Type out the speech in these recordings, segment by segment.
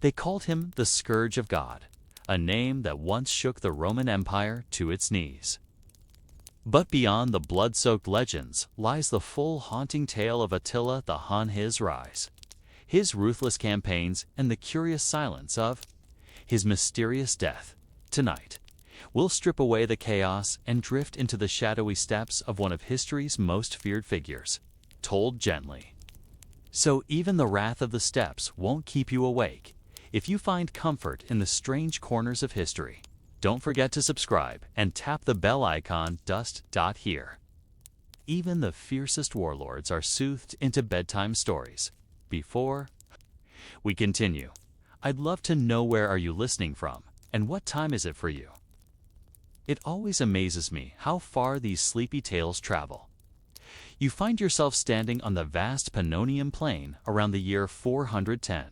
They called him the Scourge of God, a name that once shook the Roman Empire to its knees. But beyond the blood-soaked legends lies the full haunting tale of Attila the Hun, his rise, his ruthless campaigns, and the curious silence of his mysterious death. Tonight, we'll strip away the chaos and drift into the shadowy steps of one of history's most feared figures, told gently. So even the wrath of the steppes won't keep you awake. If you find comfort in the strange corners of history, don't forget to subscribe and tap the bell icon here. Even the fiercest warlords are soothed into bedtime stories. Before we continue, I'd love to know, where are you listening from, and what time is it for you? It always amazes me how far these sleepy tales travel. You find yourself standing on the vast Pannonian Plain around the year 410,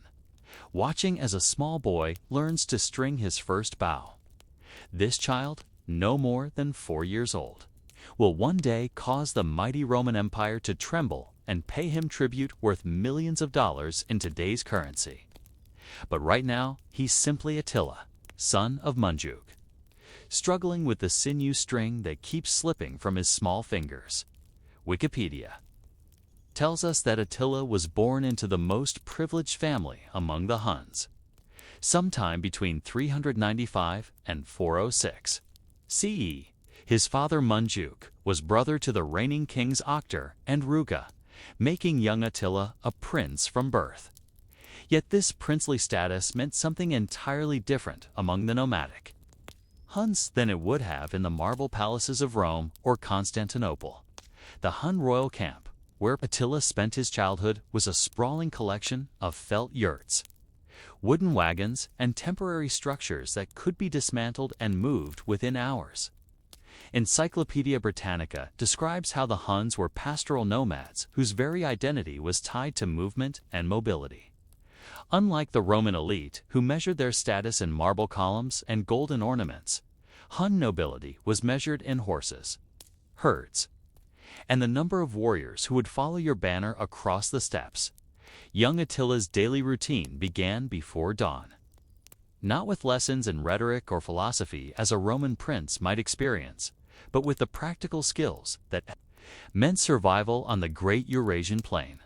watching as a small boy learns to string his first bow. This child, no more than 4 years old, will one day cause the mighty Roman Empire to tremble and pay him tribute worth millions of dollars in today's currency. But right now, he's simply Attila, son of Munjuk, struggling with the sinew string that keeps slipping from his small fingers. Wikipedia tells us that Attila was born into the most privileged family among the Huns, sometime between 395 and 406 CE. His father Munjuk was brother to the reigning kings Octor and Ruga, making young Attila a prince from birth. Yet this princely status meant something entirely different among the nomadic Huns than it would have in the marble palaces of Rome or Constantinople. The Hun royal camp, where Attila spent his childhood, was a sprawling collection of felt yurts, wooden wagons, and temporary structures that could be dismantled and moved within hours. Encyclopedia Britannica describes how the Huns were pastoral nomads whose very identity was tied to movement and mobility. Unlike the Roman elite, who measured their status in marble columns and golden ornaments, Hun nobility was measured in horses, herds, and the number of warriors who would follow your banner across the steppes. Young Attila's daily routine began before dawn. Not with lessons in rhetoric or philosophy as a Roman prince might experience, but with the practical skills that meant survival on the great Eurasian plain.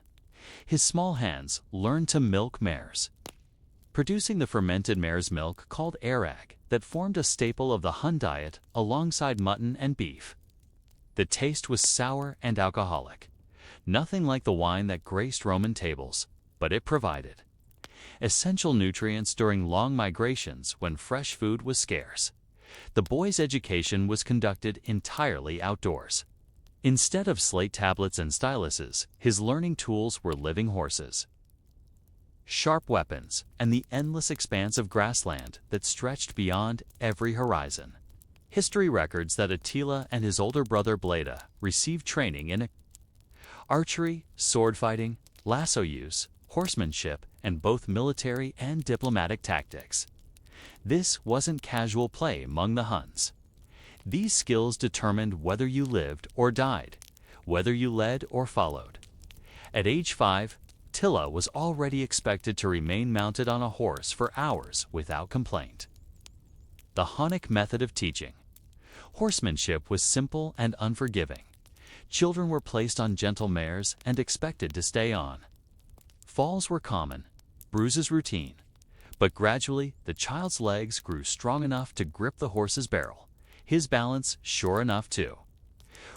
His small hands learned to milk mares, producing the fermented mare's milk called arag that formed a staple of the Hun diet alongside mutton and beef. The taste was sour and alcoholic, nothing like the wine that graced Roman tables, but it provided essential nutrients during long migrations when fresh food was scarce. The boy's education was conducted entirely outdoors. Instead of slate tablets and styluses, his learning tools were living horses, sharp weapons, and the endless expanse of grassland that stretched beyond every horizon. History records that Attila and his older brother Bleda received training in archery, sword fighting, lasso use, horsemanship, and both military and diplomatic tactics. This wasn't casual play among the Huns. These skills determined whether you lived or died, whether you led or followed. At age 5, Attila was already expected to remain mounted on a horse for hours without complaint. The Hunnic method of teaching. Horsemanship was simple and unforgiving. Children were placed on gentle mares and expected to stay on. Falls were common, bruises routine, but gradually the child's legs grew strong enough to grip the horse's barrel, his balance sure enough to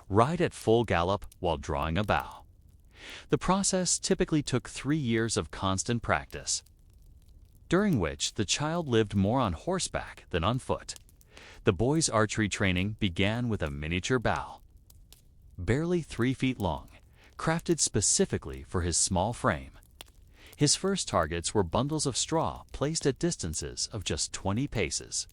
ride at full gallop while drawing a bow. The process typically took 3 years of constant practice, during which the child lived more on horseback than on foot. The boy's archery training began with a miniature bow, barely 3 feet long, crafted specifically for his small frame. His first targets were bundles of straw placed at distances of just 20 paces.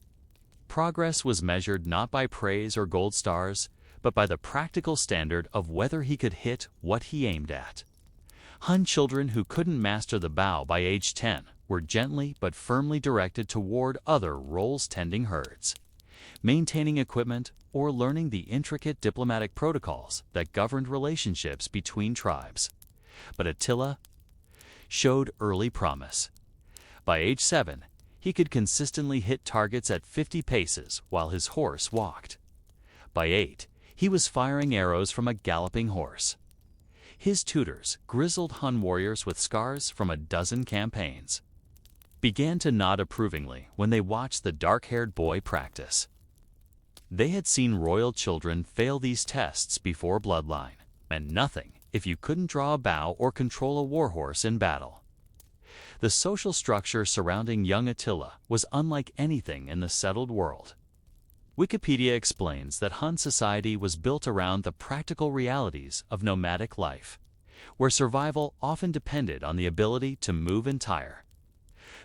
Progress was measured not by praise or gold stars, but by the practical standard of whether he could hit what he aimed at. Hun children who couldn't master the bow by age 10 were gently but firmly directed toward other roles-tending herds, maintaining equipment, or learning the intricate diplomatic protocols that governed relationships between tribes. But Attila showed early promise. By age 7, he could consistently hit targets at 50 paces while his horse walked. By 8, he was firing arrows from a galloping horse. His tutors, grizzled Hun warriors with scars from a dozen campaigns, began to nod approvingly when they watched the dark-haired boy practice. They had seen royal children fail these tests before bloodline, and nothing if you couldn't draw a bow or control a warhorse in battle. The social structure surrounding young Attila was unlike anything in the settled world. Wikipedia explains that Hun society was built around the practical realities of nomadic life, where survival often depended on the ability to move and tire.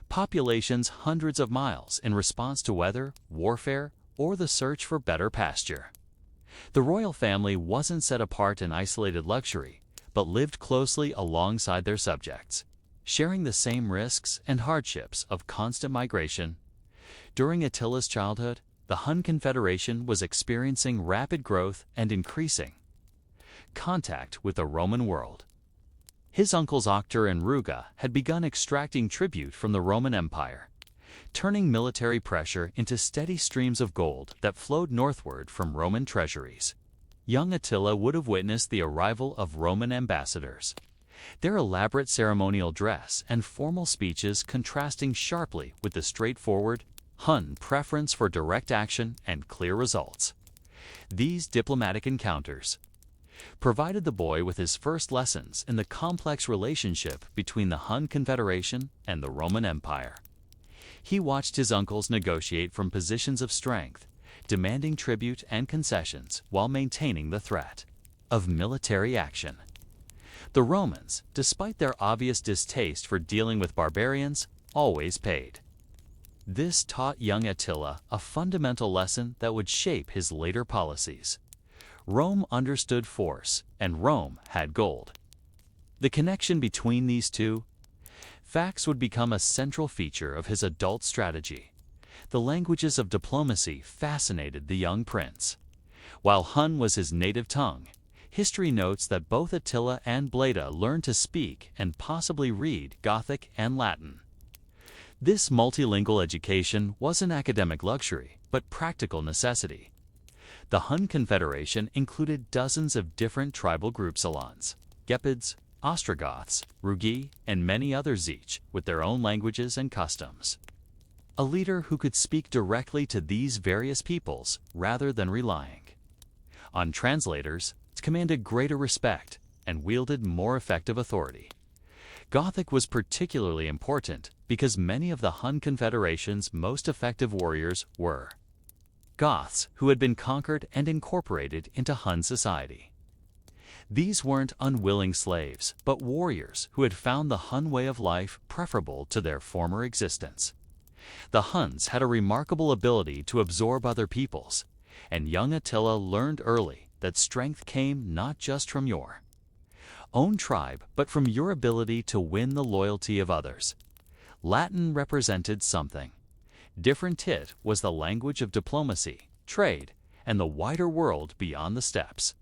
Populations hundreds of miles in response to weather, warfare, or the search for better pasture. The royal family wasn't set apart in isolated luxury, but lived closely alongside their subjects, sharing the same risks and hardships of constant migration. During Attila's childhood, the Hun Confederation was experiencing rapid growth and increasing contact with the Roman world. His uncles Octor and Ruga had begun extracting tribute from the Roman Empire, turning military pressure into steady streams of gold that flowed northward from Roman treasuries. Young Attila would have witnessed the arrival of Roman ambassadors, their elaborate ceremonial dress and formal speeches contrasting sharply with the straightforward Hun preference for direct action and clear results. These diplomatic encounters provided the boy with his first lessons in the complex relationship between the Hun Confederation and the Roman Empire. He watched his uncles negotiate from positions of strength, demanding tribute and concessions while maintaining the threat of military action. The Romans, despite their obvious distaste for dealing with barbarians, always paid. This taught young Attila a fundamental lesson that would shape his later policies. Rome understood force, and Rome had gold. The connection between these two facts would become a central feature of his adult strategy. The languages of diplomacy fascinated the young prince. While Hun was his native tongue, history notes that both Attila and Bleda learned to speak and possibly read Gothic and Latin. This multilingual education wasn't academic luxury, but practical necessity. The Hun Confederation included dozens of different tribal groups: Alans, Gepids, Ostrogoths, Rugi, and many others, each with their own languages and customs. A leader who could speak directly to these various peoples rather than relying on translators commanded greater respect and wielded more effective authority. Gothic was particularly important because many of the Hun Confederation's most effective warriors were Goths who had been conquered and incorporated into Hun society. These weren't unwilling slaves, but warriors who had found the Hun way of life preferable to their former existence. The Huns had a remarkable ability to absorb other peoples, and young Attila learned early that strength came not just from your own tribe, but from your ability to win the loyalty of others. Latin represented something different. It was the language of diplomacy, trade, and the wider world beyond the steppes.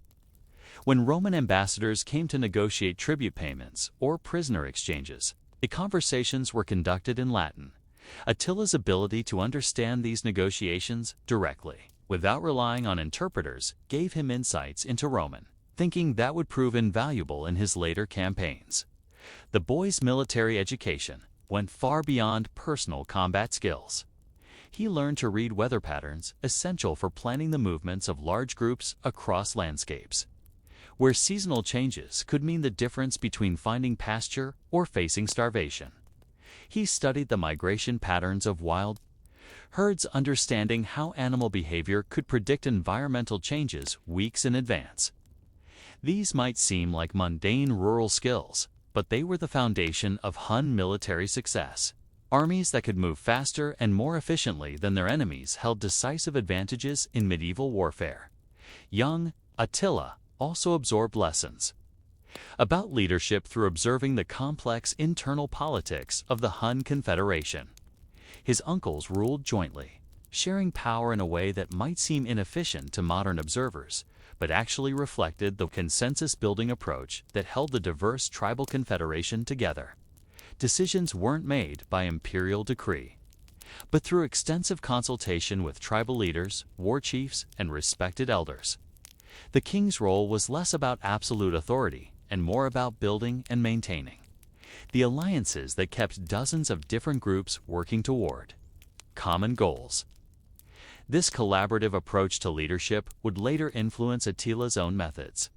When Roman ambassadors came to negotiate tribute payments or prisoner exchanges, the conversations were conducted in Latin. Attila's ability to understand these negotiations directly, without relying on interpreters, gave him insights into Roman thinking that would prove invaluable in his later campaigns. The boy's military education went far beyond personal combat skills. He learned to read weather patterns essential for planning the movements of large groups across landscapes, where seasonal changes could mean the difference between finding pasture or facing starvation. He studied the migration patterns of wild herds, understanding how animal behavior could predict environmental changes weeks in advance. These might seem like mundane rural skills, but they were the foundation of Hun military success. Armies that could move faster and more efficiently than their enemies held decisive advantages in medieval warfare. Young Attila also absorbed lessons about leadership through observing the complex internal politics of the Hun Confederation. His uncles ruled jointly, sharing power in a way that might seem inefficient to modern observers, but actually reflected the consensus-building approach that held the diverse tribal confederation together. decisions weren't made by imperial decree, but through extensive consultation with tribal leaders, war chiefs, and respected elders. The king's role was less about absolute authority and more about building and maintaining the alliances that kept dozens of different groups working toward common goals. This collaborative approach to leadership would later influence Attila's own methods.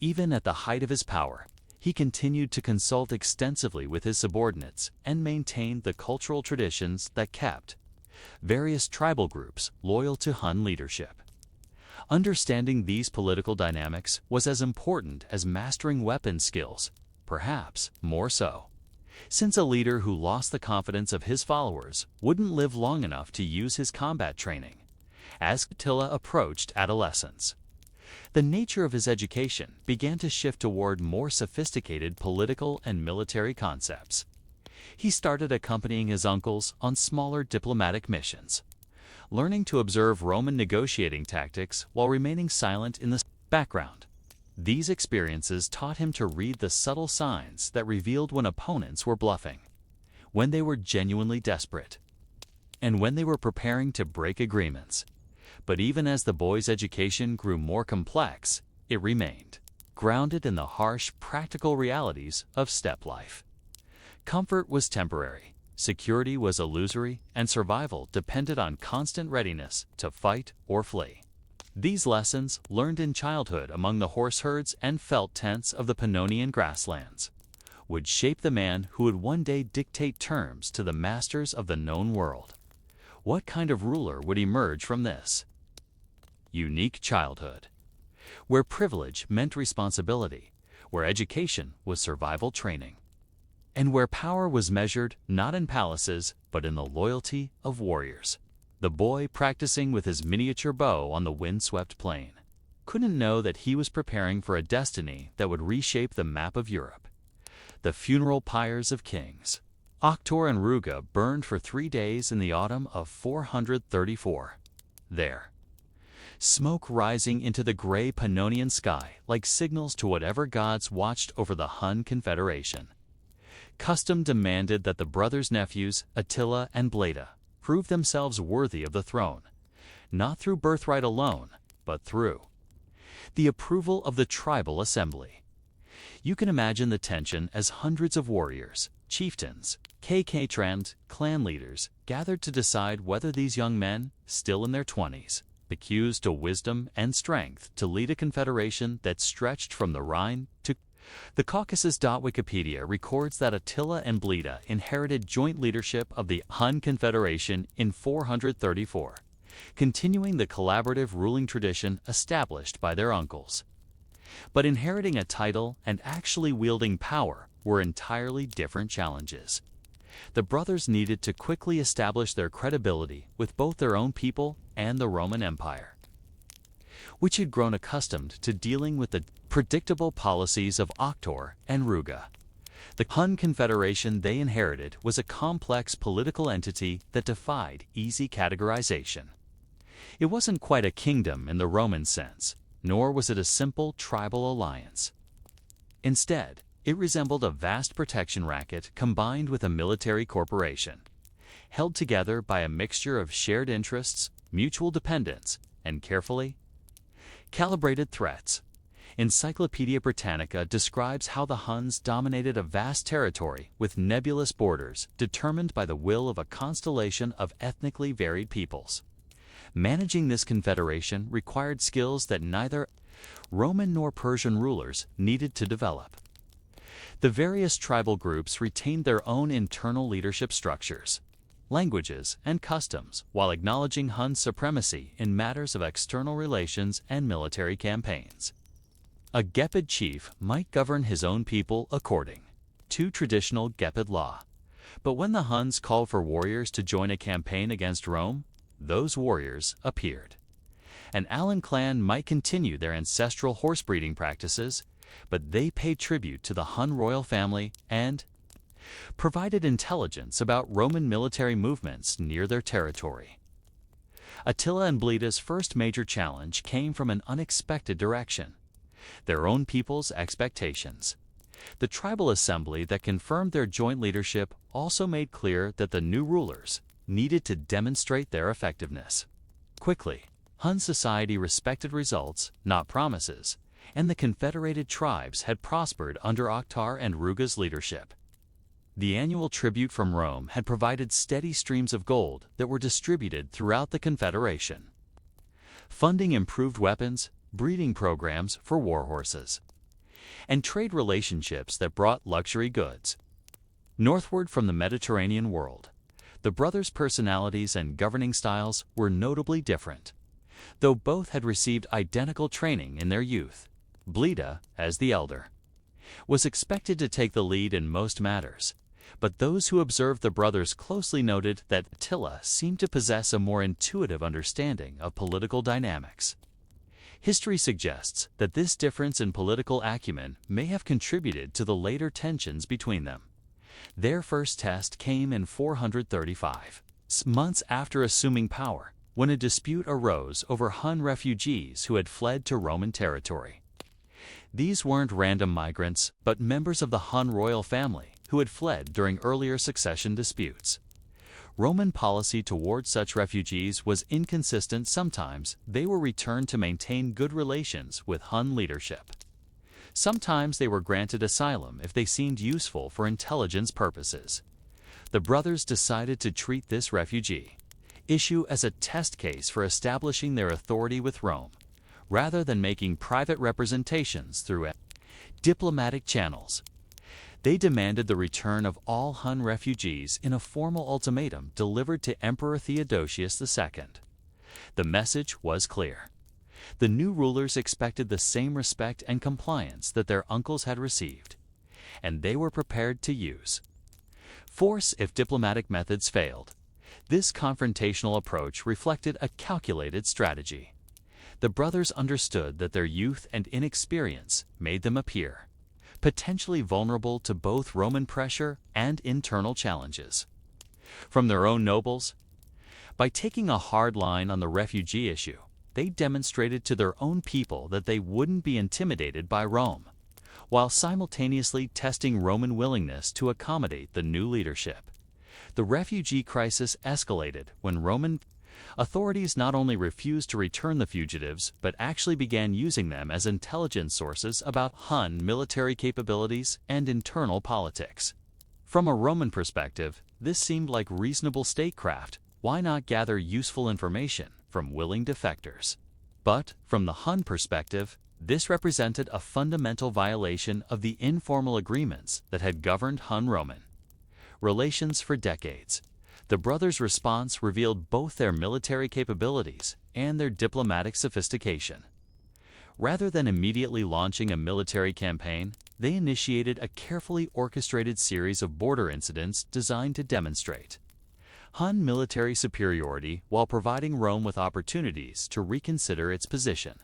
Even at the height of his power, he continued to consult extensively with his subordinates and maintained the cultural traditions that kept various tribal groups loyal to Hun leadership. Understanding these political dynamics was as important as mastering weapon skills, perhaps more so, since a leader who lost the confidence of his followers wouldn't live long enough to use his combat training. As Attila approached adolescence, the nature of his education began to shift toward more sophisticated political and military concepts. He started accompanying his uncles on smaller diplomatic missions, learning to observe Roman negotiating tactics while remaining silent in the background. These experiences taught him to read the subtle signs that revealed when opponents were bluffing, when they were genuinely desperate, and when they were preparing to break agreements. But even as the boy's education grew more complex, it remained grounded in the harsh, practical realities of steppe life. Comfort was temporary, security was illusory, and survival depended on constant readiness to fight or flee. These lessons, learned in childhood among the horse herds and felt tents of the Pannonian grasslands, would shape the man who would one day dictate terms to the masters of the known world. What kind of ruler would emerge from this unique childhood, where privilege meant responsibility, where education was survival training, and where power was measured not in palaces but in the loyalty of warriors? The boy, practicing with his miniature bow on the windswept plain, couldn't know that he was preparing for a destiny that would reshape the map of Europe. The funeral pyres of kings, Octor and Ruga, burned for 3 days in the autumn of 434. There, smoke rising into the gray Pannonian sky like signals to whatever gods watched over the Hun Confederation. Custom demanded that the brothers' nephews, Attila and Bleda, prove themselves worthy of the throne, not through birthright alone, but through the approval of the tribal assembly. You can imagine the tension as hundreds of warriors, chieftains, KK-trans, clan leaders gathered to decide whether these young men, still in their 20s, accused of wisdom and strength to lead a confederation that stretched from the Rhine to the Caucasus. Wikipedia records that Attila and Bleda inherited joint leadership of the Hun Confederation in 434, continuing the collaborative ruling tradition established by their uncles. But inheriting a title and actually wielding power were entirely different challenges. The brothers needed to quickly establish their credibility with both their own people and the Roman Empire, which had grown accustomed to dealing with the predictable policies of Octor and Ruga. The Hun Confederation they inherited was a complex political entity that defied easy categorization. It wasn't quite a kingdom in the Roman sense, nor was it a simple tribal alliance. Instead, it resembled a vast protection racket combined with a military corporation, held together by a mixture of shared interests, mutual dependence, and carefully calibrated threats. Encyclopedia Britannica describes how the Huns dominated a vast territory with nebulous borders determined by the will of a constellation of ethnically varied peoples. Managing this confederation required skills that neither Roman nor Persian rulers needed to develop. The various tribal groups retained their own internal leadership structures, languages, and customs, while acknowledging Hun supremacy in matters of external relations and military campaigns. A Gepid chief might govern his own people according to traditional Gepid law, but when the Huns called for warriors to join a campaign against Rome, those warriors appeared. An Alan clan might continue their ancestral horse breeding practices, but they paid tribute to the Hun royal family and provided intelligence about Roman military movements near their territory. Attila and Bleda's first major challenge came from an unexpected direction: their own people's expectations. The tribal assembly that confirmed their joint leadership also made clear that the new rulers needed to demonstrate their effectiveness. Quickly, Hun society respected results, not promises, and the confederated tribes had prospered under Akhtar and Ruga's leadership. The annual tribute from Rome had provided steady streams of gold that were distributed throughout the Confederation. Funding improved weapons, breeding programs for war horses, and trade relationships that brought luxury goods. Northward from the Mediterranean world, the brothers' personalities and governing styles were notably different. Though both had received identical training in their youth, Bleda, as the elder, was expected to take the lead in most matters, but those who observed the brothers closely noted that Attila seemed to possess a more intuitive understanding of political dynamics. History suggests that this difference in political acumen may have contributed to the later tensions between them. Their first test came in 435, months after assuming power, when a dispute arose over Hun refugees who had fled to Roman territory. These weren't random migrants, but members of the Hun royal family who had fled during earlier succession disputes. Roman policy toward such refugees was inconsistent. Sometimes they were returned to maintain good relations with Hun leadership. Sometimes they were granted asylum if they seemed useful for intelligence purposes. The brothers decided to treat this refugee issue as a test case for establishing their authority with Rome, rather than making private representations through diplomatic channels. They demanded the return of all Hun refugees in a formal ultimatum delivered to Emperor Theodosius II. The message was clear. The new rulers expected the same respect and compliance that their uncles had received, and they were prepared to use force if diplomatic methods failed. This confrontational approach reflected a calculated strategy. The brothers understood that their youth and inexperience made them appear potentially vulnerable to both Roman pressure and internal challenges from their own nobles. By taking a hard line on the refugee issue, they demonstrated to their own people that they wouldn't be intimidated by Rome, while simultaneously testing Roman willingness to accommodate the new leadership. The refugee crisis escalated when Roman authorities not only refused to return the fugitives, but actually began using them as intelligence sources about Hun military capabilities and internal politics. From a Roman perspective, this seemed like reasonable statecraft. Why not gather useful information from willing defectors? But, from the Hun perspective, this represented a fundamental violation of the informal agreements that had governed Hun-Roman relations for decades. The brothers' response revealed both their military capabilities and their diplomatic sophistication. Rather than immediately launching a military campaign, they initiated a carefully orchestrated series of border incidents designed to demonstrate Hun military superiority while providing Rome with opportunities to reconsider its position.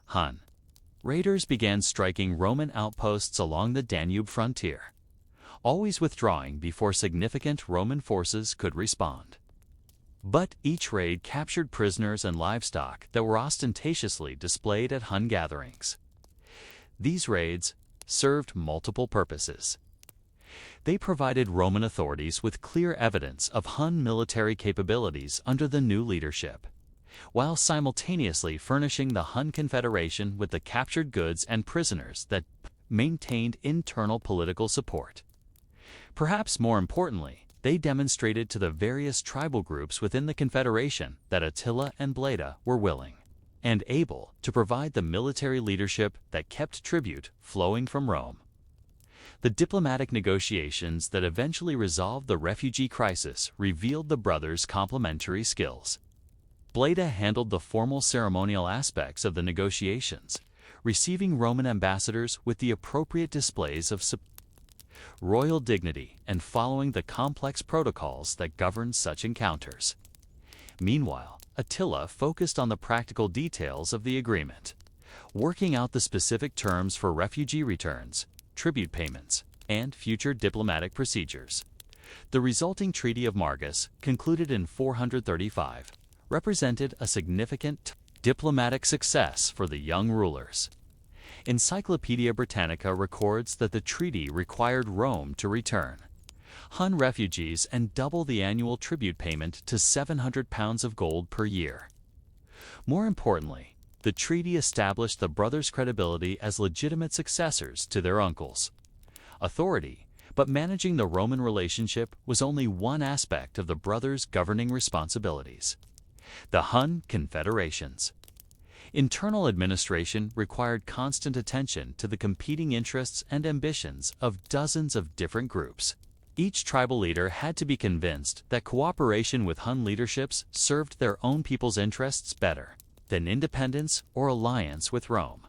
Hun raiders began striking Roman outposts along the Danube frontier, always withdrawing before significant Roman forces could respond. But each raid captured prisoners and livestock that were ostentatiously displayed at Hun gatherings. These raids served multiple purposes. They provided Roman authorities with clear evidence of Hun military capabilities under the new leadership, while simultaneously furnishing the Hun Confederation with the captured goods and prisoners that maintained internal political support. Perhaps more importantly, they demonstrated to the various tribal groups within the Confederation that Attila and Bleda were willing and able to provide the military leadership that kept tribute flowing from Rome. The diplomatic negotiations that eventually resolved the refugee crisis revealed the brothers' complementary skills. Bleda handled the formal ceremonial aspects of the negotiations, receiving Roman ambassadors with the appropriate displays of royal dignity and following the complex protocols that govern such encounters. Meanwhile, Attila focused on the practical details of the agreement, working out the specific terms for refugee returns, tribute payments, and future diplomatic procedures. The resulting Treaty of Margus, concluded in 435, represented a significant diplomatic success for the young rulers. Encyclopedia Britannica records that the treaty required Rome to return Hun refugees and double the annual tribute payment to £700 of gold per year. More importantly, the treaty established the brothers' credibility as legitimate successors to their uncles. Authority, but managing the Roman relationship was only one aspect of the brothers' governing responsibilities. The Hun confederations. Internal administration required constant attention to the competing interests and ambitions of dozens of different groups. Each tribal leader had to be convinced that cooperation with Hun leaderships served their own people's interests better than independence or alliance with Rome.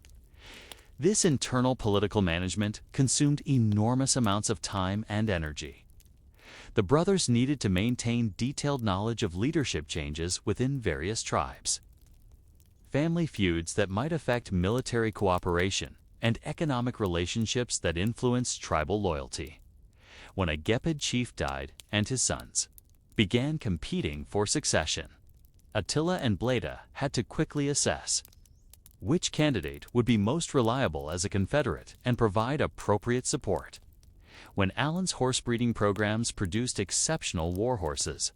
This internal political management consumed enormous amounts of time and energy. The brothers needed to maintain detailed knowledge of leadership changes within various tribes, family feuds that might affect military cooperation, and economic relationships that influenced tribal loyalty. When a Gepid chief died and his sons began competing for succession, Attila and Bleda had to quickly assess which candidate would be most reliable as a confederate and provide appropriate support. When Alan's horse breeding programs produced exceptional war horses,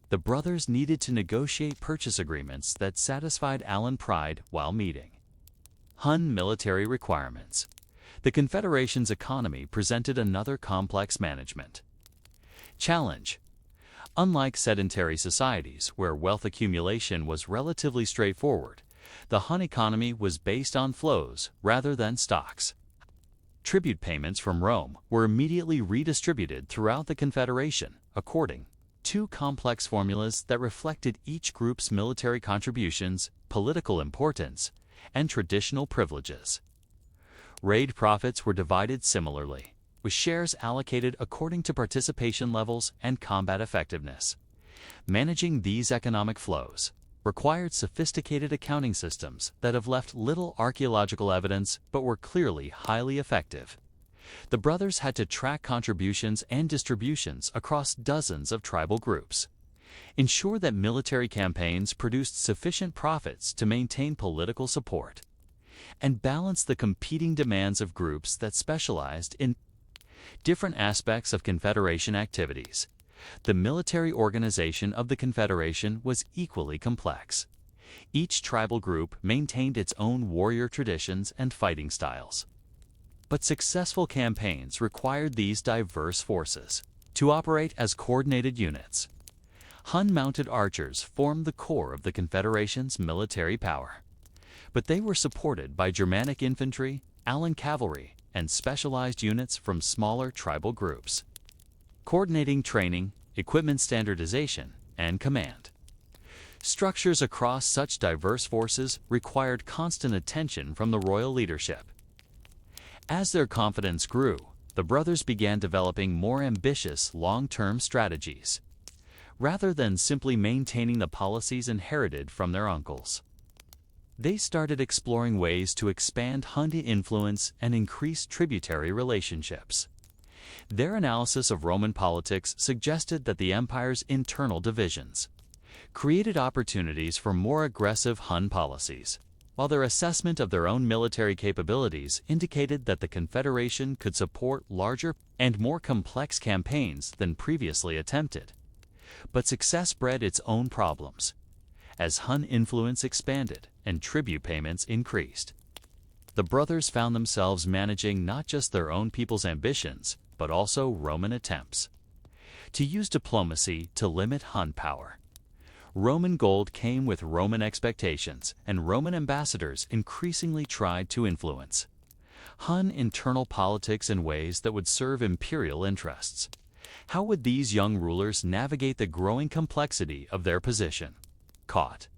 the brothers needed to negotiate purchase agreements that satisfied Alan pride while meeting Hun military requirements. The Confederation's economy presented another complex management challenge. Unlike sedentary societies where wealth accumulation was relatively straightforward, the Hun economy was based on flows rather than stocks. Tribute payments from Rome were immediately redistributed throughout the Confederation according to complex formulas that reflected each group's military contributions, political importance, and traditional privileges. Raid profits were divided similarly, with shares allocated according to participation levels and combat effectiveness. Managing these economic flows required sophisticated accounting systems that have left little archaeological evidence but were clearly highly effective. The brothers had to track contributions and distributions across dozens of tribal groups, ensure that military campaigns produced sufficient profits to maintain political support, and balance the competing demands of groups that specialized in different aspects of Confederation activities. The military organization of the Confederation was equally complex. Each tribal group maintained its own warrior traditions and fighting styles. But successful campaigns required these diverse forces to operate as coordinated units. Hun mounted archers formed the core of the Confederation's military power, but they were supported by Germanic infantry, Alan cavalry, and specialized units from smaller tribal groups. Coordinating training, equipment standardization, and command. Structures across such diverse forces required constant attention from the royal leadership. As their confidence grew, the brothers began developing more ambitious long-term strategies, rather than simply maintaining the policies inherited from their uncles. They started exploring ways to expand Hun influence and increase tributary relationships. Their analysis of Roman politics suggested that the empire's internal divisions created opportunities for more aggressive Hun policies, while their assessment of their own military capabilities indicated that the Confederation could support larger and more complex campaigns than previously attempted. But success bred its own problems, as Hun influence expanded and tribute payments increased. The brothers found themselves managing not just their own people's ambitions, but also Roman attempts to use diplomacy to limit Hun power. Roman gold came with Roman expectations, and Roman ambassadors increasingly tried to influence Hun internal politics in ways that would serve imperial interests. How would these young rulers navigate the growing complexity of their position, caught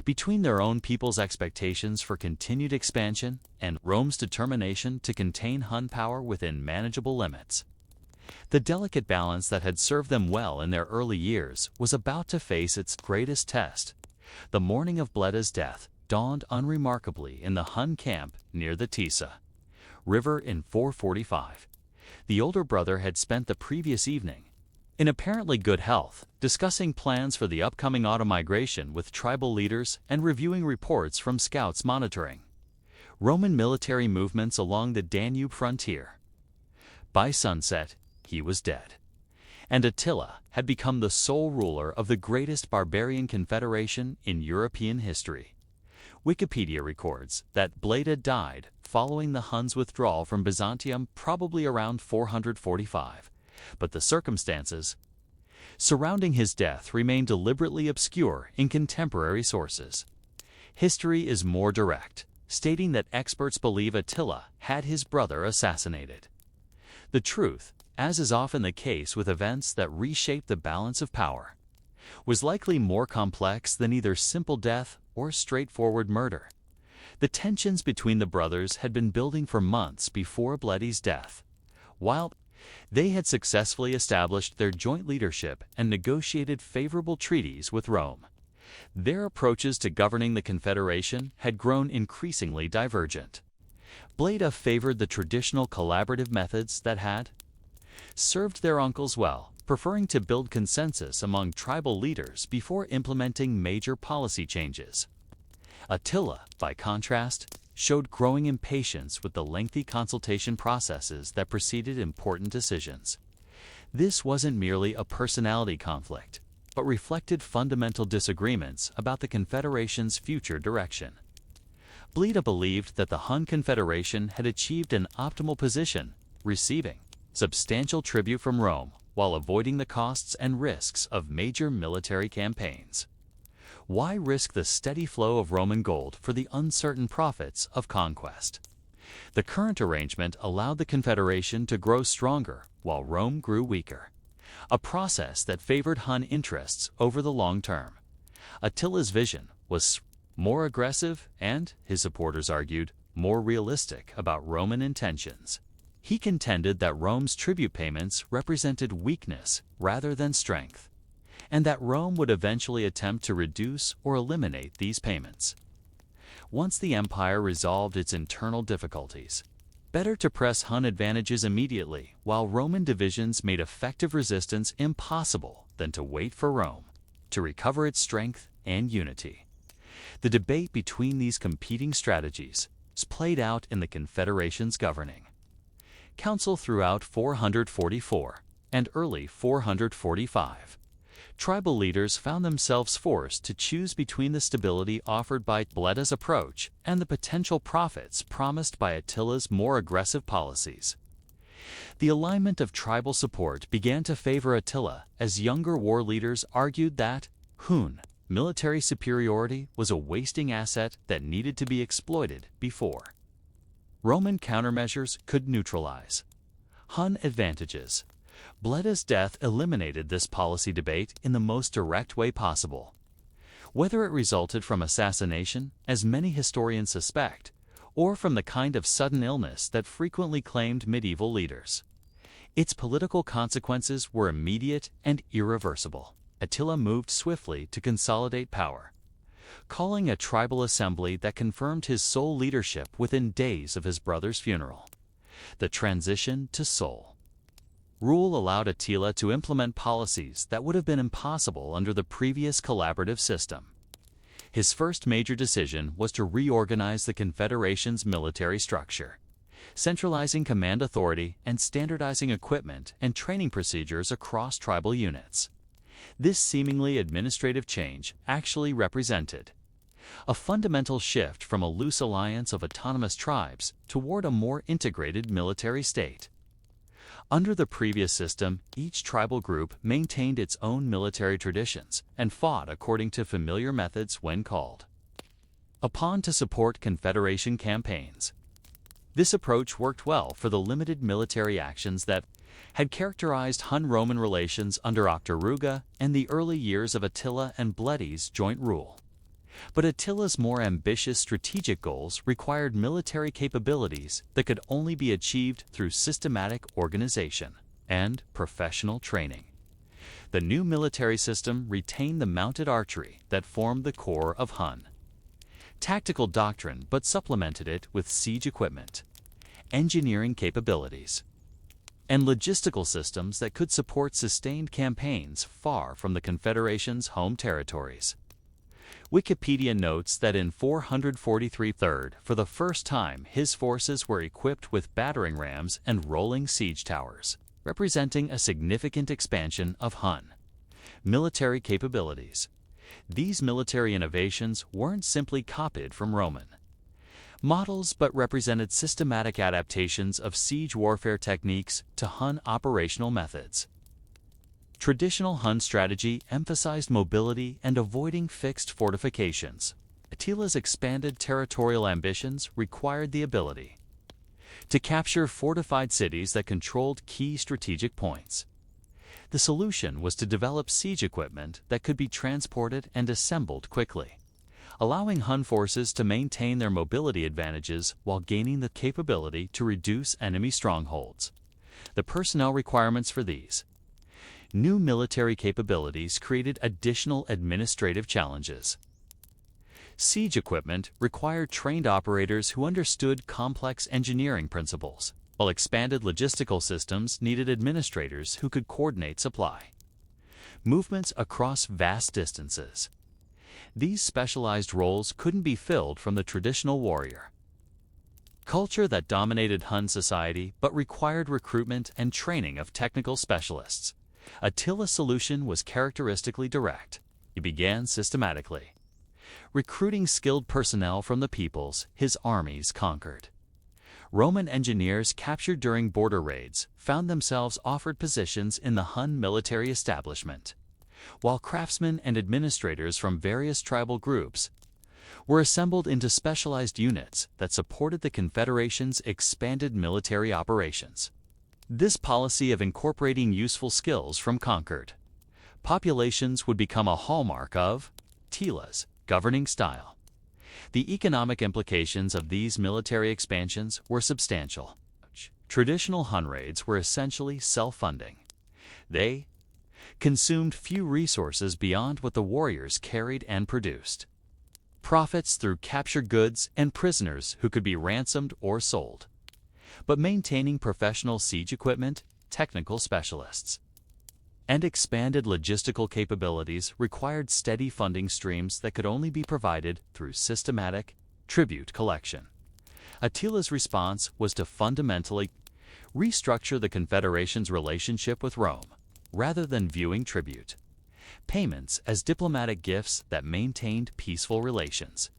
between their own people's expectations for continued expansion and Rome's determination to contain Hun power within manageable limits? The delicate balance that had served them well in their early years was about to face its greatest test. The morning of Bleda's death dawned unremarkably in the Hun camp near the Tisa River in 445. The older brother had spent the previous evening, in apparently good health, discussing plans for the upcoming autumn migration with tribal leaders and reviewing reports from scouts monitoring Roman military movements along the Danube frontier. By sunset, he was dead, and Attila had become the sole ruler of the greatest barbarian confederation in European history. Wikipedia records that Bleda died following the Huns' withdrawal from Byzantium probably around 445, but the circumstances surrounding his death remain deliberately obscure in contemporary sources. History is more direct, stating that experts believe Attila had his brother assassinated. The truth, as is often the case with events that reshape the balance of power, was likely more complex than either simple death or straightforward murder. The tensions between the brothers had been building for months before Bleda's death. While they had successfully established their joint leadership and negotiated favorable treaties with Rome, their approaches to governing the Confederation had grown increasingly divergent. Bleda favored the traditional collaborative methods that had served their uncles well, preferring to build consensus among tribal leaders before implementing major policy changes. Attila, by contrast, showed growing impatience with the lengthy consultation processes that preceded important decisions. This wasn't merely a personality conflict, but reflected fundamental disagreements about the Confederation's future direction. Bleda believed that the Hun Confederation had achieved an optimal position, receiving substantial tribute from Rome while avoiding the costs and risks of major military campaigns. Why risk the steady flow of Roman gold for the uncertain profits of conquest? The current arrangement allowed the Confederation to grow stronger while Rome grew weaker, a process that favored Hun interests over the long term. Attila's vision was more aggressive and, his supporters argued, more realistic about Roman intentions. He contended that Rome's tribute payments represented weakness rather than strength, and that Rome would eventually attempt to reduce or eliminate these payments once the empire resolved its internal difficulties. Better to press Hun advantages immediately while Roman divisions made effective resistance impossible than to wait for Rome to recover its strength and unity. The debate between these competing strategies was played out in the Confederation's governing council throughout 444 and early 445. Tribal leaders found themselves forced to choose between the stability offered by Bleda's approach and the potential profits promised by Attila's more aggressive policies. The alignment of tribal support began to favor Attila as younger war leaders argued that Hun military superiority was a wasting asset that needed to be exploited before Roman countermeasures could neutralize Hun advantages. Bleda's death eliminated this policy debate in the most direct way possible. Whether it resulted from assassination, as many historians suspect, or from the kind of sudden illness that frequently claimed medieval leaders, its political consequences were immediate and irreversible. Attila moved swiftly to consolidate power, calling a tribal assembly that confirmed his sole leadership within days of his brother's funeral. The transition to sole rule allowed Attila to implement policies that would have been impossible under the previous collaborative system. His first major decision was to reorganize the Confederation's military structure, centralizing command authority and standardizing equipment and training procedures across tribal units. This seemingly administrative change actually represented a fundamental shift from a loose alliance of autonomous tribes toward a more integrated military state. Under the previous system, each tribal group maintained its own military traditions and fought according to familiar methods when called upon to support Confederation campaigns. This approach worked well for the limited military actions that had characterized Hun-Roman relations under Octaruga and the early years of Attila and Bleda's joint rule. But Attila's more ambitious strategic goals required military capabilities that could only be achieved through systematic organization and professional training. The new military system retained the mounted archery that formed the core of Hun tactical doctrine, but supplemented it with siege equipment, engineering capabilities, and logistical systems that could support sustained campaigns far from the Confederation's home territories. Wikipedia notes that in 443 3rd, for the first time, his forces were equipped with battering rams and rolling siege towers, representing a significant expansion of Hun military capabilities. These military innovations weren't simply copied from Roman models but represented systematic adaptations of siege warfare techniques to Hun operational methods. Traditional Hun strategy emphasized mobility and avoiding fixed fortifications. Attila's expanded territorial ambitions required the ability to capture fortified cities that controlled key strategic points. The solution was to develop siege equipment that could be transported and assembled quickly, allowing Hun forces to maintain their mobility advantages while gaining the capability to reduce enemy strongholds. The personnel requirements for these new military capabilities created additional administrative challenges. Siege equipment required trained operators who understood complex engineering principles, while expanded logistical systems needed administrators who could coordinate supply movements across vast distances. These specialized roles couldn't be filled from the traditional warrior culture that dominated Hun society but required recruitment and training of technical specialists. Attila's solution was characteristically direct. He began systematically recruiting skilled personnel from the peoples his armies conquered. Roman engineers captured during border raids found themselves offered positions in the Hun military establishment, while craftsmen and administrators from various tribal groups were assembled into specialized units that supported the Confederation's expanded military operations. This policy of incorporating useful skills from conquered populations would become a hallmark of Attila's governing style. The economic implications of these military expansions were substantial. Traditional Hun raids were essentially self-funding. They consumed few resources beyond what the warriors carried and produced. Profits through captured goods and prisoners who could be ransomed or sold. But maintaining professional siege equipment, technical specialists, and expanded logistical capabilities required steady funding streams that could only be provided through systematic tribute collection. Attila's response was to fundamentally restructure the Confederation's relationship with Rome, rather than viewing tribute payments as diplomatic gifts that maintained peaceful relations.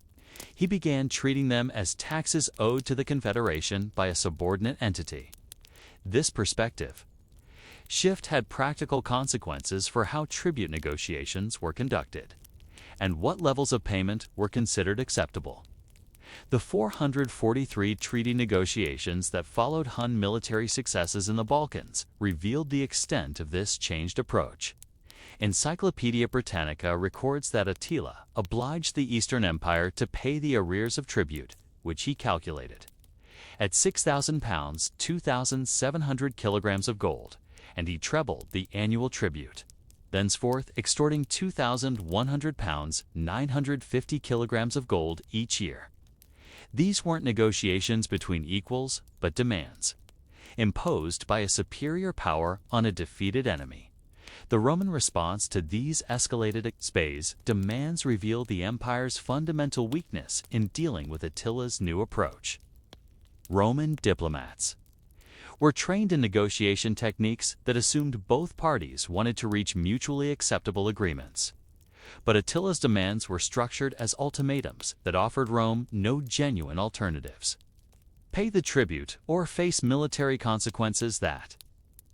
He began treating them as taxes owed to the Confederation by a subordinate entity. This perspective shift had practical consequences for how tribute negotiations were conducted and what levels of payment were considered acceptable. The 443 treaty negotiations that followed Hun military successes in the Balkans revealed the extent of this changed approach. Encyclopedia Britannica records that Attila obliged the Eastern Empire to pay the arrears of tribute, which he calculated at 6,000 pounds, 2,700 kilograms of gold, and he trebled the annual tribute, thenceforth extorting 2,100 pounds, 950 kilograms of gold each year. These weren't negotiations between equals, but demands imposed by a superior power on a defeated enemy. The Roman response to these escalated demands revealed the empire's fundamental weakness in dealing with Attila's new approach. Roman diplomats were trained in negotiation techniques that assumed both parties wanted to reach mutually acceptable agreements. But Attila's demands were structured as ultimatums that offered Rome no genuine alternatives. Pay the tribute or face military consequences that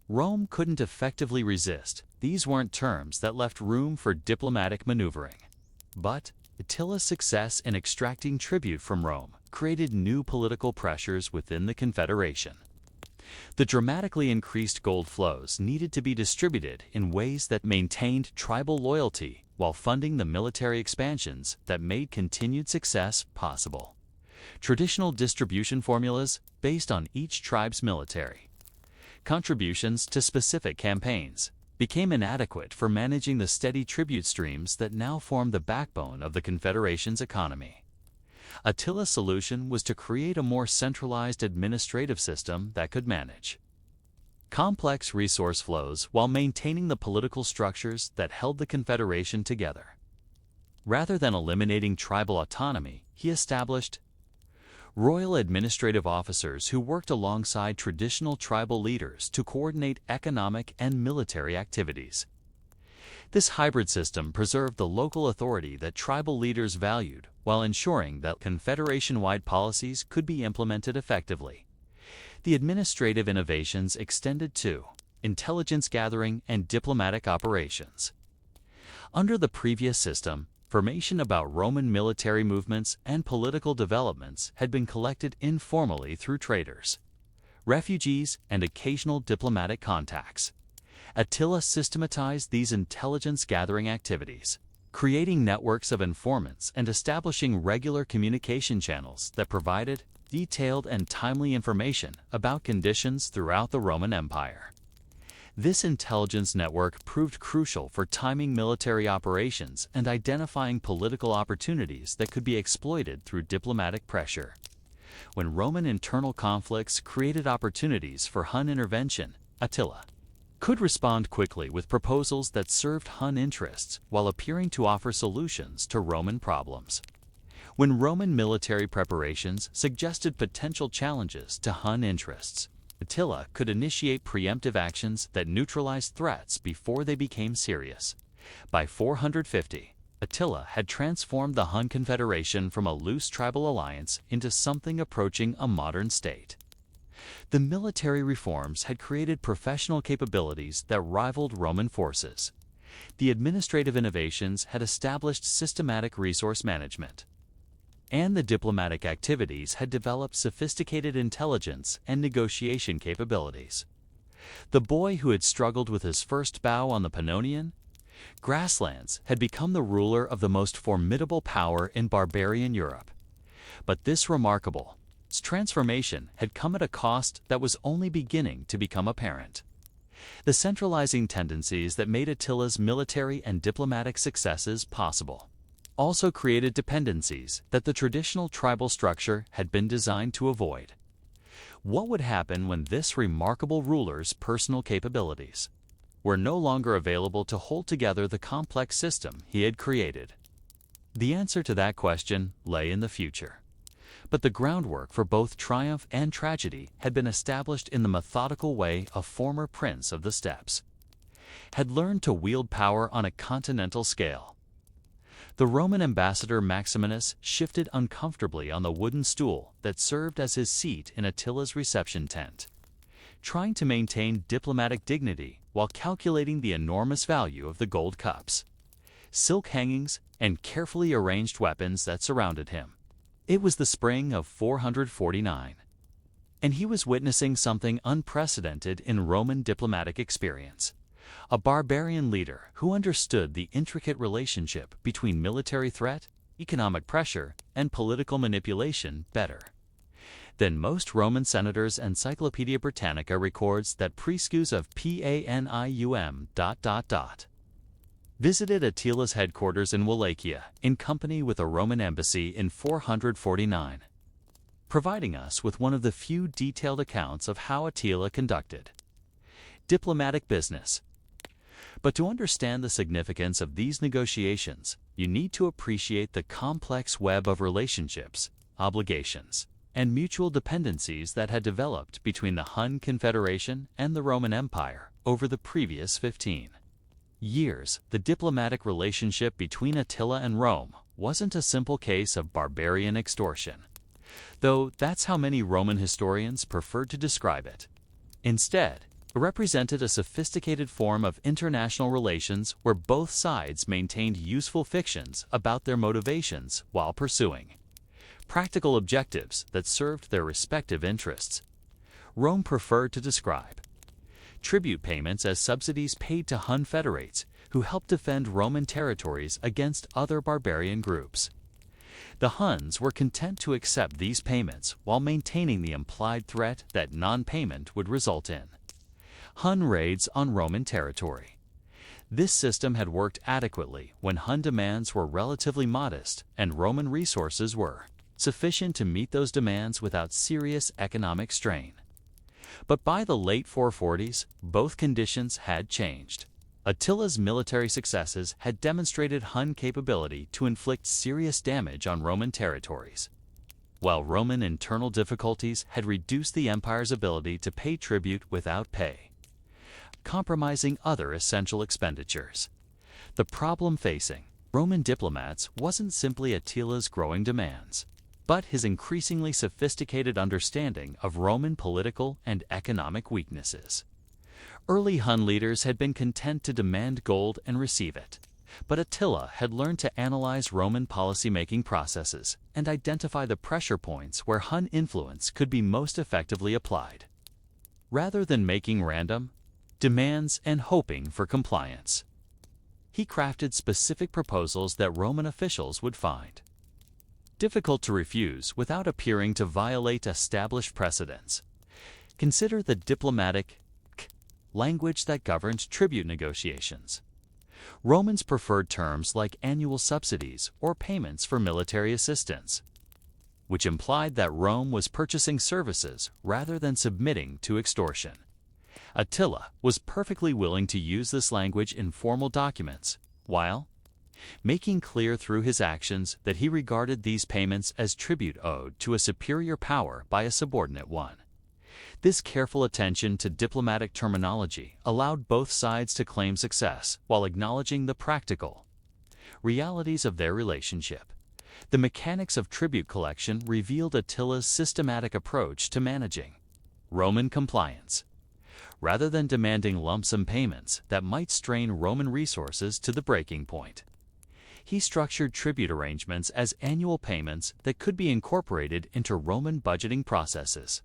Rome couldn't effectively resist. These weren't terms that left room for diplomatic maneuvering. But Attila's success in extracting tribute from Rome created new political pressures within the Confederation. The dramatically increased gold flows needed to be distributed in ways that maintained tribal loyalty while funding the military expansions that made continued success possible. Traditional distribution formulas based on each tribe's military contributions to specific campaigns became inadequate for managing the steady tribute streams that now form the backbone of the Confederation's economy. Attila's solution was to create a more centralized administrative system that could manage complex resource flows while maintaining the political structures that held the Confederation together. Rather than eliminating tribal autonomy, he established royal administrative officers who worked alongside traditional tribal leaders to coordinate economic and military activities. This hybrid system preserved the local authority that tribal leaders valued while ensuring that confederation-wide policies could be implemented effectively. The administrative innovations extended to intelligence gathering and diplomatic operations. Under the previous system, information about Roman military movements and political developments had been collected informally through traders, refugees, and occasional diplomatic contacts. Attila systematized these intelligence-gathering activities, creating networks of informants and establishing regular communication channels that provided detailed and timely information about conditions throughout the Roman Empire. This intelligence network proved crucial for timing military operations and identifying political opportunities that could be exploited through diplomatic pressure. When Roman internal conflicts created opportunities for Hun intervention, Attila could respond quickly with proposals that served Hun interests while appearing to offer solutions to Roman problems. When Roman military preparations suggested potential challenges to Hun interests, Attila could initiate preemptive actions that neutralized threats before they became serious. By 450, Attila had transformed the Hun Confederation from a loose tribal alliance into something approaching a modern state. The military reforms had created professional capabilities that rivaled Roman forces. The administrative innovations had established systematic resource management, and the diplomatic activities had developed sophisticated intelligence and negotiation capabilities. The boy who had struggled with his first bow on the Pannonian grasslands had become the ruler of the most formidable power in barbarian Europe. But this remarkable transformation had come at a cost that was only beginning to become apparent. The centralizing tendencies that made Attila's military and diplomatic successes possible also created dependencies that the traditional tribal structure had been designed to avoid. What would happen when this remarkable ruler's personal capabilities were no longer available to hold together the complex system he had created? The answer to that question lay in the future. But the groundwork for both triumph and tragedy had been established in the methodical way a former prince of the steppes had learned to wield power on a continental scale. The Roman ambassador Maximinus shifted uncomfortably on the wooden stool that served as his seat in Attila's reception tent, trying to maintain diplomatic dignity while calculating the enormous value of the gold cups, silk hangings, and carefully arranged weapons that surrounded him. It was the spring of 449, and he was witnessing something unprecedented in Roman diplomatic experience. A barbarian leader who understood the intricate relationship between military threat, economic pressure, and political manipulation better than most Roman senators. Encyclopedia Britannica records that Priscus of Panium ... visited Attila's headquarters in Wallachia in company with a Roman embassy in 449, providing us with one of the few detailed accounts of how Attila conducted diplomatic business. But to understand the significance of these negotiations, you need to appreciate the complex web of relationships, obligations, and mutual dependencies that had developed between the Hun Confederation and the Roman Empire over the previous 15 years. The diplomatic relationship between Attila and Rome wasn't a simple case of barbarian extortion, though that's how many Roman historians preferred to describe it. Instead, it represented a sophisticated form of international relations where both sides maintained useful fictions about their motivations while pursuing practical objectives that served their respective interests. Rome preferred to describe tribute payments as subsidies paid to Hun federates who helped defend Roman territories against other barbarian groups. The Huns were content to accept these payments while maintaining the implied threat that non-payment would result in Hun raids on Roman territory. This system had worked adequately when Hun demands were relatively modest and Roman resources were sufficient to meet those demands without serious economic strain. But by the late 440s, both conditions had changed. Attila's military successes had demonstrated Hun capability to inflict serious damage on Roman territories, while Roman internal difficulties had reduced the empire's ability to pay tribute without pay, compromising other essential expenditures. The problem facing Roman diplomats wasn't simply Attila's growing demands, but his increasingly sophisticated understanding of Roman political and economic weaknesses. Early Hun leaders had been content to demand gold and receive it, but Attila had learned to analyze Roman policy-making processes and identify the pressure points where Hun influence could be most effectively applied. Rather than making random demands and hoping for compliance, he crafted specific proposals that Roman officials would find difficult to refuse without appearing to violate established precedents. Consider the diplomatic language that governed tribute negotiations. Romans preferred terms like annual subsidies or payments for military assistance, which implied that Rome was purchasing services rather than submitting to extortion. Attila was perfectly willing to use this language in formal documents, while making clear through his actions that he regarded these payments as tribute owed to a superior power by a subordinate one. This careful attention to diplomatic terminology allowed both sides to claim success while acknowledging the practical realities of their relationship. The mechanics of tribute collection revealed Attila's systematic approach to managing Roman compliance. Rather than demanding lump sum payments that might strain Roman resources to the breaking point, he structured tribute arrangements as annual payments that could be incorporated into Roman budgeting processes.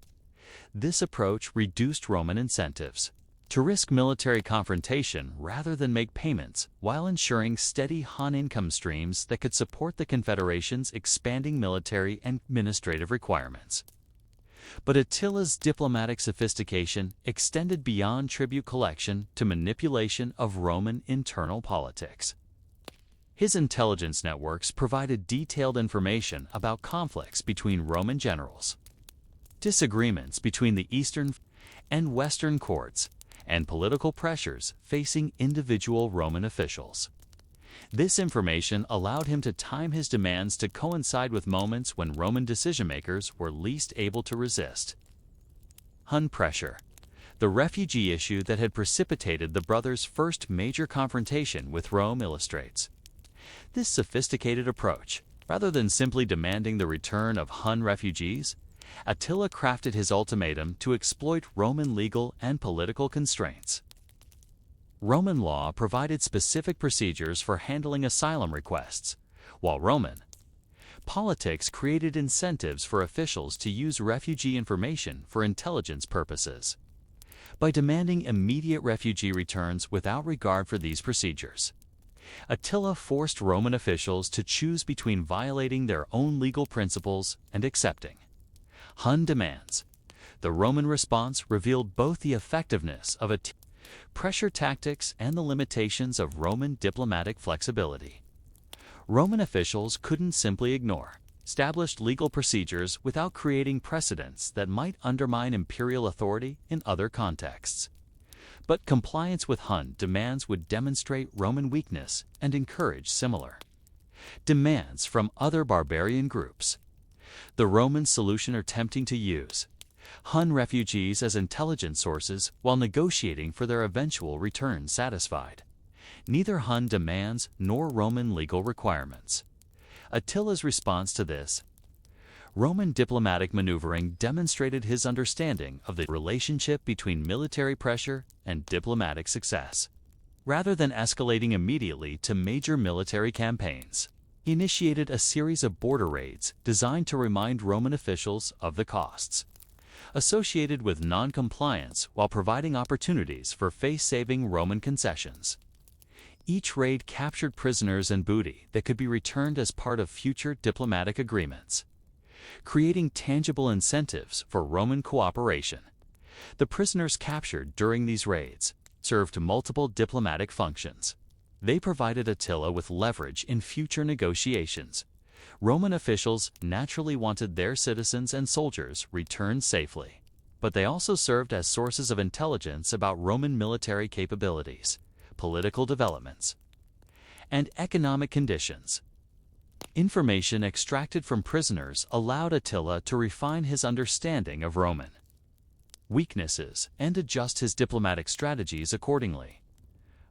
This approach reduced Roman incentives to risk military confrontation rather than make payments, while ensuring steady Hun income streams that could support the Confederation's expanding military and administrative requirements. But Attila's diplomatic sophistication extended beyond tribute collection to manipulation of Roman internal politics. His intelligence networks provided detailed information about conflicts between Roman generals, disagreements between the Eastern and Western courts, and political pressures facing individual Roman officials. This information allowed him to time his demands to coincide with moments when Roman decision-makers were least able to resist. Hun pressure, the refugee issue that had precipitated the brothers' first major confrontation with Rome, illustrates this sophisticated approach. Rather than simply demanding the return of Hun refugees, Attila crafted his ultimatum to exploit Roman legal and political constraints. Roman law provided specific procedures for handling asylum requests, while Roman politics created incentives for officials to use refugee information for intelligence purposes. By demanding immediate refugee returns without regard for these procedures, Attila forced Roman officials to choose between violating their own legal principles and accepting Hun demands. The Roman response revealed both the effectiveness of pressure tactics and the limitations of Roman diplomatic flexibility. Roman officials couldn't simply ignore established legal procedures without creating precedents that might undermine imperial authority in other contexts. But compliance with Hun demands would demonstrate Roman weakness and encourage similar demands from other barbarian groups. The Roman solution are tempting to use Hun refugees as intelligence sources while negotiating for their eventual return satisfied neither Hun demands nor Roman legal requirements. Attila's response to this Roman diplomatic maneuvering demonstrated his understanding of the relationship between military pressure and diplomatic success. Rather than escalating immediately to major military campaigns, he initiated a series of border raids designed to remind Roman officials of the costs associated with non-compliance while providing opportunities for face-saving Roman concessions. Each raid captured prisoners and booty that could be returned as part of future diplomatic agreements, creating tangible incentives for Roman cooperation. The prisoners captured during these raids served multiple diplomatic functions. They provided Attila with leverage in future negotiations. Roman officials naturally wanted their citizens and soldiers returned safely, but they also served as sources of intelligence about Roman military capabilities. political developments, and economic conditions. Information extracted from prisoners allowed Attila to refine his understanding of Roman weaknesses and adjust his diplomatic strategies accordingly.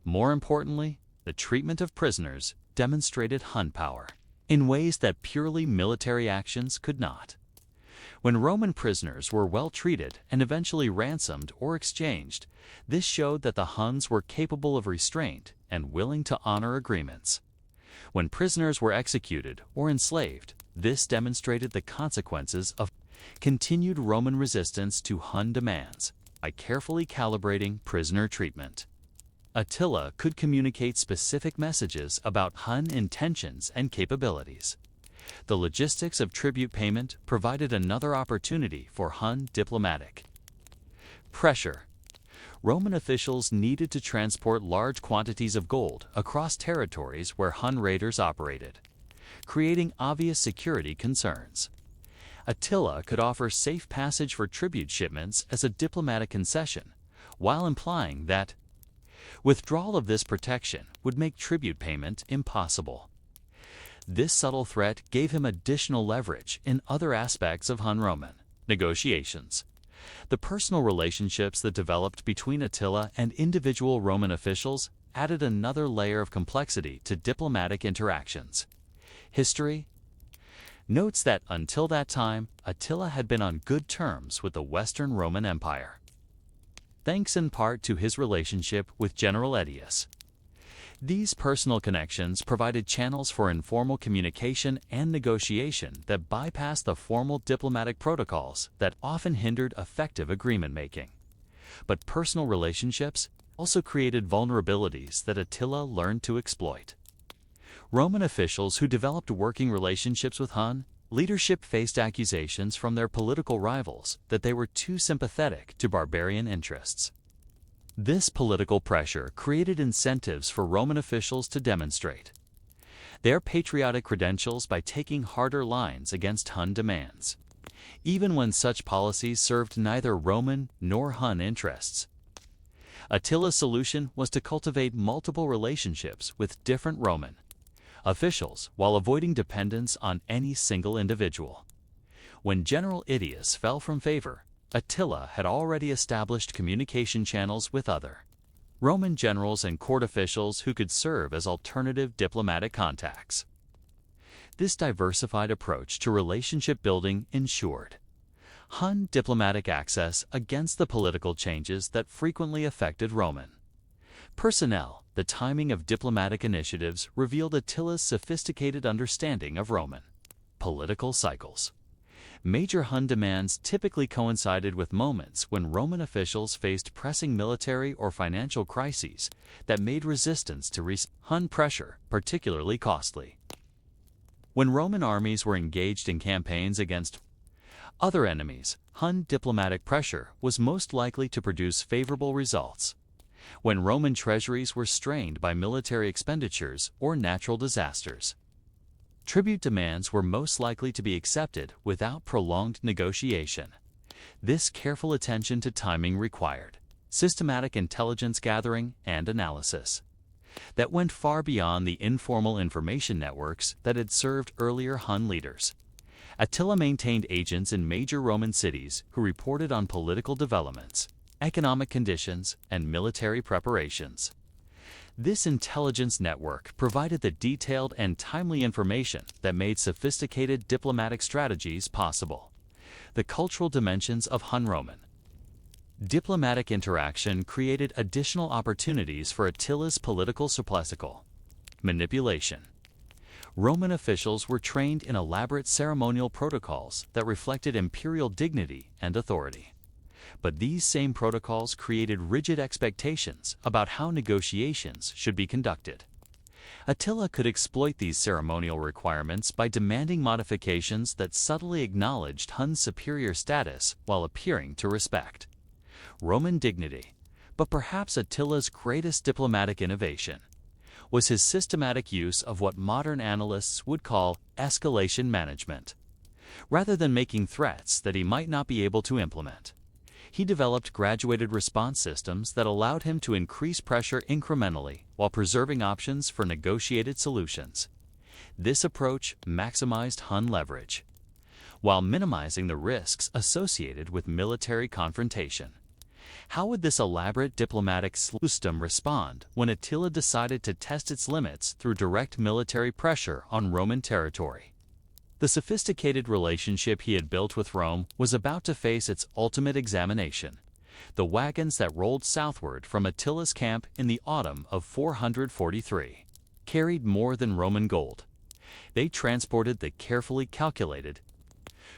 More importantly, the treatment of prisoners demonstrated Hun power in ways that purely military actions could not. When Roman prisoners were well treated and eventually ransomed or exchanged, this showed that the Huns were capable of restraint and willing to honor agreements. When prisoners were executed or enslaved, this demonstrated the consequences of continued Roman resistance to Hun demands by carefully calibrating prisoner treatment. Attila could communicate specific messages about Hun intentions and capabilities. The logistics of tribute payment provided another opportunity for Hun diplomatic pressure. Roman officials needed to transport large quantities of gold across territories where Hun raiders operated, creating obvious security concerns. Attila could offer safe passage for tribute shipments as a diplomatic concession, while implying that withdrawal of this protection would make tribute payment impossible. This subtle threat gave him additional leverage in other aspects of Hun-Roman negotiations. The personal relationships that developed between Attila and individual Roman officials added another layer of complexity to diplomatic interactions. History notes that until that time, Attila had been on good terms with the Western Roman Empire, thanks in part to his relationship with General Aetius. These personal connections provided channels for informal communication and negotiation that bypassed the formal diplomatic protocols that often hindered effective agreement-making. But personal relationships also created vulnerabilities that Attila learned to exploit. Roman officials who developed working relationships with Hun leadership faced accusations from their political rivals that they were too sympathetic to barbarian interests. This political pressure created incentives for Roman officials to demonstrate their patriotic credentials by taking harder lines against Hun demands, even when such policies served neither Roman nor Hun interests. Attila's solution was to cultivate multiple relationships with different Roman officials while avoiding dependence on any single individual. When General Aetius fell from favor, Attila had already established communication channels with other Roman generals and court officials who could serve as alternative diplomatic contacts. This diversified approach to relationship building ensured Hun diplomatic access against the political changes that frequently affected Roman personnel. The timing of diplomatic initiatives revealed Attila's sophisticated understanding of Roman political cycles. Major Hun demands typically coincided with moments when Roman officials faced pressing military or financial crises that made resistance to Hun pressure particularly costly. When Roman armies were engaged in campaigns against other enemies, Hun diplomatic pressure was most likely to produce favorable results. When Roman treasuries were strained by military expenditures or natural disasters, tribute demands were most likely to be accepted without prolonged negotiation. This careful attention to timing required systematic intelligence gathering and analysis that went far beyond the informal information networks that had served earlier Hun leaders. Attila maintained agents in major Roman cities who reported on political developments, economic conditions, and military preparations. This intelligence network provided the detailed and timely information that made sophisticated diplomatic strategies possible. The cultural dimensions of Hun-Roman diplomatic interaction created additional opportunities for Attila's political supplexical manipulation. Roman officials were trained in elaborate ceremonial protocols that reflected imperial dignity and authority. But these same protocols created rigid expectations about how negotiations should be conducted. Attila could exploit these ceremonial requirements by demanding modifications that subtly acknowledged Hun's superior status while appearing to respect Roman dignity. But perhaps Attila's greatest diplomatic innovation was his systematic use of what modern analysts would call escalation management. Rather than making threats that he might not be able to implement, He developed graduated response systems that allowed him to increase pressure incrementally while preserving options for negotiated solutions. This approach maximized Hun leverage, while minimizing the risks associated with military confrontation. How would this elaborate diplomatic system respond when Attila decided to test its limits through direct military pressure on Roman territory? The sophisticated relationship he had built with Rome was about to face its ultimate examination. The wagons that rolled southward from Attila's camp in the autumn of 443 carried more than Roman gold. They transported the carefully calculated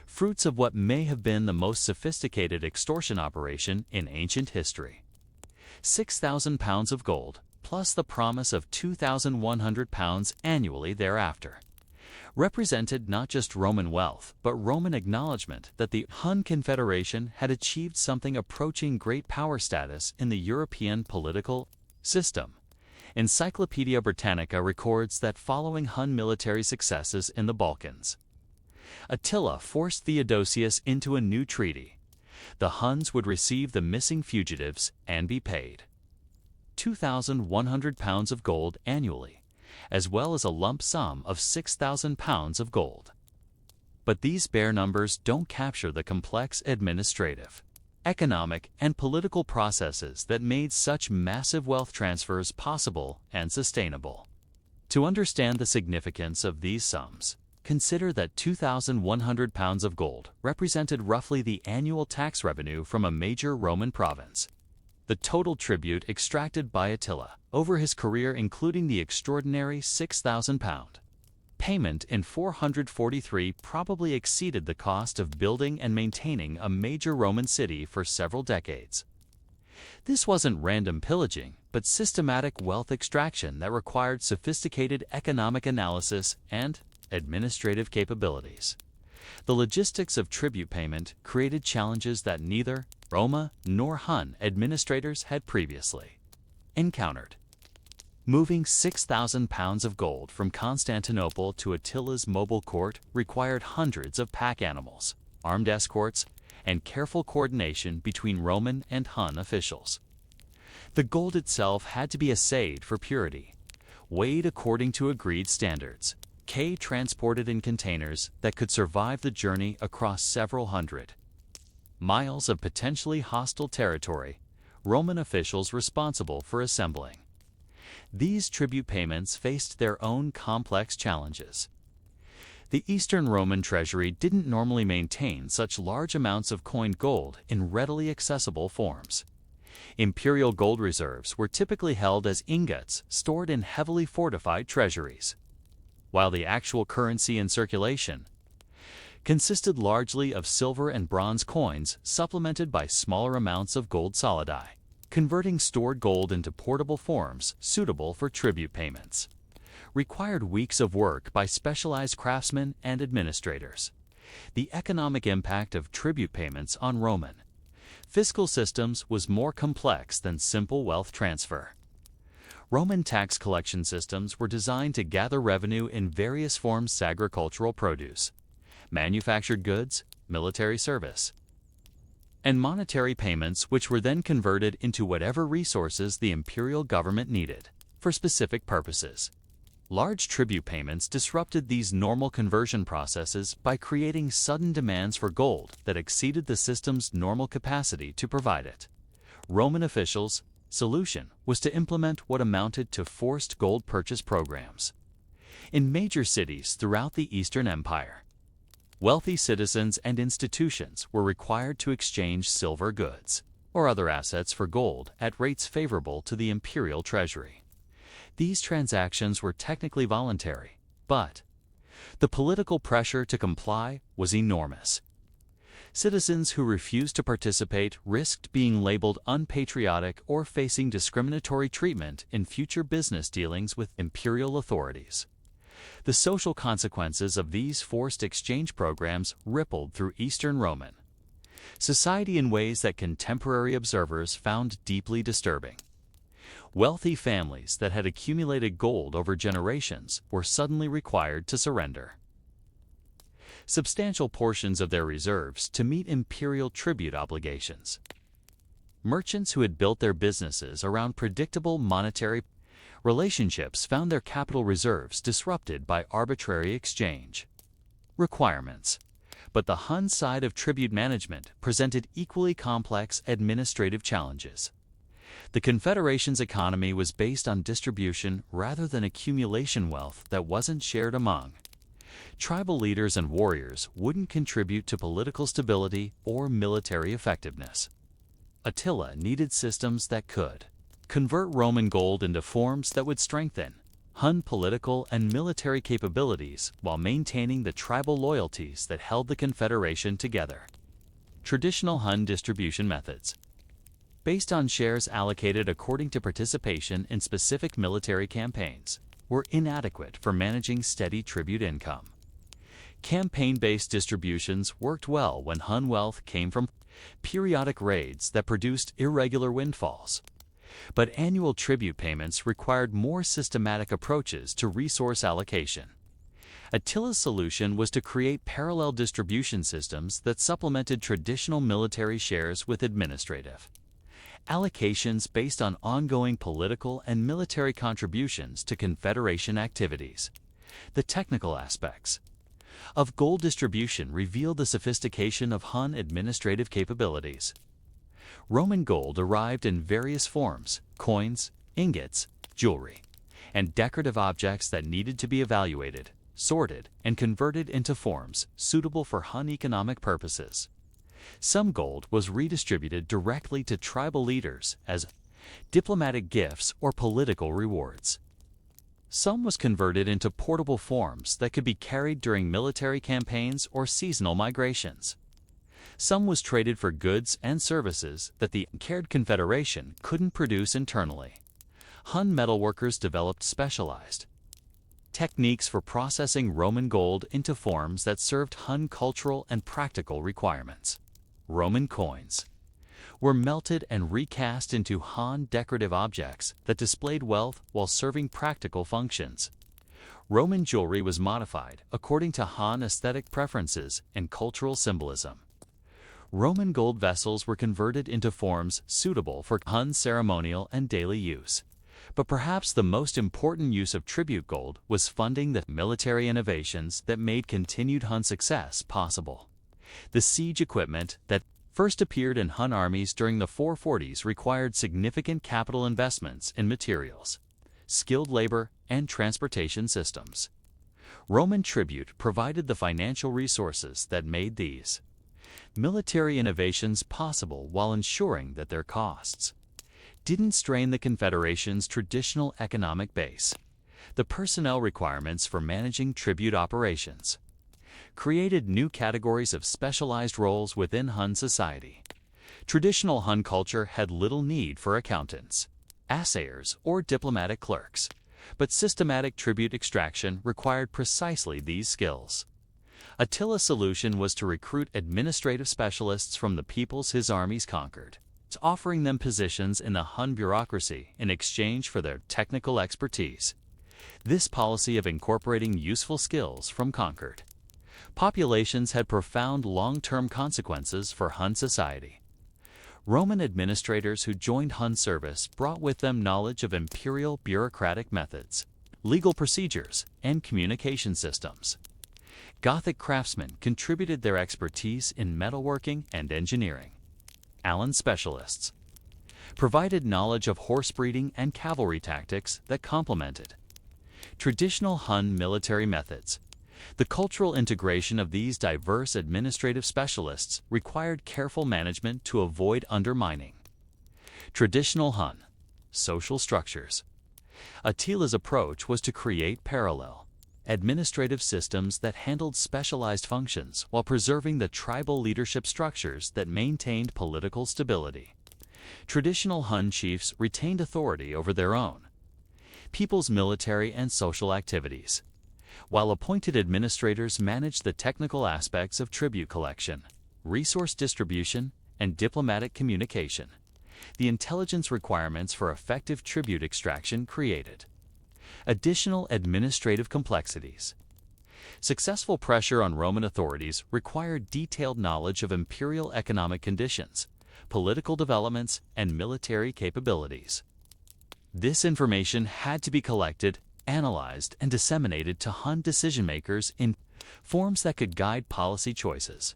fruits of what may have been the most sophisticated extortion operation in ancient history. 6,000 pounds of gold, plus the promise of 2,100 pounds annually thereafter, represented not just Roman wealth, but Roman acknowledgement that the Hun Confederation had achieved something approaching great power status in the European political system. Encyclopedia Britannica records that following Hun military successes in the Balkans, Attila forced Theodosius into a new treaty. The Huns would receive the missing fugitives and be paid 2,100 pounds of gold annually, as well as a lump sum of 6,000 pounds of gold. But these bare numbers don't capture the complex administrative, economic, and political processes that made such massive wealth transfers possible and sustainable. To understand the significance of these sums, consider that 2,100 pounds of gold represented roughly the annual tax revenue from a major Roman province. The total tribute extracted by Attila over his career, including the extraordinary 6,000 pound payment in 443, probably exceeded the cost of building and maintaining a major Roman city for several decades. This wasn't random pillaging, but systematic wealth extraction that required sophisticated economic analysis and administrative capabilities. The logistics of tribute payment created challenges that neither Roma nor Hun administrators had previously encountered. Moving 6,000 pounds of gold from Constantinople to Attila's mobile court required hundreds of pack animals, armed escorts, and careful coordination between Roman and Hun officials. The gold itself had to be assayed for purity, weighed according to agreed standards, transported in containers that could survive the journey across several hundred miles of potentially hostile territory, Roman officials responsible for assembling these tribute payments faced their own complex challenges. The Eastern Roman treasury didn't normally maintain such large amounts of coined gold in readily accessible forms. Imperial gold reserves were typically held as ingots stored in heavily fortified treasuries, while the actual currency in circulation consisted largely of silver and bronze coins supplemented by smaller amounts of gold solidi. Converting stored gold into portable forms suitable for tribute payments required weeks of work by specialized craftsmen and administrators. The economic impact of tribute payments on Roman fiscal systems was more complex than simple wealth transfer. Roman tax collection systems were designed to gather revenue in various forms: agricultural produce, manufactured goods, military service, and monetary payments, which were then converted into whatever resources the imperial government needed for specific purposes. Large tribute payments disrupted these normal conversion processes by creating sudden demands for gold that exceeded the system's normal capacity to provide it. Roman officials' solution was to implement what amounted to forced gold purchase programs in major cities throughout the Eastern Empire. Wealthy citizens and institutions were required to exchange silver goods or other assets for gold at rates favorable to the imperial treasury. These transactions were technically voluntary, but the political pressure to comply was enormous. Citizens who refused to participate risked being labeled unpatriotic or facing discriminatory treatment in future business dealings with imperial authorities. The social consequences of these forced exchange programs rippled through Eastern Roman society in ways that contemporary observers found deeply disturbing. Wealthy families that had accumulated gold over generations were suddenly required to surrender substantial portions of their reserves to meet imperial tribute obligations. Merchants who had built their businesses around predictable monetary relationships found their capital reserves disrupted by arbitrary exchange requirements. But the Hun side of tribute management presented equally complex administrative challenges. The Confederation's economy was based on distribution rather than accumulation wealth that wasn't shared among. Tribal leaders and warriors wouldn't contribute to political stability or military effectiveness. Attila needed systems that could convert Roman gold into forms that would strengthen Hun political and military capabilities while maintaining the tribal loyalties that held the Confederation together. Traditional Hun distribution methods, based on shares allocated according to participation in specific military campaigns, were inadequate for managing steady tribute income. Campaign-based distributions worked well when Hun wealth came from periodic raids that produced irregular windfalls. But annual tribute payments required more systematic approaches to resource allocation. Attila's solution was to create parallel distribution systems that supplemented traditional military shares with administrative allocations based on ongoing political and military contributions to Confederation activities. The technical aspects of gold distribution revealed the sophistication of Hun administrative capabilities. Roman gold arrived in various forms: coins, ingots, jewelry, and decorative objects that needed to be evaluated, sorted, and converted into forms suitable for Hun economic purposes. Some gold was redistributed directly to tribal leaders as diplomatic gifts or political rewards. Some was converted into portable forms that could be carried during military campaigns or seasonal migrations. Some was traded for goods and services that the cared Confederation couldn't produce internally. Hun metalworkers developed specialized techniques for processing Roman gold into forms that served Hun cultural and practical requirements. Roman coins were melted and recast into Han decorative objects that displayed wealth while serving practical functions. Roman jewelry was modified according to Han aesthetic preferences and cultural symbolism. Roman gold vessels were converted into forms suitable for Hun ceremonial and daily use. But perhaps the most important use of tribute gold was funding the military innovations that made continued Hun success possible. The siege equipment that first appeared in Hun armies during the 440s required significant capital investments in materials, skilled labor, and transportation systems. Roman tribute provided the financial resources that made these military innovations possible while ensuring that their costs didn't strain the Confederation's traditional economic base. The personnel requirements for managing tribute operations created new categories of specialized roles within Hun society. Traditional Hun culture had little need for accountants, assayers, or diplomatic clerks, but systematic tribute extraction required precisely these skills. Attila's solution was to recruit administrative specialists from the peoples his armies conquered, offering them positions in the Hun bureaucracy in exchange for their technical expertise. This policy of incorporating useful skills from conquered populations had profound long-term consequences for Hun society. Roman administrators who joined Hun service brought with them knowledge of imperial bureaucratic methods, legal procedures, and communication systems. Gothic craftsmen contributed their expertise in metalworking and engineering. Allen specialists provided knowledge of horse breeding and cavalry tactics that complemented traditional Hun military methods. The cultural integration of these diverse administrative specialists required careful management to avoid undermining traditional Hun social structures. Attila's approach was to create parallel administrative systems that handled specialized functions while preserving the tribal leadership structures that maintained political stability. Traditional Hun chiefs retained authority over their own people's military and social activities, while appointed administrators managed the technical aspects of tribute collection, resource distribution, and diplomatic communication. The intelligence requirements for effective tribute extraction created additional administrative complexities. Successful pressure on Roman authorities required detailed knowledge of imperial economic conditions, political developments, and military capabilities. This information had to be collected, analyzed, and disseminated to Hun decision-makers in forms that could guide policy choices.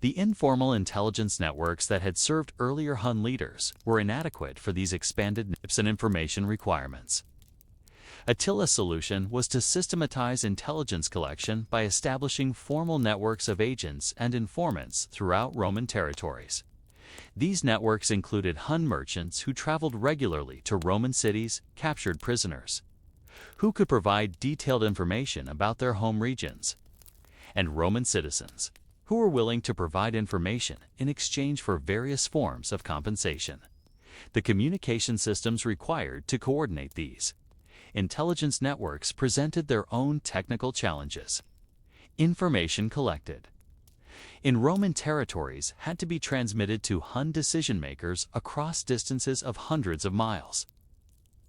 The informal intelligence networks that had served earlier Hun leaders were inadequate for these expanded NIPS and information requirements. Attila's solution was to systematize intelligence collection by establishing formal networks of agents and informants throughout Roman territories. These networks included Hun merchants who traveled regularly to Roman cities, captured prisoners, who could provide detailed information about their home regions, and Roman citizens, who were willing to provide information in exchange for various forms of compensation. The communication systems required to coordinate these intelligence networks presented their own technical challenges. Information collected in Roman territories had to be transmitted to Hun decision-makers across distances of hundreds of miles,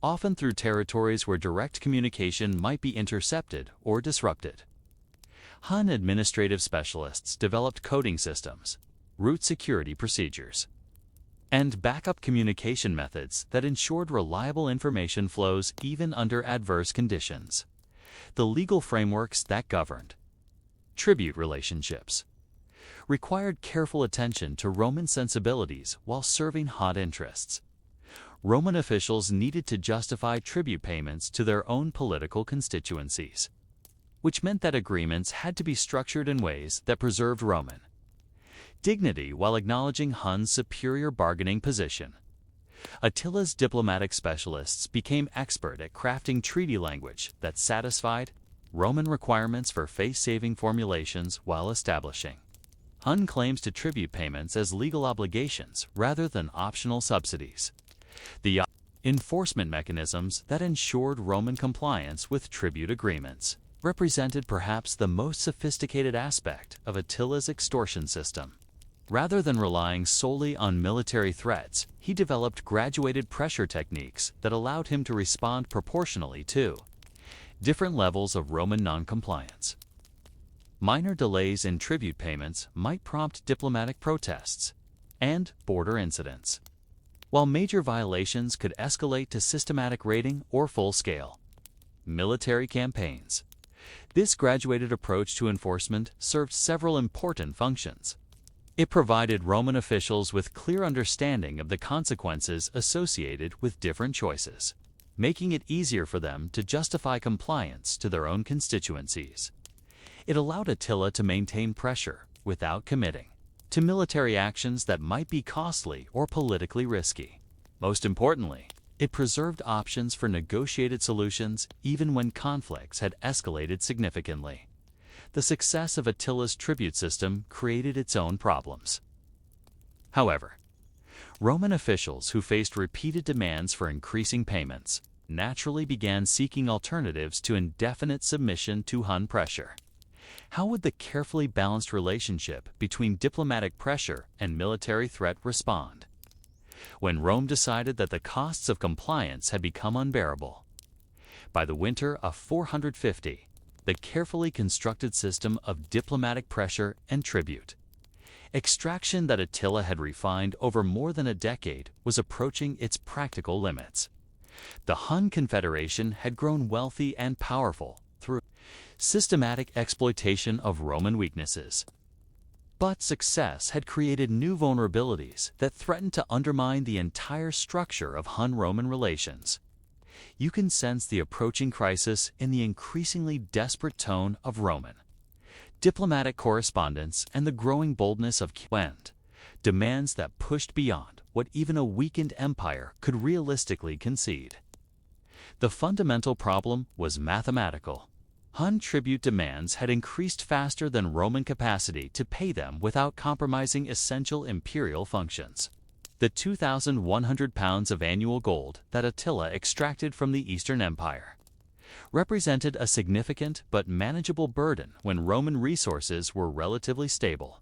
often through territories where direct communication might be intercepted or disrupted. Hun administrative specialists developed coding systems, route security procedures, and backup communication methods that ensured reliable information flows even under adverse conditions. The legal frameworks that governed tribute relationships required careful attention to Roman sensibilities while serving Hun interests. Roman officials needed to justify tribute payments to their own political constituencies, which meant that agreements had to be structured in ways that preserved Roman dignity while acknowledging Hun's superior bargaining position. Attila's diplomatic specialists became expert at crafting treaty language that satisfied Roman requirements for face-saving formulations while establishing Hun claims to tribute payments as legal obligations rather than optional subsidies. The enforcement mechanisms that ensured Roman compliance with tribute agreements represented perhaps the most sophisticated aspect of Attila's extortion system. Rather than relying solely on military threats, he developed graduated pressure techniques that allowed him to respond proportionally to different levels of Roman noncompliance. Minor delays in tribute payments might prompt diplomatic protests and border incidents, while major violations could escalate to systematic raiding or full-scale military campaigns. This graduated approach to enforcement served several important functions. It provided Roman officials with clear understanding of the consequences associated with different choices, making it easier for them to justify compliance to their own constituencies. It allowed Attila to maintain pressure without committing to military actions that might be costly or politically risky. Most importantly, it preserved options for negotiated solutions even when conflicts had escalated significantly. The success of Attila's tribute system created its own problems. However, Roman officials who faced repeated demands for increasing payments naturally began seeking alternatives to indefinite submission to Hun pressure. How would the carefully balanced relationship between diplomatic pressure and military threat respond when Rome decided that the costs of compliance had become unbearable? By the winter of 450, the carefully constructed system of diplomatic pressure and tribute extraction that Attila had refined over more than a decade was approaching its practical limits. The Hun Confederation had grown wealthy and powerful through systematic exploitation of Roman weaknesses. But success had created new vulnerabilities that threatened to undermine the entire structure of Hun-Roman relations. You can sense the approaching crisis in the increasingly desperate tone of Roman diplomatic correspondence and the growing boldness of demands that pushed beyond what even a weakened empire could realistically concede. The fundamental problem was mathematical. Hun tribute demands had increased faster than Roman capacity to pay them without compromising essential imperial functions. The 2,100 pounds of annual gold that Attila extracted from the Eastern Empire represented a significant but manageable burden when Roman resources were relatively stable.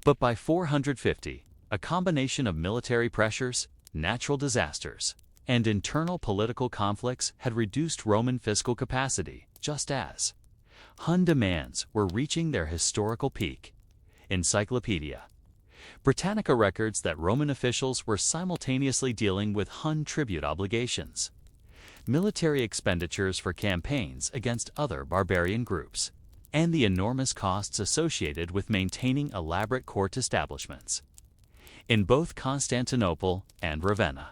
But by 450, a combination of military pressures, natural disasters, and internal political conflicts had reduced Roman fiscal capacity, just as Hun demands were reaching their historical peak. Encyclopedia. Britannica records that Roman officials were simultaneously dealing with Hun tribute obligations, military expenditures for campaigns against other barbarian groups, and the enormous costs associated with maintaining elaborate court establishments. In both Constantinople and Ravenna,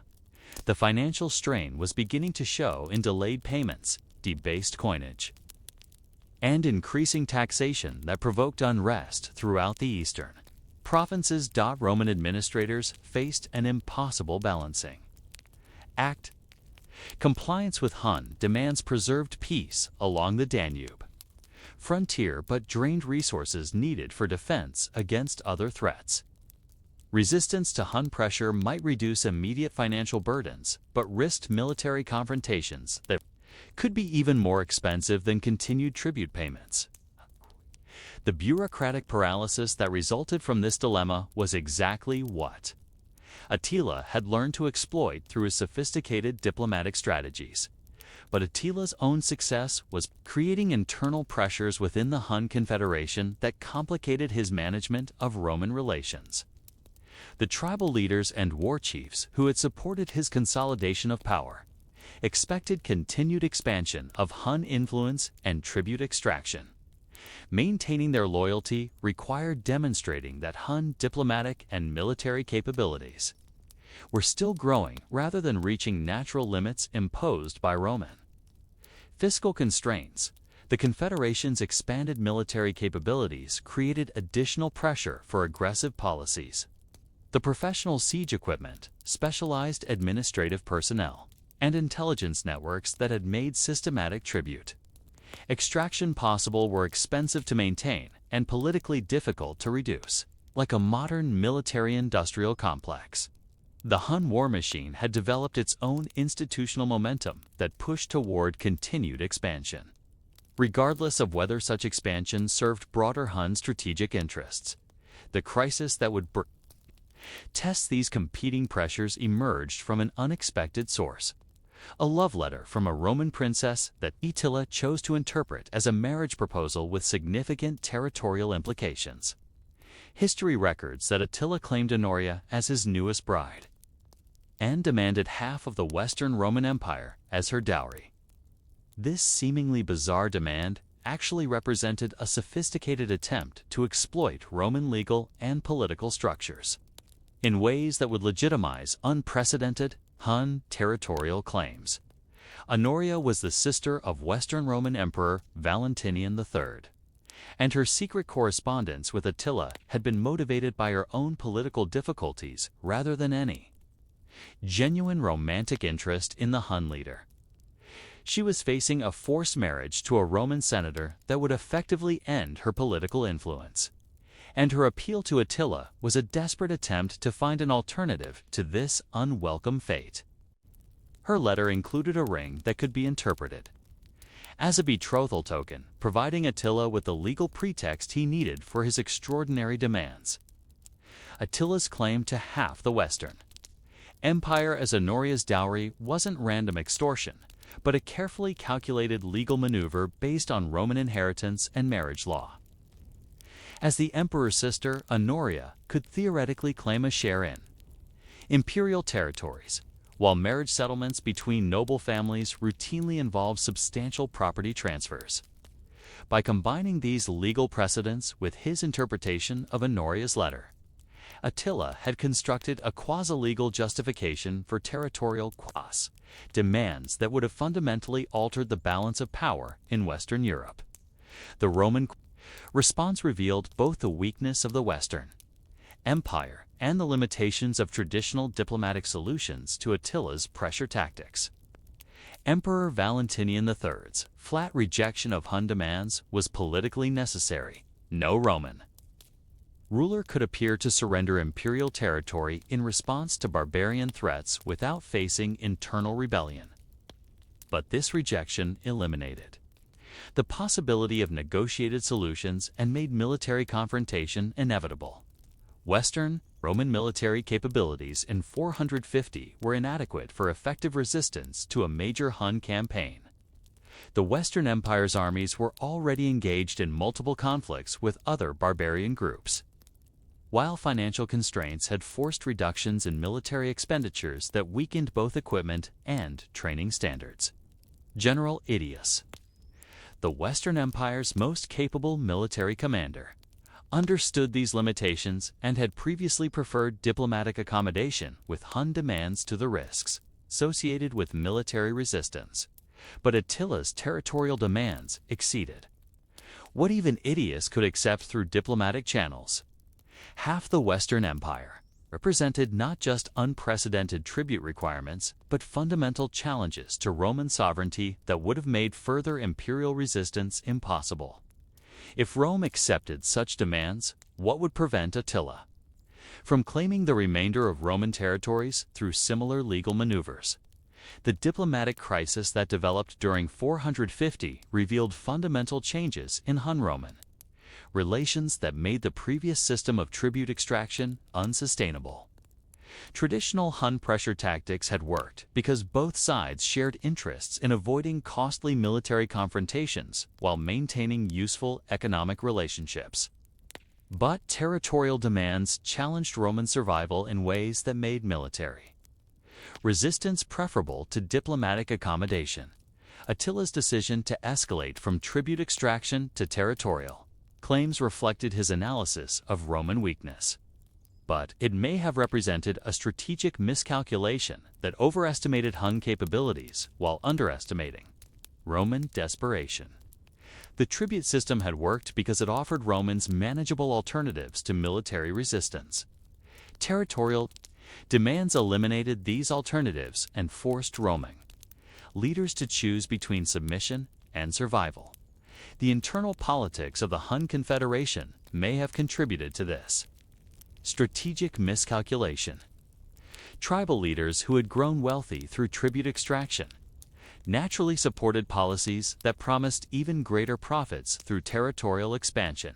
the financial strain was beginning to show in delayed payments, debased coinage, and increasing taxation that provoked unrest throughout the eastern provinces. Roman administrators faced an impossible balancing act. Compliance with Hun demands preserved peace along the Danube frontier but drained resources needed for defense against other threats. Resistance to Hun pressure might reduce immediate financial burdens, but risked military confrontations that could be even more expensive than continued tribute payments. The bureaucratic paralysis that resulted from this dilemma was exactly what Attila had learned to exploit through his sophisticated diplomatic strategies. But Attila's own success was creating internal pressures within the Hun Confederation that complicated his management of Roman relations. The tribal leaders and war chiefs who had supported his consolidation of power expected continued expansion of Hun influence and tribute extraction. Maintaining their loyalty required demonstrating that Hun diplomatic and military capabilities were still growing rather than reaching natural limits imposed by Roman fiscal constraints. The Confederation's expanded military capabilities created additional pressure for aggressive policies. The professional siege equipment, specialized administrative personnel, and intelligence networks that had made systematic tribute extraction possible were expensive to maintain and politically difficult to reduce. Like a modern military-industrial complex, the Hun war machine had developed its own institutional momentum that pushed toward continued expansion. Regardless of whether such expansion served broader Hun strategic interests, the crisis that would test these competing pressures emerged from an unexpected source. A love letter from a Roman princess that Attila chose to interpret as a marriage proposal with significant territorial implications. History records that Attila claimed Honoria as his newest bride and demanded half of the Western Roman Empire as her dowry. This seemingly bizarre demand actually represented a sophisticated attempt to exploit Roman legal and political structures in ways that would legitimize unprecedented Hun territorial claims. Honoria was the sister of Western Roman Emperor Valentinian III, and her secret correspondence with Attila had been motivated by her own political difficulties rather than any genuine romantic interest in the Hun leader. She was facing a forced marriage to a Roman senator that would effectively end her political influence, and her appeal to Attila was a desperate attempt to find an alternative to this unwelcome fate. Her letter included a ring that could be interpreted as a betrothal token, providing Attila with the legal pretext he needed for his extraordinary demands. Attila's claim to half the Western Empire as Honoria's dowry wasn't random extortion, but a carefully calculated legal maneuver based on Roman inheritance and marriage law. As the emperor's sister, Honoria could theoretically claim a share in imperial territories, while marriage settlements between noble families routinely involved substantial property transfers. By combining these legal precedents with his interpretation of Honoria's letter, Attila had constructed a quasi-legal justification for territorial demands that would have fundamentally altered the balance of power in Western Europe. The Roman response revealed both the weakness of the Western Empire and the limitations of traditional diplomatic solutions to Attila's pressure tactics. Emperor Valentinian III's flat rejection of Hun demands was politically necessary. No Roman ruler could appear to surrender imperial territory in response to barbarian threats without facing internal rebellion. But this rejection eliminated the possibility of negotiated solutions and made military confrontation inevitable. Western Roman military capabilities in 450 were inadequate for effective resistance to a major Hun campaign. The Western Empire's armies were already engaged in multiple conflicts with other barbarian groups. while financial constraints had forced reductions in military expenditures that weakened both equipment and training standards. General Idias, the Western Empire's most capable military commander, understood these limitations and had previously preferred diplomatic accommodation with Hun demands to the risks associated with military resistance. But Attila's territorial demands exceeded what even Idias could accept through diplomatic channels. Half the Western Empire represented not just unprecedented tribute requirements, but fundamental challenges to Roman sovereignty that would have made further imperial resistance impossible. If Rome accepted such demands, what would prevent Attila from claiming the remainder of Roman territories through similar legal maneuvers? The diplomatic crisis that developed during 450 revealed fundamental changes in Hun-Roman relations that made the previous system of tribute extraction unsustainable. Traditional Hun pressure tactics had worked because both sides shared interests in avoiding costly military confrontations while maintaining useful economic relationships. But territorial demands challenged Roman survival in ways that made military resistance preferable to diplomatic accommodation. Attila's decision to escalate from tribute extraction to territorial claims reflected his analysis of Roman weakness. But it may have represented a strategic miscalculation that overestimated Hun capabilities while underestimating Roman desperation. The tribute system had worked because it offered Romans manageable alternatives to military resistance. Territorial demands eliminated these alternatives and forced Roman leaders to choose between submission and survival. The internal politics of the Hun Confederation may have contributed to this strategic miscalculation. Tribal leaders who had grown wealthy through tribute extraction naturally supported policies that promised even greater profits through territorial expansion.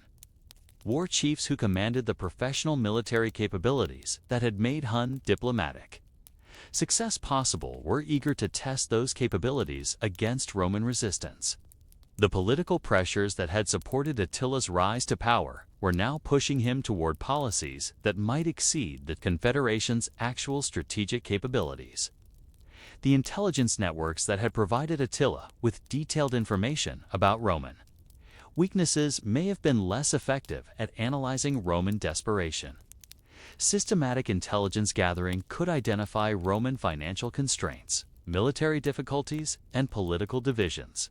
War chiefs who commanded the professional military capabilities that had made Hun diplomatic success possible were eager to test those capabilities against Roman resistance. The political pressures that had supported Attila's rise to power were now pushing him toward policies that might exceed the Confederation's actual strategic capabilities. The intelligence networks that had provided Attila with detailed information about Roman weaknesses may have been less effective at analyzing Roman desperation. Systematic intelligence gathering could identify Roman financial constraints, military difficulties, and political divisions.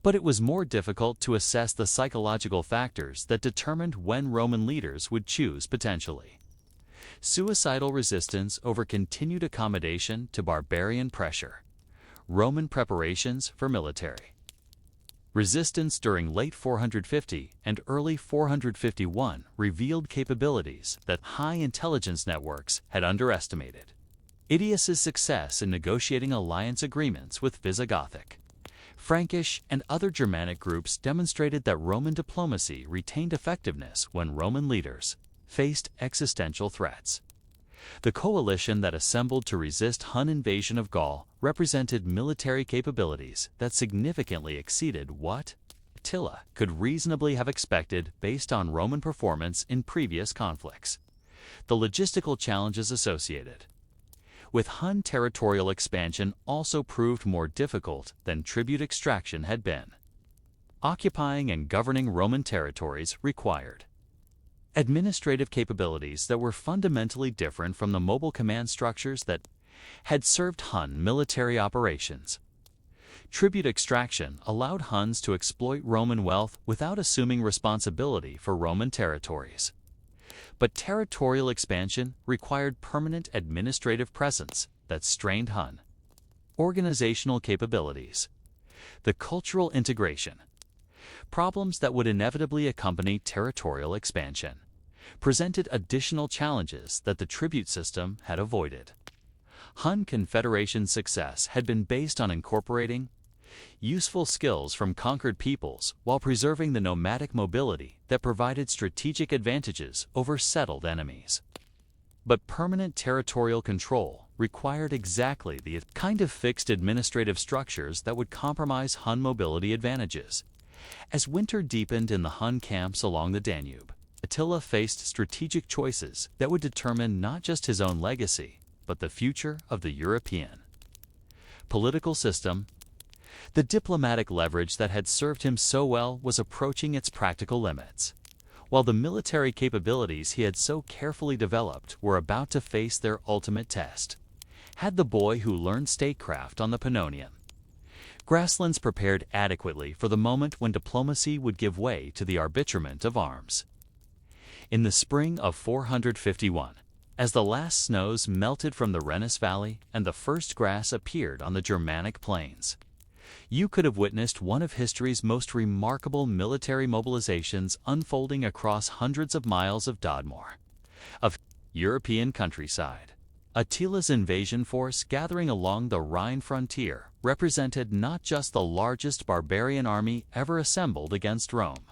But it was more difficult to assess the psychological factors that determined when Roman leaders would choose potentially suicidal resistance over continued accommodation to barbarian pressure, Roman preparations for military resistance during late 450 and early 451 revealed capabilities that high intelligence networks had underestimated. Idias's success in negotiating alliance agreements with Visigothic, Frankish, and other Germanic groups demonstrated that Roman diplomacy retained effectiveness when Roman leaders faced existential threats. The coalition that assembled to resist Hun invasion of Gaul represented military capabilities that significantly exceeded what Attila could reasonably have expected based on Roman performance in previous conflicts. The logistical challenges associated with Hun territorial expansion also proved more difficult than tribute extraction had been. Occupying and governing Roman territories required administrative capabilities that were fundamentally different from the mobile command structures that had served Hun military operations. Tribute extraction allowed Huns to exploit Roman wealth without assuming responsibility for Roman territories. But territorial expansion required permanent administrative presence that strained Hun organizational capabilities. The cultural integration problems that would inevitably accompany territorial expansion presented additional challenges that the tribute system had avoided. Hun Confederation success had been based on incorporating useful skills from conquered peoples while preserving the nomadic mobility that provided strategic advantages over settled enemies. But permanent territorial control required exactly the kind of fixed administrative structures that would compromise Hun mobility advantages. As winter deepened in the Hun camps along the Danube, Attila faced strategic choices that would determine not just his own legacy, but the future of the European political system. The diplomatic leverage that had served him so well was approaching its practical limits, while the military capabilities he had so carefully developed were about to face their ultimate test. Had the boy who learned statecraft on the Pannonian grasslands prepared adequately for the moment when diplomacy would give way to the arbitrament of arms? In the spring of 451, as the last snows melted from the Rhenus Valley and the first grass appeared on the Germanic plains, you could have witnessed one of history's most remarkable military mobilizations unfolding across hundreds of miles of Dodmor, of European countryside. Attila's invasion force gathering along the Rhine frontier represented not just the largest barbarian army ever assembled against Rome,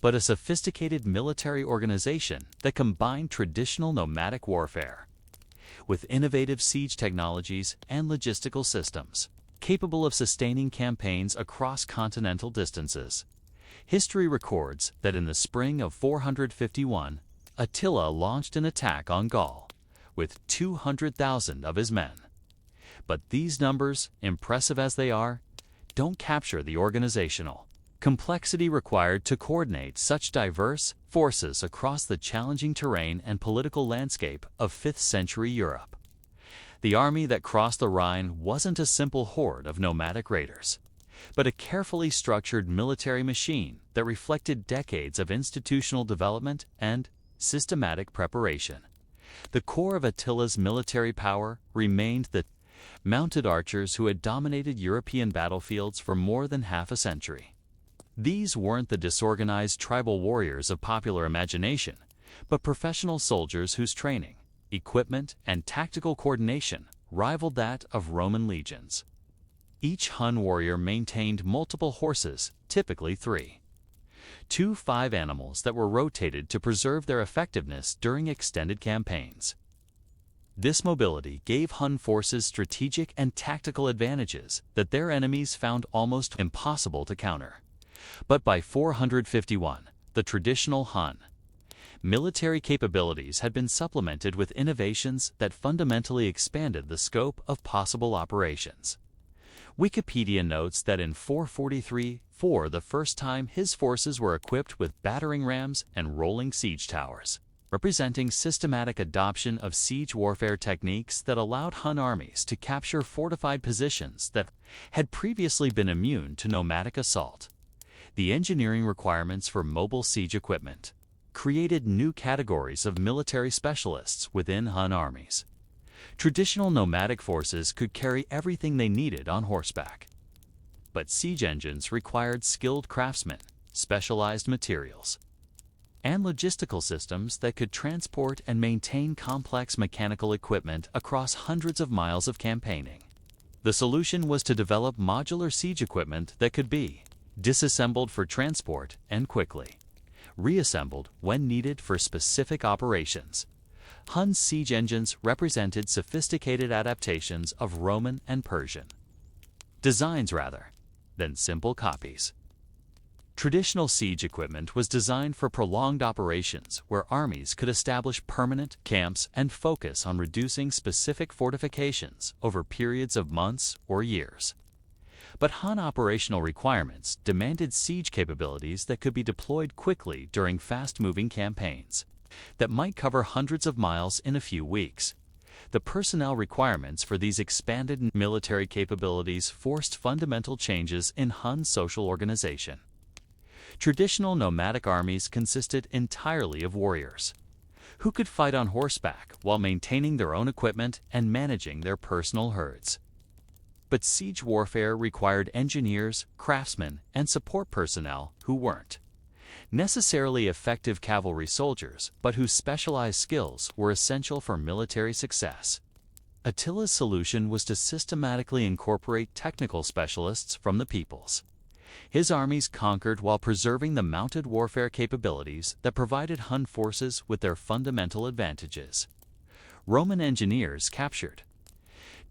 but a sophisticated military organization that combined traditional nomadic warfare with innovative siege technologies and logistical systems capable of sustaining campaigns across continental distances. History records that in the spring of 451, Attila launched an attack on Gaul with 200,000 of his men. But these numbers, impressive as they are, don't capture the organizational complexity required to coordinate such diverse forces across the challenging terrain and political landscape of 5th century Europe. The army that crossed the Rhine wasn't a simple horde of nomadic raiders, but a carefully structured military machine that reflected decades of institutional development and systematic preparation. The core of Attila's military power remained the mounted archers who had dominated European battlefields for more than half a century. These weren't the disorganized tribal warriors of popular imagination, but professional soldiers whose training, equipment, and tactical coordination rivaled that of Roman legions. Each Hun warrior maintained multiple horses, typically 3 to 5 animals that were rotated to preserve their effectiveness during extended campaigns. This mobility gave Hun forces strategic and tactical advantages that their enemies found almost impossible to counter. But by 451, the traditional Hun military capabilities had been supplemented with innovations that fundamentally expanded the scope of possible operations. Wikipedia notes that in 443, for the first time his forces were equipped with battering rams and rolling siege towers, representing systematic adoption of siege warfare techniques that allowed Hun armies to capture fortified positions that had previously been immune to nomadic assault. The engineering requirements for mobile siege equipment created new categories of military specialists within Hun armies. Traditional nomadic forces could carry everything they needed on horseback, but siege engines required skilled craftsmen, specialized materials, and logistical systems that could transport and maintain complex mechanical equipment across hundreds of miles of campaigning. The solution was to develop modular siege equipment that could be disassembled for transport and quickly reassembled when needed for specific operations. Hun siege engines represented sophisticated adaptations of Roman and Persian designs rather than simple copies. Traditional siege equipment was designed for prolonged operations where armies could establish permanent camps and focus on reducing specific fortifications over periods of months or years. But Hun operational requirements demanded siege capabilities that could be deployed quickly during fast-moving campaigns that might cover hundreds of miles in a few weeks. The personnel requirements for these expanded military capabilities forced fundamental changes in Hun social organization. Traditional nomadic armies consisted entirely of warriors who could fight on horseback while maintaining their own equipment and managing their personal herds. But siege warfare required engineers, craftsmen, and support personnel who weren't necessarily effective cavalry soldiers, but whose specialized skills were essential for military success. Attila's solution was to systematically incorporate technical specialists from the peoples. His armies conquered while preserving the mounted warfare capabilities that provided Hun forces with their fundamental advantages. Roman engineers captured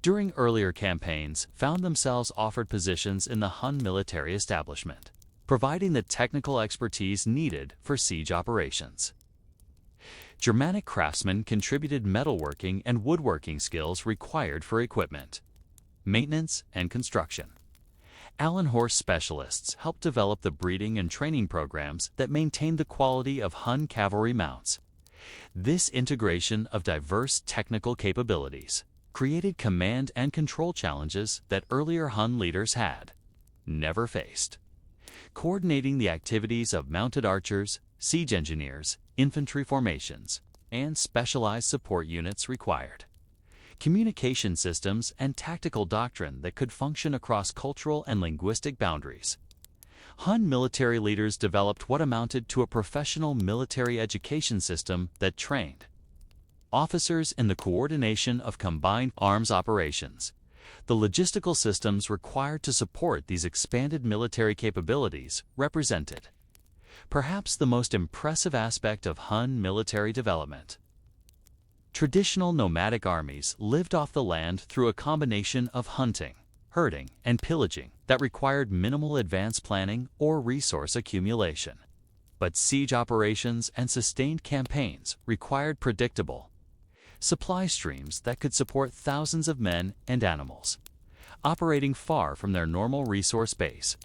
during earlier campaigns found themselves offered positions in the Hun military establishment, providing the technical expertise needed for siege operations. Germanic craftsmen contributed metalworking and woodworking skills required for equipment, maintenance, and construction. Allen horse specialists helped develop the breeding and training programs that maintained the quality of Hun cavalry mounts. This integration of diverse technical capabilities created command and control challenges that earlier Hun leaders had never faced. Coordinating the activities of mounted archers, siege engineers, infantry formations, and specialized support units required communication systems and tactical doctrine that could function across cultural and linguistic boundaries. Hun military leaders developed what amounted to a professional military education system that trained officers in the coordination of combined arms operations. The logistical systems required to support these expanded military capabilities represented perhaps the most impressive aspect of Hun military development. Traditional nomadic armies lived off the land through a combination of hunting, herding, and pillaging that required minimal advanced planning or resource accumulation. But siege operations and sustained campaigns required predictable supply streams that could support thousands of men and animals. Operating far from their normal resource base,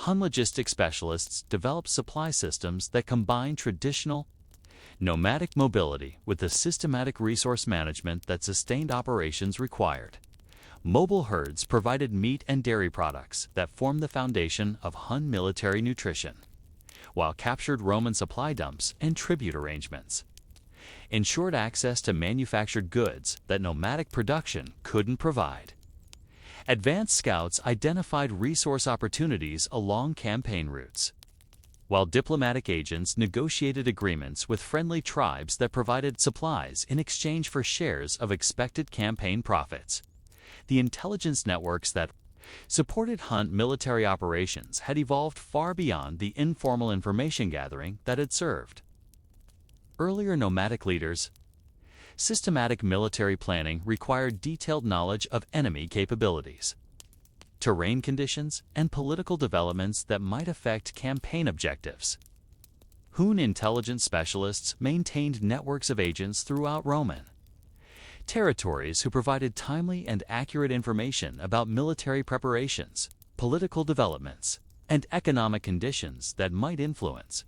Hun logistics specialists developed supply systems that combine traditional nomadic mobility with the systematic resource management that sustained operations required. Mobile herds provided meat and dairy products that formed the foundation of Hun military nutrition, while captured Roman supply dumps and tribute arrangements ensured access to manufactured goods that nomadic production couldn't provide. Advanced scouts identified resource opportunities along campaign routes, while diplomatic agents negotiated agreements with friendly tribes that provided supplies in exchange for shares of expected campaign profits. The intelligence networks that supported Hun military operations had evolved far beyond the informal information gathering that had served earlier nomadic leaders. Systematic military planning required detailed knowledge of enemy capabilities, terrain conditions, and political developments that might affect campaign objectives. Hun intelligence specialists maintained networks of agents throughout Roman territories who provided timely and accurate information about military preparations, political developments, and economic conditions that might influence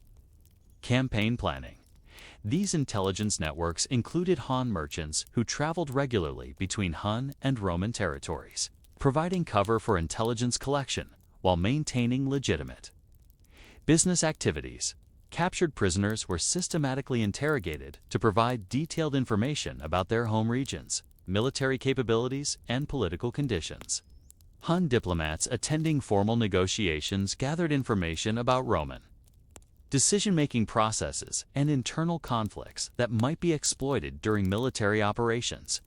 campaign planning. These intelligence networks included Han merchants who traveled regularly between Hun and Roman territories, providing cover for intelligence collection while maintaining legitimate business activities. Captured prisoners were systematically interrogated to provide detailed information about their home regions, military capabilities, and political conditions. Hun diplomats attending formal negotiations gathered information about Roman decision-making processes and internal conflicts that might be exploited during military operations.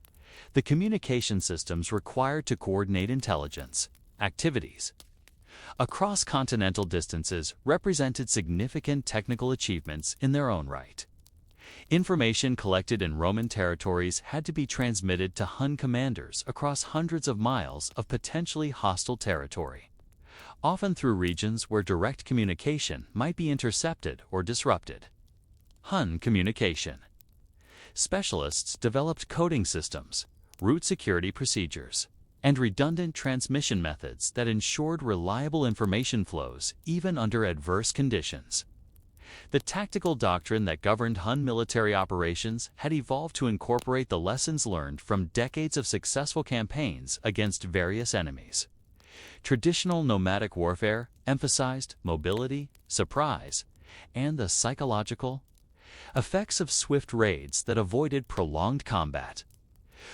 The communication systems required to coordinate intelligence activities across continental distances represented significant technical achievements in their own right. Information collected in Roman territories had to be transmitted to Hun commanders across hundreds of miles of potentially hostile territory, often through regions where direct communication might be intercepted or disrupted. Hun communication specialists developed coding systems, route security procedures, and redundant transmission methods that ensured reliable information flows even under adverse conditions. The tactical doctrine that governed Hun military operations had evolved to incorporate the lessons learned from decades of successful campaigns against various enemies. Traditional nomadic warfare emphasized mobility, surprise, and the psychological effects of swift raids that avoided prolonged combat.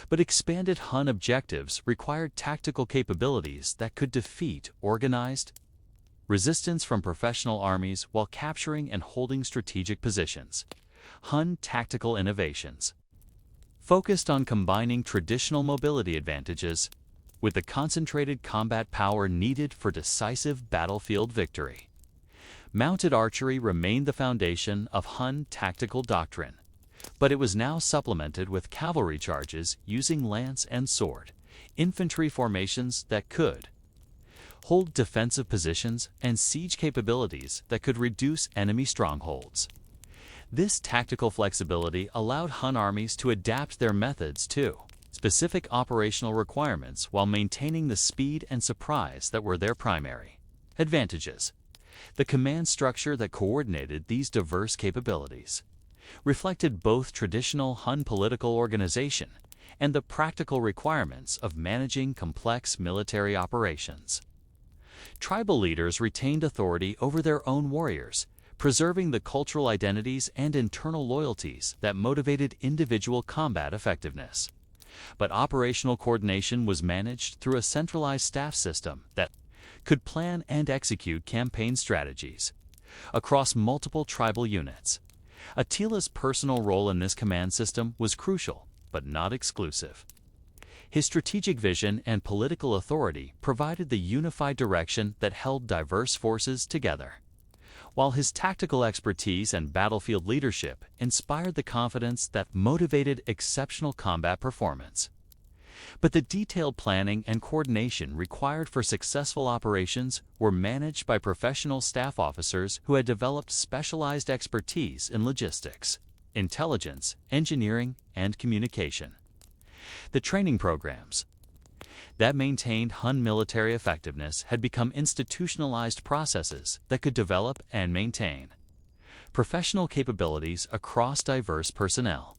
But expanded Hun objectives required tactical capabilities that could defeat organized resistance from professional armies while capturing and holding strategic positions. Hun tactical innovations focused on combining traditional mobility advantages with the concentrated combat power needed for decisive battlefield victory. Mounted archery remained the foundation of Hun tactical doctrine, but it was now supplemented with cavalry charges using lance and sword, infantry formations that could hold defensive positions, and siege capabilities that could reduce enemy strongholds. This tactical flexibility allowed Hun armies to adapt their methods to specific operational requirements while maintaining the speed and surprise that were their primary advantages. The command structure that coordinated these diverse capabilities reflected both traditional Hun political organization and the practical requirements of managing complex military operations. Tribal leaders retained authority over their own warriors, preserving the cultural identities and internal loyalties that motivated individual combat effectiveness. But operational coordination was managed through a centralized staff system that could plan and execute campaign strategies across multiple tribal units. Attila's personal role in this command system was crucial, but not exclusive. His strategic vision and political authority provided the unified direction that held diverse forces together, while his tactical expertise and battlefield leadership inspired the confidence that motivated exceptional combat performance. But the detailed planning and coordination required for successful operations were managed by professional staff officers who had developed specialized expertise in logistics, intelligence, engineering, and communication. The training programs that maintained Hun military effectiveness had become institutionalized processes that could develop and maintain professional capabilities across diverse personnel.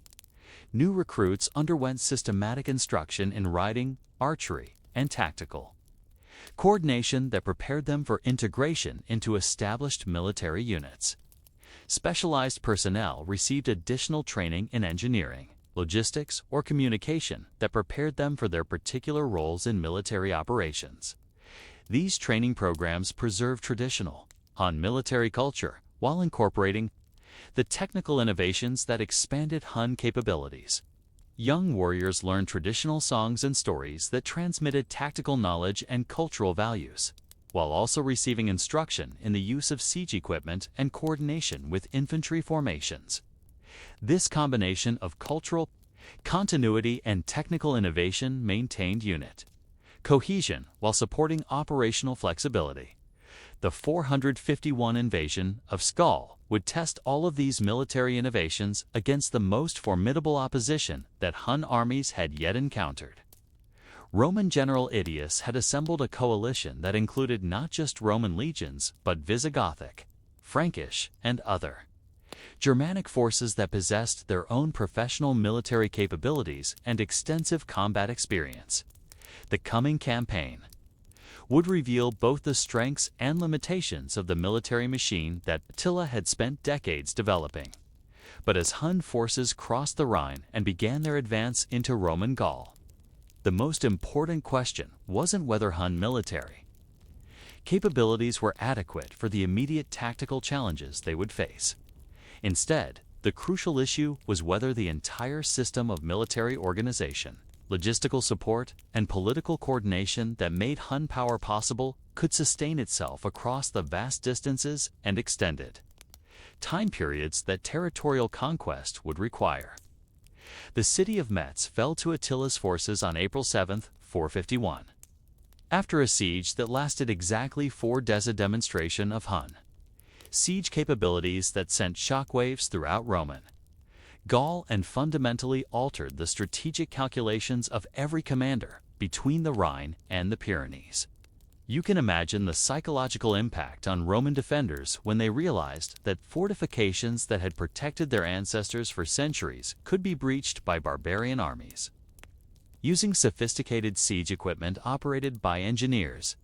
New recruits underwent systematic instruction in riding, archery, and tactical coordination that prepared them for integration into established military units. Specialized personnel received additional training in engineering, logistics, or communication that prepared them for their particular roles in military operations. These training programs preserved traditional Hun military culture while incorporating the technical innovations that expanded Hun capabilities. Young warriors learned traditional songs and stories that transmitted tactical knowledge and cultural values, while also receiving instruction in the use of siege equipment and coordination with infantry formations. This combination of cultural continuity and technical innovation maintained unit cohesion while supporting operational flexibility. The 451 invasion of Skull would test all of these military innovations against the most formidable opposition that Hun armies had yet encountered. Roman General Idius had assembled a coalition that included not just Roman legions, but Visigothic, Frankish, and other Germanic forces that possessed their own professional military capabilities and extensive combat experience. The coming campaign would reveal both the strengths and limitations of the military machine that Attila had spent decades developing. But as Hun forces crossed the Rhine and began their advance into Roman Gaul, the most important question wasn't whether Hun military capabilities were adequate for the immediate tactical challenges they would face. Instead, the crucial issue was whether the entire system of military organization, logistical support, and political coordination that made Hun power possible could sustain itself across the vast distances and extended time periods that territorial conquest would require. The city of Metz fell to Attila's forces on April 7, 451. After a siege that lasted exactly 4 days, a demonstration of Hun siege capabilities that sent shockwaves throughout Roman Gaul and fundamentally altered the strategic calculations of every commander between the Rhine and the Pyrenees. You can imagine the psychological impact on Roman defenders when they realized that fortifications that had protected their ancestors for centuries could be breached by barbarian armies. Using sophisticated siege equipment operated by engineers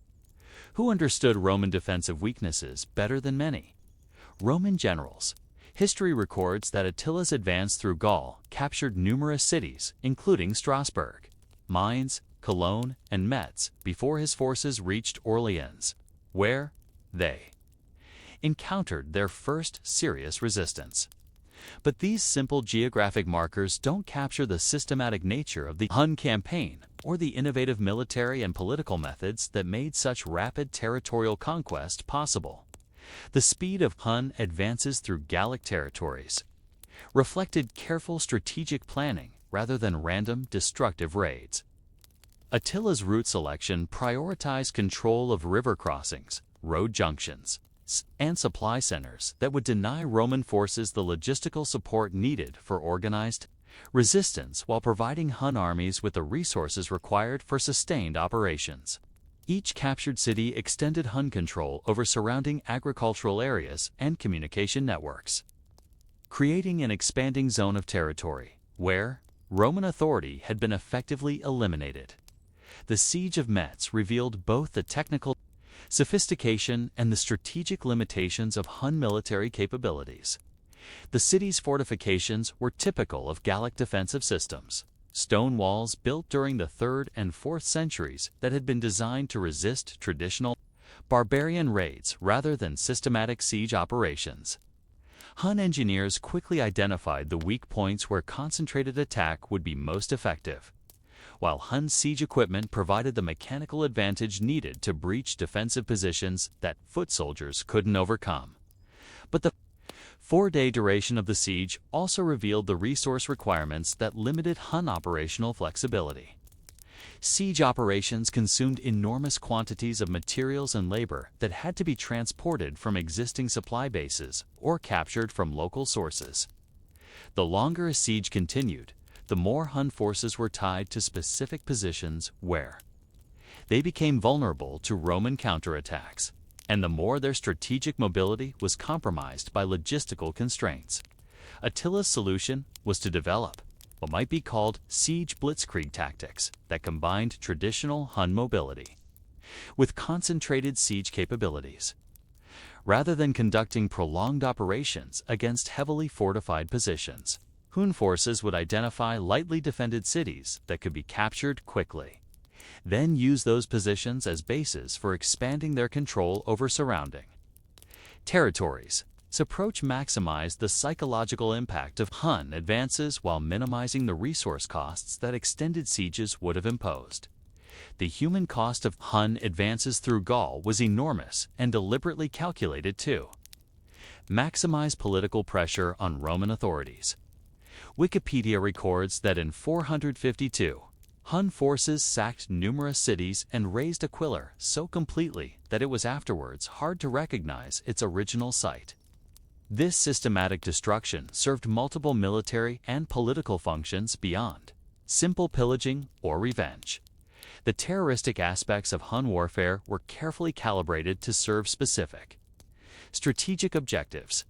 who understood Roman defensive weaknesses better than many Roman generals, history records that Attila's advance through Gaul captured numerous cities, including Strasbourg, Mainz, Cologne, and Metz, before his forces reached Orleans, where they encountered their first serious resistance. But these simple geographic markers don't capture the systematic nature of the Hun campaign or the innovative military and political methods that made such rapid territorial conquest possible. The speed of Hun advances through Gallic territories reflected careful strategic planning rather than random destructive raids. Attila's route selection prioritized control of river crossings, road junctions, and supply centers that would deny Roman forces the logistical support needed for organized resistance while providing Hun armies with the resources required for sustained operations. Each captured city extended Hun control over surrounding agricultural areas and communication networks, creating an expanding zone of territory where Roman authority had been effectively eliminated. The siege of Metz revealed both the technical sophistication and the strategic limitations of Hun military capabilities. The city's fortifications were typical of Gallic defensive systems, stone walls built during the 3rd and 4th centuries that had been designed to resist traditional barbarian raids rather than systematic siege operations. Hun engineers quickly identified the weak points where concentrated attack would be most effective, while Hun siege equipment provided the mechanical advantage needed to breach defensive positions that foot soldiers couldn't overcome. But the 4-day duration of the siege also revealed the resource requirements that limited Hun operational flexibility. Siege operations consumed enormous quantities of materials and labor that had to be transported from existing supply bases or captured from local sources. The longer a siege continued, the more Hun forces were tied to specific positions where they became vulnerable to Roman counterattacks, and the more their strategic mobility was compromised by logistical constraints. Attila's solution was to develop what might be called siege blitzkrieg tactics that combined traditional Hun mobility with concentrated siege capabilities. Rather than conducting prolonged operations against heavily fortified positions, Hun forces would identify lightly defended cities that could be captured quickly, then use those positions as bases for expanding their control over surrounding territories. This approach maximized the psychological impact of Hun advances while minimizing the resource costs that extended sieges would have imposed. The human cost of Hun advances through Gaul was enormous and deliberately calculated to maximize political pressure on Roman authorities. Wikipedia records that in 452, Hun forces sacked numerous cities and razed Attila so completely that it was afterwards hard to recognize its original site. This systematic destruction served multiple military and political functions beyond simple pillaging or revenge. The terroristic aspects of Hun warfare were carefully calibrated to serve specific strategic objectives.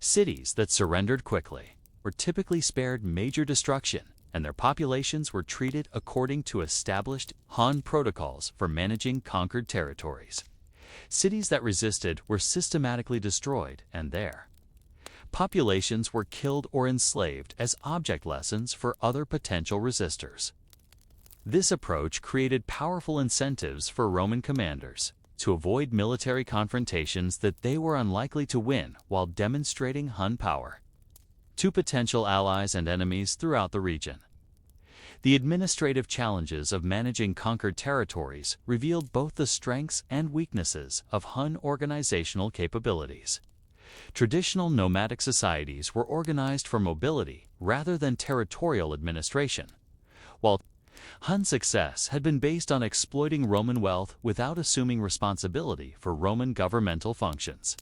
Cities that surrendered quickly were typically spared major destruction, and their populations were treated according to established Hun protocols for managing conquered territories. Cities that resisted were systematically destroyed, and their populations were killed or enslaved as object lessons for other potential resistors. This approach created powerful incentives for Roman commanders to avoid military confrontations that they were unlikely to win while demonstrating Hun power to potential allies and enemies throughout the region. The administrative challenges of managing conquered territories revealed both the strengths and weaknesses of Hun organizational capabilities. Traditional nomadic societies were organized for mobility rather than territorial administration, while Hun's success had been based on exploiting Roman wealth without assuming responsibility for Roman governmental functions.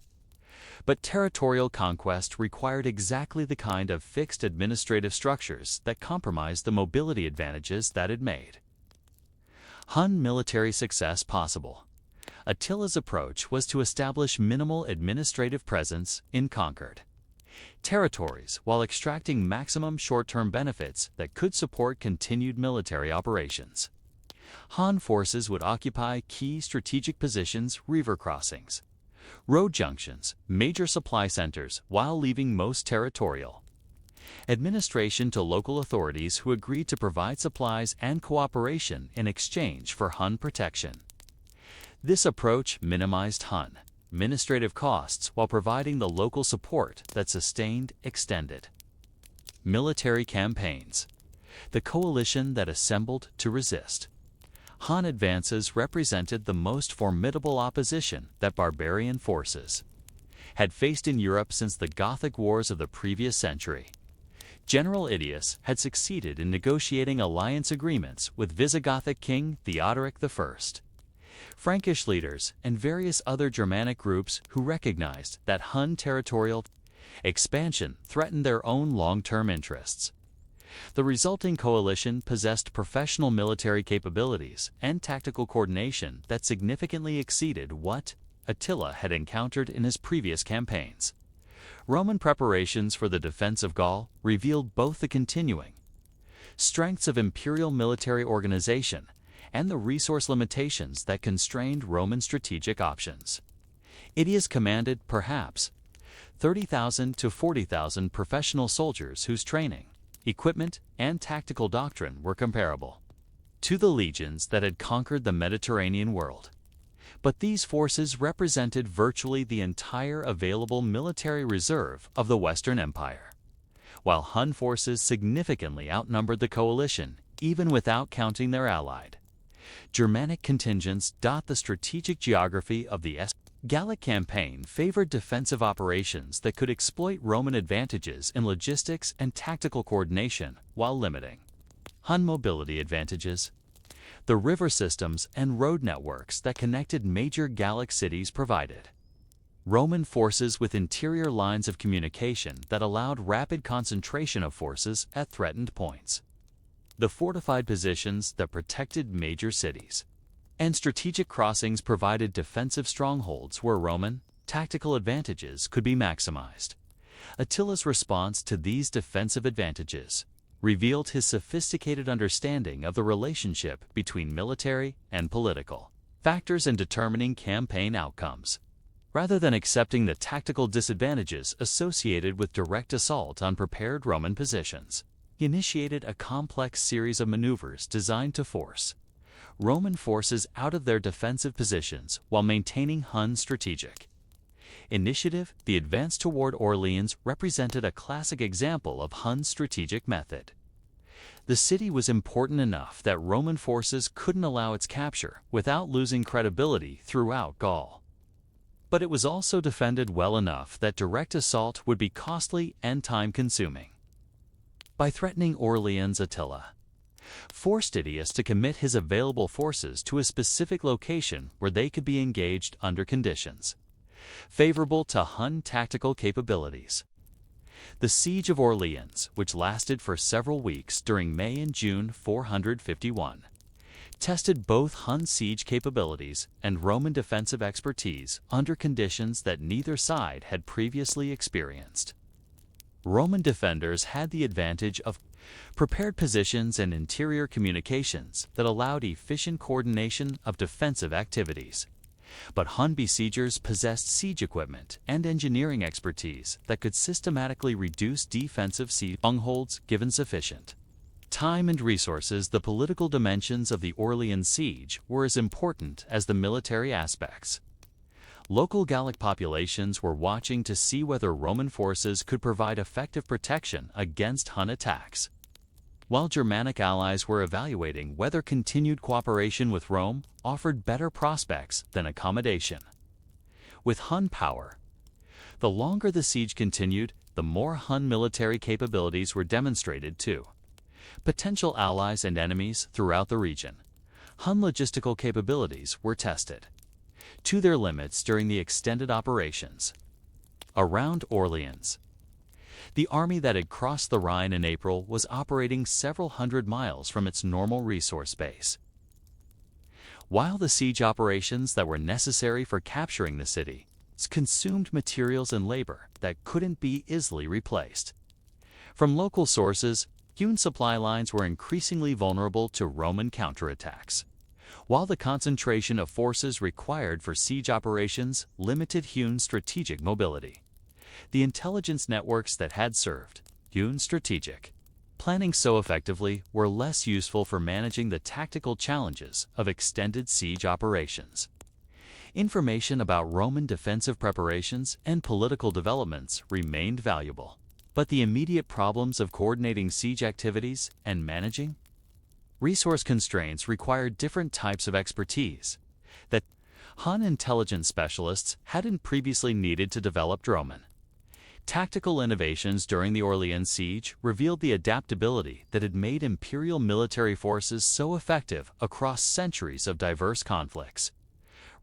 But territorial conquest required exactly the kind of fixed administrative structures that compromised the mobility advantages that it made Hun military success possible. Attila's approach was to establish minimal administrative presence in conquered territories while extracting maximum short-term benefits that could support continued military operations. Han forces would occupy key strategic positions, river crossings, road junctions, major supply centers, while leaving most territorial administration to local authorities who agreed to provide supplies and cooperation in exchange for Hun protection. This approach minimized Hun administrative costs while providing the local support that sustained extended military campaigns. The coalition that assembled to resist Han advances represented the most formidable opposition that barbarian forces had faced in Europe since the Gothic wars of the previous century. General Idius had succeeded in negotiating alliance agreements with Visigothic King Theodoric I. Frankish leaders, and various other Germanic groups who recognized that Hun territorial expansion threatened their own long-term interests. The resulting coalition possessed professional military capabilities and tactical coordination that significantly exceeded what Attila had encountered in his previous campaigns. Roman preparations for the defense of Gaul revealed both the continuing strengths of imperial military organization and the resource limitations that constrained Roman strategic options. It commanded, perhaps, 30,000 to 40,000 professional soldiers whose training, equipment, and tactical doctrine were comparable to the legions that had conquered the Mediterranean world. But these forces represented virtually the entire available military reserve of the Western Empire. While Hun forces significantly outnumbered the coalition, even without counting their allied Germanic contingents, the strategic geography of the Gallic campaign favored defensive operations that could exploit Roman advantages in logistics and tactical coordination while limiting Hun mobility advantages. The river systems and road networks that connected major Gallic cities provided Roman forces with interior lines of communication that allowed rapid concentration of forces at threatened points. The fortified positions that protected major cities and strategic crossings provided defensive strongholds where Roman tactical advantages could be maximized. Attila's response to these defensive advantages revealed his sophisticated understanding of the relationship between military and political factors in determining campaign outcomes. Rather than accepting the tactical disadvantages associated with direct assault on prepared Roman positions, he initiated a complex series of maneuvers designed to force Roman forces out of their defensive positions while maintaining Hun's strategic initiative. The advance toward Orleans represented a classic example of Hun's strategic method. The city was important enough that Roman forces couldn't allow its capture without losing credibility throughout Gaul. But it was also defended well enough that direct assault would be costly and time-consuming. By threatening Orleans, Attila forced Aetius to commit his available forces to a specific location where they could be engaged under conditions favorable to Hun tactical capabilities. The Siege of Orleans, which lasted for several weeks during May and June 451, tested both Hun siege capabilities and Roman defensive expertise under conditions that neither side had previously experienced. Roman defenders had the advantage of prepared positions and interior communications that allowed efficient coordination of defensive activities. But Hun besiegers possessed siege equipment and engineering expertise that could systematically reduce defensive siege strongholds given sufficient time and resources. The political dimensions of the Orleans siege were as important as the military aspects. Local Gallic populations were watching to see whether Roman forces could provide effective protection against Hun attacks, while Germanic allies were evaluating whether continued cooperation with Rome offered better prospects than accommodation. With Hun power, the longer the siege continued, the more Hun military capabilities were demonstrated to potential allies and enemies throughout the region. Hun logistical capabilities were tested to their limits during the extended operations around Orleans. The army that had crossed the Rhine in April was operating several hundred miles from its normal resource base. While the siege operations that were necessary for capturing the city consumed materials and labor that couldn't be easily replaced. From local sources, Hun supply lines were increasingly vulnerable to Roman counterattacks, while the concentration of forces required for siege operations limited Hun's strategic mobility. The intelligence networks that had served Hun's strategic planning so effectively were less useful for managing the tactical challenges of extended siege operations. Information about Roman defensive preparations and political developments remained valuable, but the immediate problems of coordinating siege activities and managing resource constraints required different types of expertise that Hun intelligence specialists hadn't previously needed to develop. Roman tactical innovations during the Orleans siege revealed the adaptability that had made imperial military forces so effective across centuries of diverse conflicts.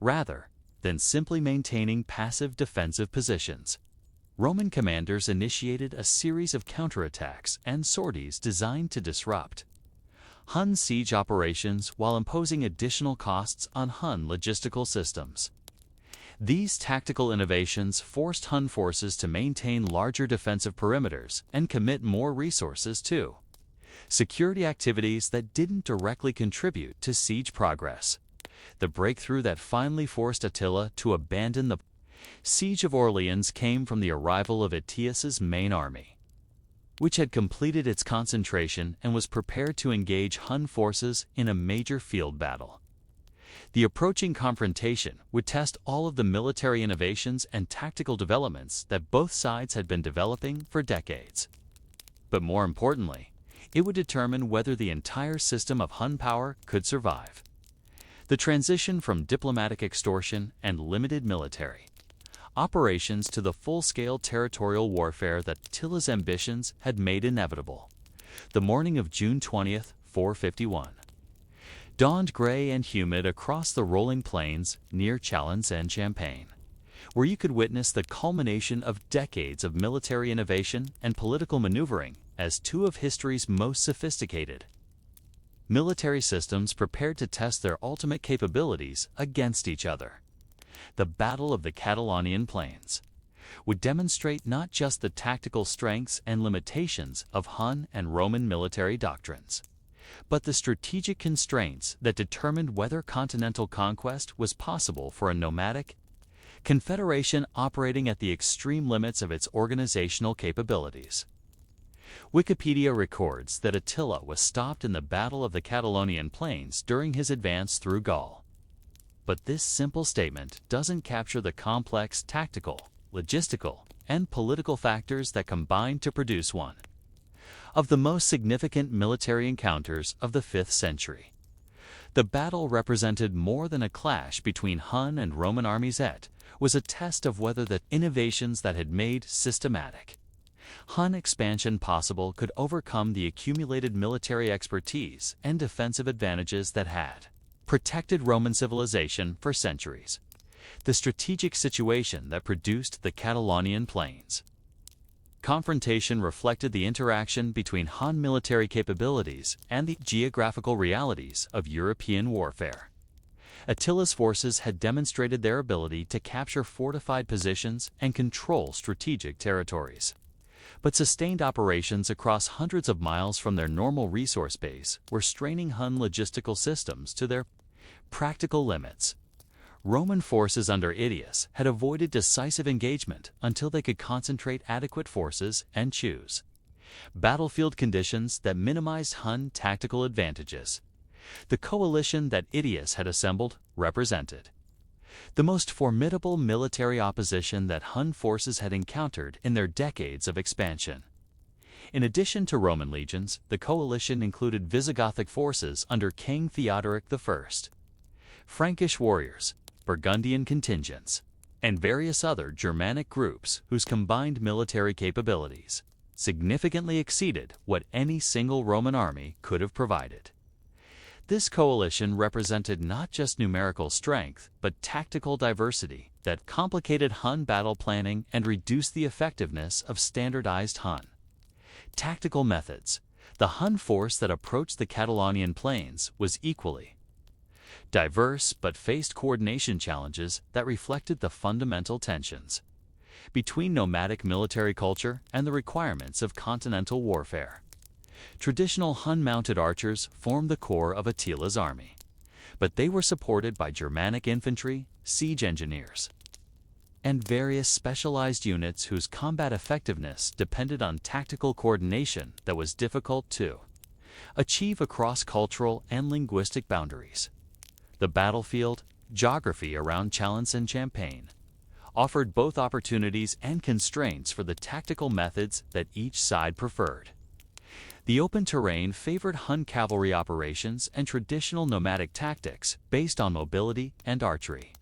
rather than simply maintaining passive defensive positions. Roman commanders initiated a series of counterattacks and sorties designed to disrupt Hun siege operations while imposing additional costs on Hun logistical systems. These tactical innovations forced Hun forces to maintain larger defensive perimeters and commit more resources to security activities that didn't directly contribute to siege progress. The breakthrough that finally forced Attila to abandon the siege of Orleans came from the arrival of Attila's main army, which had completed its concentration and was prepared to engage Hun forces in a major field battle. The approaching confrontation would test all of the military innovations and tactical developments that both sides had been developing for decades. But more importantly, it would determine whether the entire system of Hun power could survive. The transition from diplomatic extortion and limited military operations to the full-scale territorial warfare that Attila's ambitions had made inevitable. The morning of June 20th, 451, dawned gray and humid across the rolling plains near Chalons and Champagne, where you could witness the culmination of decades of military innovation and political maneuvering as two of history's most sophisticated military systems prepared to test their ultimate capabilities against each other. The Battle of the Catalonian Plains would demonstrate not just the tactical strengths and limitations of Hun and Roman military doctrines, but the strategic constraints that determined whether continental conquest was possible for a nomadic confederation operating at the extreme limits of its organizational capabilities. Wikipedia records that Attila was stopped in the Battle of the Catalonian Plains during his advance through Gaul. But this simple statement doesn't capture the complex tactical, logistical, and political factors that combined to produce one of the most significant military encounters of the 5th century. The battle represented more than a clash between Hun and Roman armies. It was a test of whether the innovations that had made systematic Hun expansion possible could overcome the accumulated military expertise and defensive advantages that had protected Roman civilization for centuries. The strategic situation that produced the Catalonian Plains confrontation reflected the interaction between Hun military capabilities and the geographical realities of European warfare. Attila's forces had demonstrated their ability to capture fortified positions and control strategic territories. But sustained operations across hundreds of miles from their normal resource base were straining Hun logistical systems to their practical limits. Roman forces under Attila had avoided decisive engagement until they could concentrate adequate forces and choose battlefield conditions that minimized Hun tactical advantages. The coalition that Attila had assembled represented the most formidable military opposition that Hun forces had encountered in their decades of expansion. In addition to Roman legions, the coalition included Visigothic forces under King Theodoric I, Frankish warriors, Burgundian contingents, and various other Germanic groups whose combined military capabilities significantly exceeded what any single Roman army could have provided. This coalition represented not just numerical strength, but tactical diversity that complicated Hun battle planning and reduced the effectiveness of standardized Hun tactical methods. The Hun force that approached the Catalonian Plains was equally diverse but faced coordination challenges that reflected the fundamental tensions between nomadic military culture and the requirements of continental warfare. Traditional Hun-mounted archers formed the core of Attila's army, but they were supported by Germanic infantry, siege engineers, and various specialized units whose combat effectiveness depended on tactical coordination that was difficult to achieve across cultural and linguistic boundaries. The battlefield, geography around Chalons and Champagne, offered both opportunities and constraints for the tactical methods that each side preferred. The open terrain favored Hun cavalry operations and traditional nomadic tactics based on mobility and archery.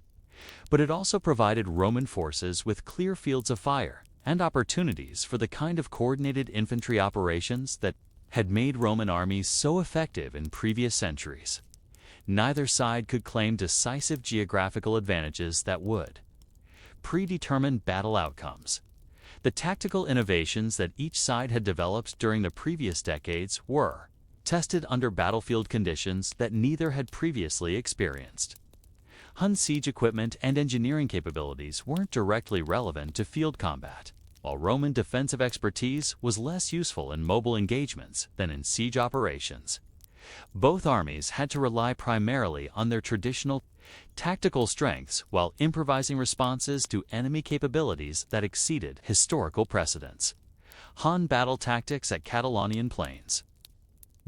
But it also provided Roman forces with clear fields of fire and opportunities for the kind of coordinated infantry operations that had made Roman armies so effective in previous centuries. neither side could claim decisive geographical advantages that would predetermine battle outcomes. The tactical innovations that each side had developed during the previous decades were tested under battlefield conditions that neither had previously experienced. Hun siege equipment and engineering capabilities weren't directly relevant to field combat, while Roman defensive expertise was less useful in mobile engagements than in siege operations. Both armies had to rely primarily on their traditional tactical strengths while improvising responses to enemy capabilities that exceeded historical precedents. Hun battle tactics at Catalonian plains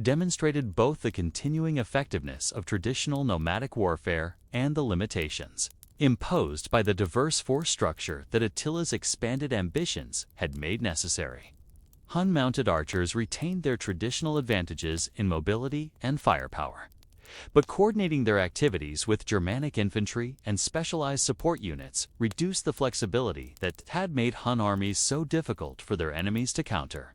demonstrated both the continuing effectiveness of traditional nomadic warfare and the limitations imposed by the diverse force structure that Attila's expanded ambitions had made necessary. Hun-mounted archers retained their traditional advantages in mobility and firepower, but coordinating their activities with Germanic infantry and specialized support units reduced the flexibility that had made Hun armies so difficult for their enemies to counter.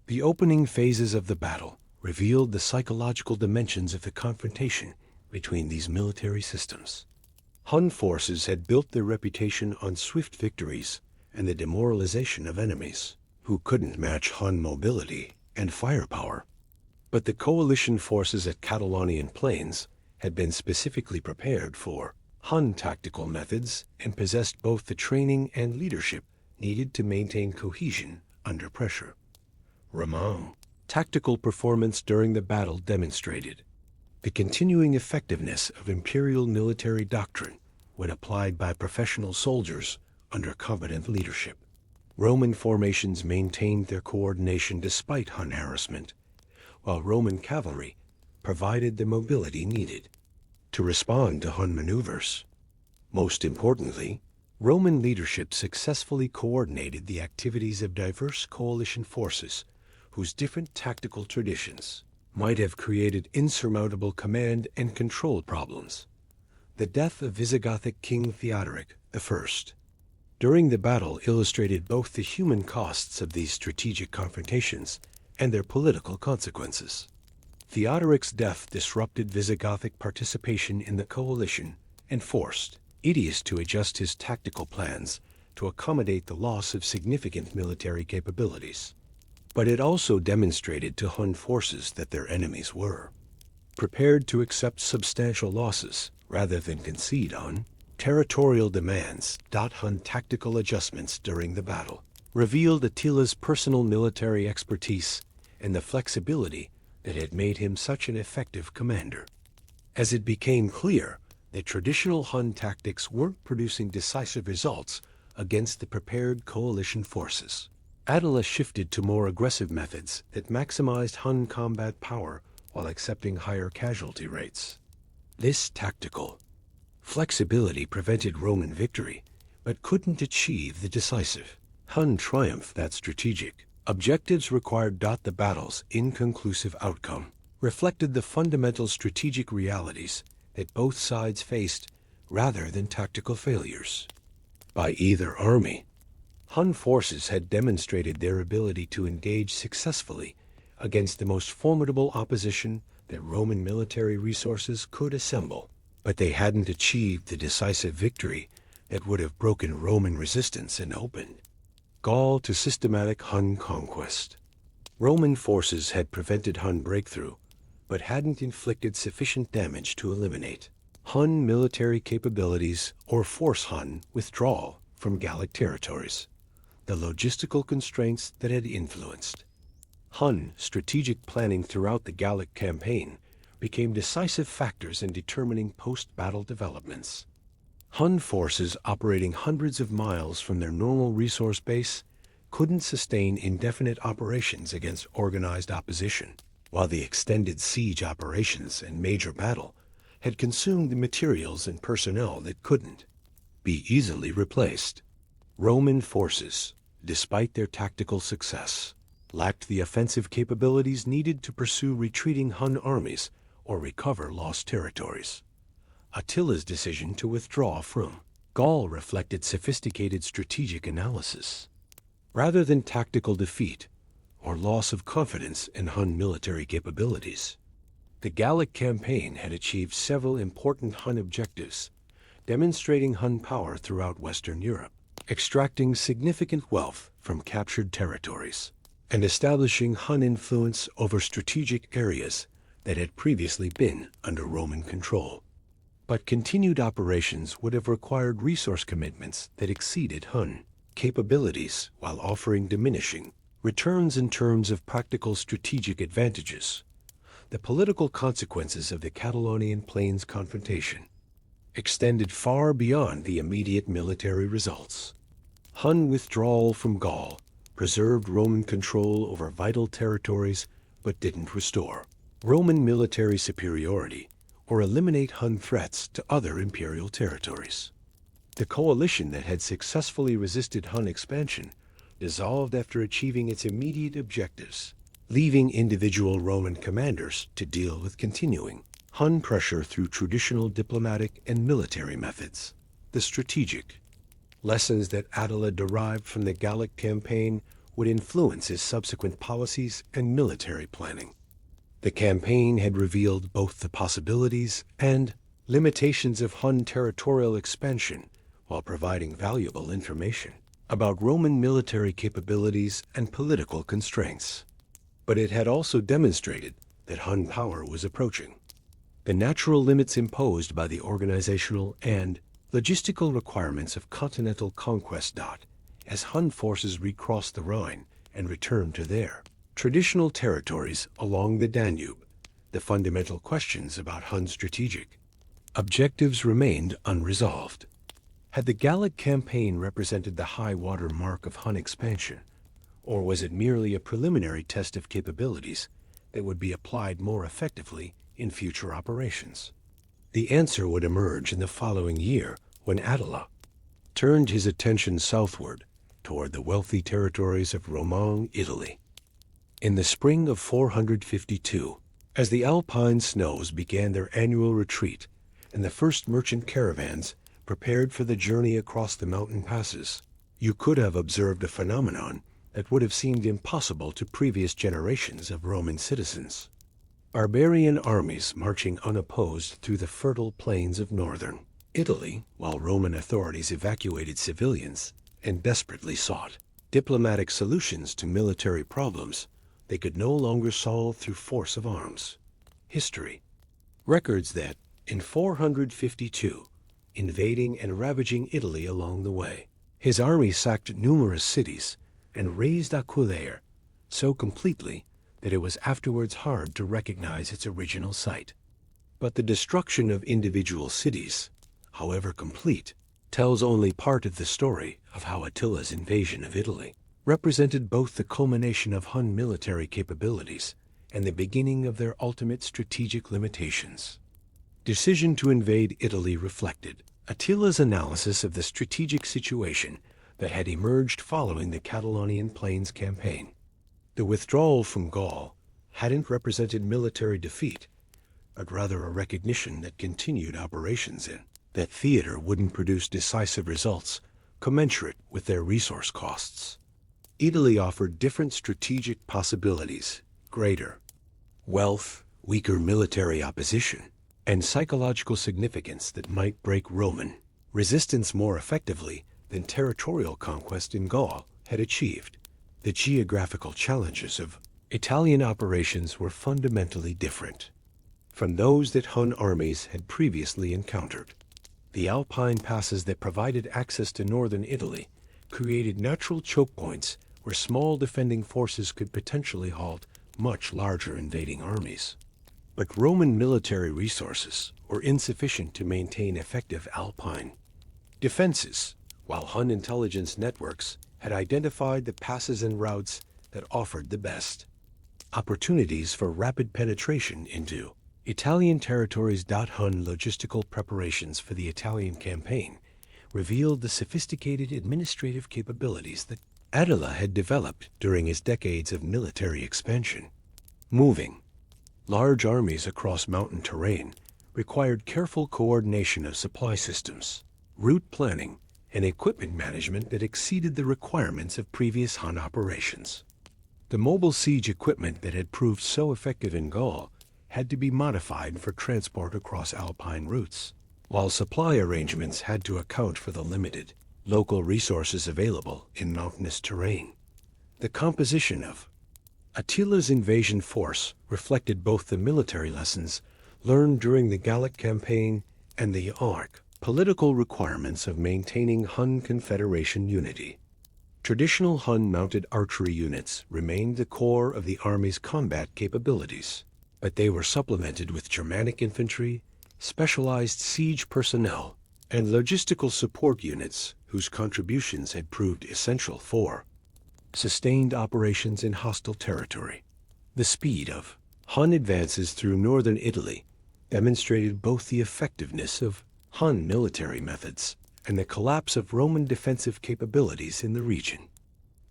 The opening phases of the battle revealed the psychological dimensions of the confrontation between these military systems. Hun forces had built their reputation on swift victories and the demoralization of enemies, who couldn't match Hun mobility and firepower. But the coalition forces at Catalonian plains had been specifically prepared for Hun tactical methods and possessed both the training and leadership needed to maintain cohesion under pressure. Roman tactical performance during the battle demonstrated the continuing effectiveness of imperial military doctrine when applied by professional soldiers under competent leadership. Roman formations maintained their coordination despite Hun harassment, while Roman cavalry provided the mobility needed to respond to Hun maneuvers. Most importantly, Roman leadership successfully coordinated the activities of diverse coalition forces whose different tactical traditions might have created insurmountable command and control problems. The death of Visigothic King Theodoric I during the battle illustrated both the human costs of these strategic confrontations and their political consequences. Theodoric's death disrupted Visigothic participation in the coalition and forced Aetius to adjust his tactical plans to accommodate the loss of significant military capabilities. But it also demonstrated to Hun forces that their enemies were prepared to accept substantial losses rather than concede on territorial demands. Hun tactical adjustments during the battle revealed Attila's personal military expertise and the flexibility that had made him such an effective commander. As it became clear that traditional Hun tactics weren't producing decisive results against the prepared coalition forces, Attila shifted to more aggressive methods that maximized Hun combat power while accepting higher casualty rates. This tactical flexibility prevented Roman victory, but couldn't achieve the decisive Hun triumph that strategic objectives required. The battle's inconclusive outcome reflected the fundamental strategic realities that both sides faced rather than tactical failures by either army. Hun forces had demonstrated their ability to engage successfully against the most formidable opposition that Roman military resources could assemble, but they hadn't achieved the decisive victory that would have broken Roman resistance and opened Gaul to systematic Hun conquest. Roman forces had prevented Hun breakthrough, but hadn't inflicted sufficient damage to eliminate Hun military capabilities or force Hun withdrawal from Gallic territories. The logistical constraints that had influenced Hun strategic planning throughout the Gallic campaign became decisive factors in determining post-battle developments. Hun forces operating hundreds of miles from their normal resource base couldn't sustain indefinite operations against organized opposition, while the extended siege operations and major battle had consumed the materials and personnel that couldn't be easily replaced. Roman forces, despite their tactical success, lacked the offensive capabilities needed to pursue retreating Hun armies or recover lost territories. Attila's decision to withdraw from Gaul reflected sophisticated strategic analysis, rather than tactical defeat or loss of confidence in Hun military capabilities. The Gallic campaign had achieved several important Hun objectives, demonstrating Hun power throughout Western Europe, extracting significant wealth from captured territories, and establishing Hun influence over strategic areas that had previously been under Roman control. But continued operations would have required resource commitments that exceeded Hun capabilities while offering diminishing returns in terms of practical strategic advantages. The political consequences of the Catalonian Plains confrontation extended far beyond the immediate military results. Hun withdrawal from Gaul preserved Roman control over vital territories but didn't restore Roman military superiority or eliminate Hun threats to other imperial territories. The coalition that had successfully resisted Hun expansion dissolved after achieving its immediate objectives, leaving individual Roman commanders to deal with continuing Hun pressure through traditional diplomatic and military methods. The strategic lessons that Attila derived from the Gallic campaign would influence his subsequent policies and military planning. The campaign had revealed both the possibilities and limitations of Hun territorial expansion while providing valuable information about Roman military capabilities and political constraints. But it had also demonstrated that Hun power was approaching the natural limits imposed by the organizational and logistical requirements of continental conquest. As Hun forces recrossed the Rhine and returned to their traditional territories along the Danube, the fundamental questions about Hun's strategic objectives remained unresolved. Had the Gallic campaign represented the high water mark of Hun expansion, or was it merely a preliminary test of capabilities that would be applied more effectively in future operations? The answer would emerge in the following year when Attila turned his attention southward toward the wealthy territories of Romagna, Italy. In the spring of 452, as the Alpine snows began their annual retreat and the first merchant caravans prepared for the journey across the mountain passes, you could have observed a phenomenon that would have seemed impossible to previous generations of Roman citizens. Barbarian armies marching unopposed through the fertile plains of northern Italy, while Roman authorities evacuated civilians and desperately sought diplomatic solutions to military problems they could no longer solve through force of arms. History records that, in 452, invading and ravaging Italy along the way, his army sacked numerous cities and razed Aquileia so completely that it was afterwards hard to recognize its original site. But the destruction of individual cities, however complete, tells only part of the story of how Attila's invasion of Italy represented both the culmination of Hun military capabilities and the beginning of their ultimate strategic limitations. Decision to invade Italy reflected Attila's analysis of the strategic situation that had emerged following the Catalonian Plains campaign. The withdrawal from Gaul hadn't represented military defeat, but rather a recognition that continued operations in that theater wouldn't produce decisive results commensurate with their resource costs. Italy offered different strategic possibilities: greater wealth, weaker military opposition, and psychological significance that might break Roman resistance more effectively than territorial conquest in Gaul had achieved. The geographical challenges of Italian operations were fundamentally different from those that Hun armies had previously encountered. The Alpine passes that provided access to northern Italy created natural choke points where small defending forces could potentially halt much larger invading armies. But Roman military resources were insufficient to maintain effective Alpine defenses, while Hun intelligence networks had identified the passes and routes that offered the best opportunities for rapid penetration into Italian territories. Hun logistical preparations for the Italian campaign revealed the sophisticated administrative capabilities that Attila had developed during his decades of military expansion. Moving large armies across mountain terrain required careful coordination of supply systems, route planning, and equipment management that exceeded the requirements of previous Hun operations. The mobile siege equipment that had proved so effective in Gaul had to be modified for transport across alpine routes, while supply arrangements had to account for the limited local resources available in mountainous terrain. The composition of Attila's invasion force reflected both the military lessons learned during the Gallic campaign and the political requirements of maintaining Hun Confederation unity. Traditional Hun mounted archery units remained the core of the army's combat capabilities, but they were supplemented with Germanic infantry, specialized siege personnel, and logistical support units whose contributions had proved essential for sustained operations in hostile territory. The speed of Hun advances through northern Italy demonstrated both the effectiveness of Hun military methods and the collapse of Roman defensive capabilities in the region.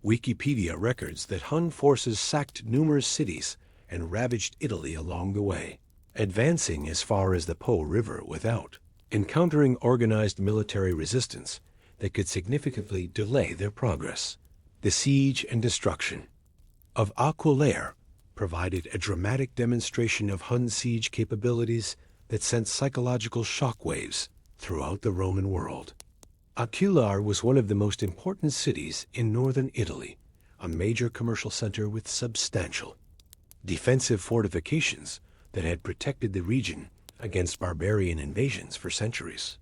Wikipedia records that Hun forces sacked numerous cities and ravaged Italy along the way, advancing as far as the Po River without encountering organized military resistance that could significantly delay their progress. The siege and destruction of Aquilare provided a dramatic demonstration of Hun siege capabilities that sent psychological shockwaves throughout the Roman world. Aquilare was one of the most important cities in northern Italy, a major commercial center with substantial defensive fortifications that had protected the region against barbarian invasions for centuries.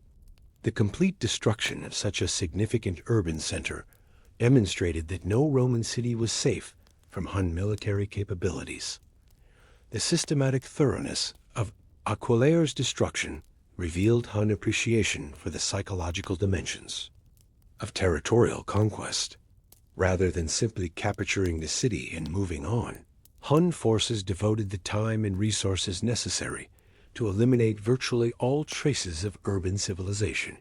The complete destruction of such a significant urban center demonstrated that no Roman city was safe from Hun military capabilities. The systematic thoroughness of Aquilare's destruction revealed Hun appreciation for the psychological dimensions of territorial conquest. Rather than simply capturing the city and moving on, Hun forces devoted the time and resources necessary to eliminate virtually all traces of urban civilization.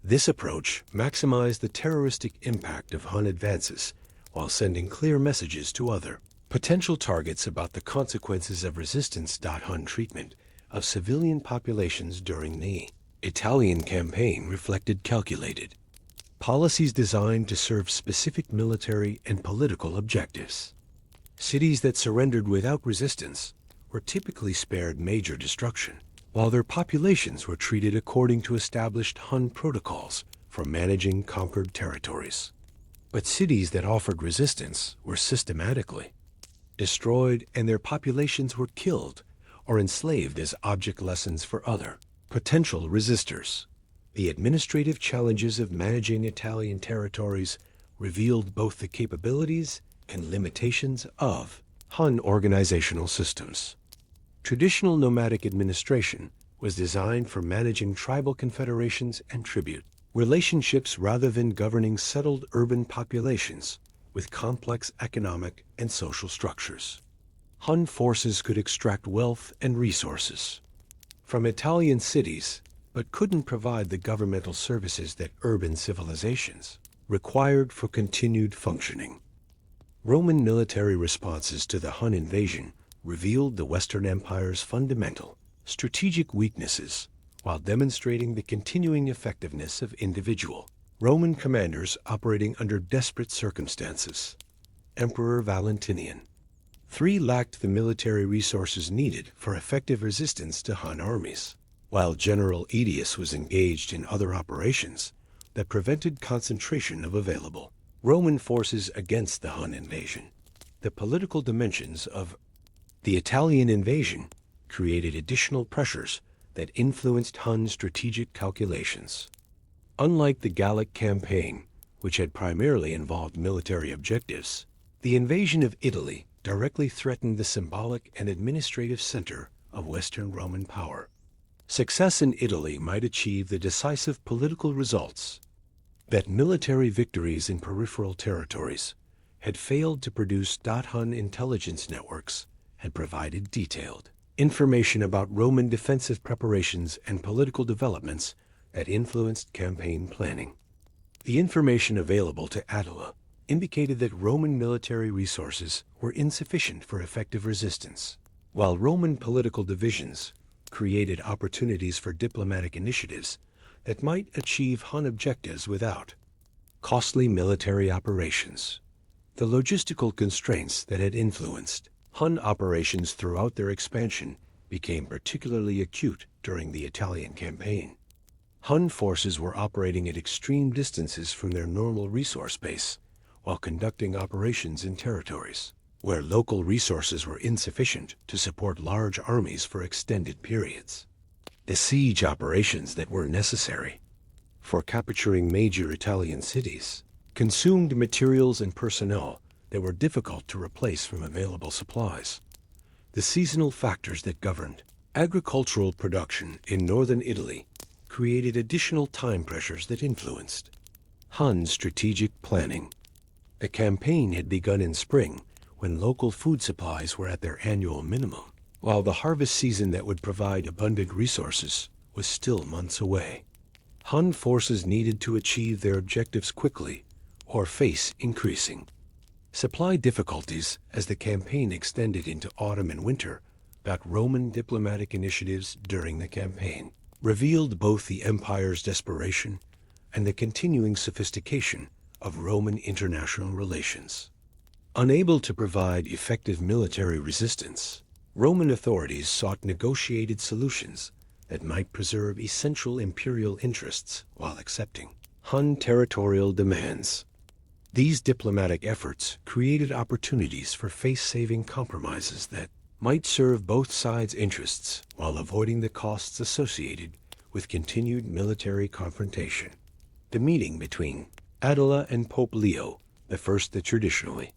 This approach maximized the terroristic impact of Hun advances while sending clear messages to other potential targets about the consequences of resistance. Hun treatment of civilian populations during the Italian campaign reflected calculated policies designed to serve specific military and political objectives. Cities that surrendered without resistance were typically spared major destruction, while their populations were treated according to established Hun protocols for managing conquered territories. But cities that offered resistance were systematically destroyed and their populations were killed or enslaved as object lessons for other potential resistors. The administrative challenges of managing Italian territories revealed both the capabilities and limitations of Hun organizational systems. Traditional nomadic administration was designed for managing tribal confederations and tribute relationships rather than governing settled urban populations with complex economic and social structures. Hun forces could extract wealth and resources from Italian cities, but couldn't provide the governmental services that urban civilizations required for continued functioning. Roman military responses to the Hun invasion revealed the Western Empire's fundamental strategic weaknesses while demonstrating the continuing effectiveness of individual Roman commanders operating under desperate circumstances. Emperor Valentinian III lacked the military resources needed for effective resistance to Hun armies, while General Aetius was engaged in other operations that prevented concentration of available Roman forces against the Hun invasion. The political dimensions of the Italian invasion created additional pressures that influenced Hun's strategic calculations. Unlike the Gallic campaign, which had primarily involved military objectives, the invasion of Italy directly threatened the symbolic and administrative center of Western Roman power. Success in Italy might achieve the decisive political results that military victories in peripheral territories had failed to produce. Hun intelligence networks had provided detailed information about Roman defensive preparations and political developments that influenced campaign planning. The information available to Attila indicated that Roman military resources were insufficient for effective resistance, while Roman political divisions created opportunities for diplomatic initiatives that might achieve Hun objectives without costly military operations. The logistical constraints that had influenced Hun operations throughout their expansion became particularly acute during the Italian campaign. Hun forces were operating at extreme distances from their normal resource base, while conducting operations in territories where local resources were insufficient to support large armies for extended periods. The siege operations that were necessary for capturing major Italian cities consumed materials and personnel that were difficult to replace from available supplies. The seasonal factors that governed agricultural production in northern Italy created additional time pressures that influenced Hun strategic planning. The campaign had begun in spring when local food supplies were at their annual minimum, while the harvest season that would provide abundant resources was still months away. Hun forces needed to achieve their objectives quickly or face increasing supply difficulties as the campaign extended into autumn and winter. That Roman diplomatic initiatives during the campaign revealed both the empire's desperation and the continuing sophistication of Roman international relations. Unable to provide effective military resistance, Roman authorities sought negotiated solutions that might preserve essential imperial interests while accepting Hun territorial demands. These diplomatic efforts created opportunities for face-saving compromises that might serve both sides' interests while avoiding the costs associated with continued military confrontation. The meeting between Attila and Pope Leo I, that traditionally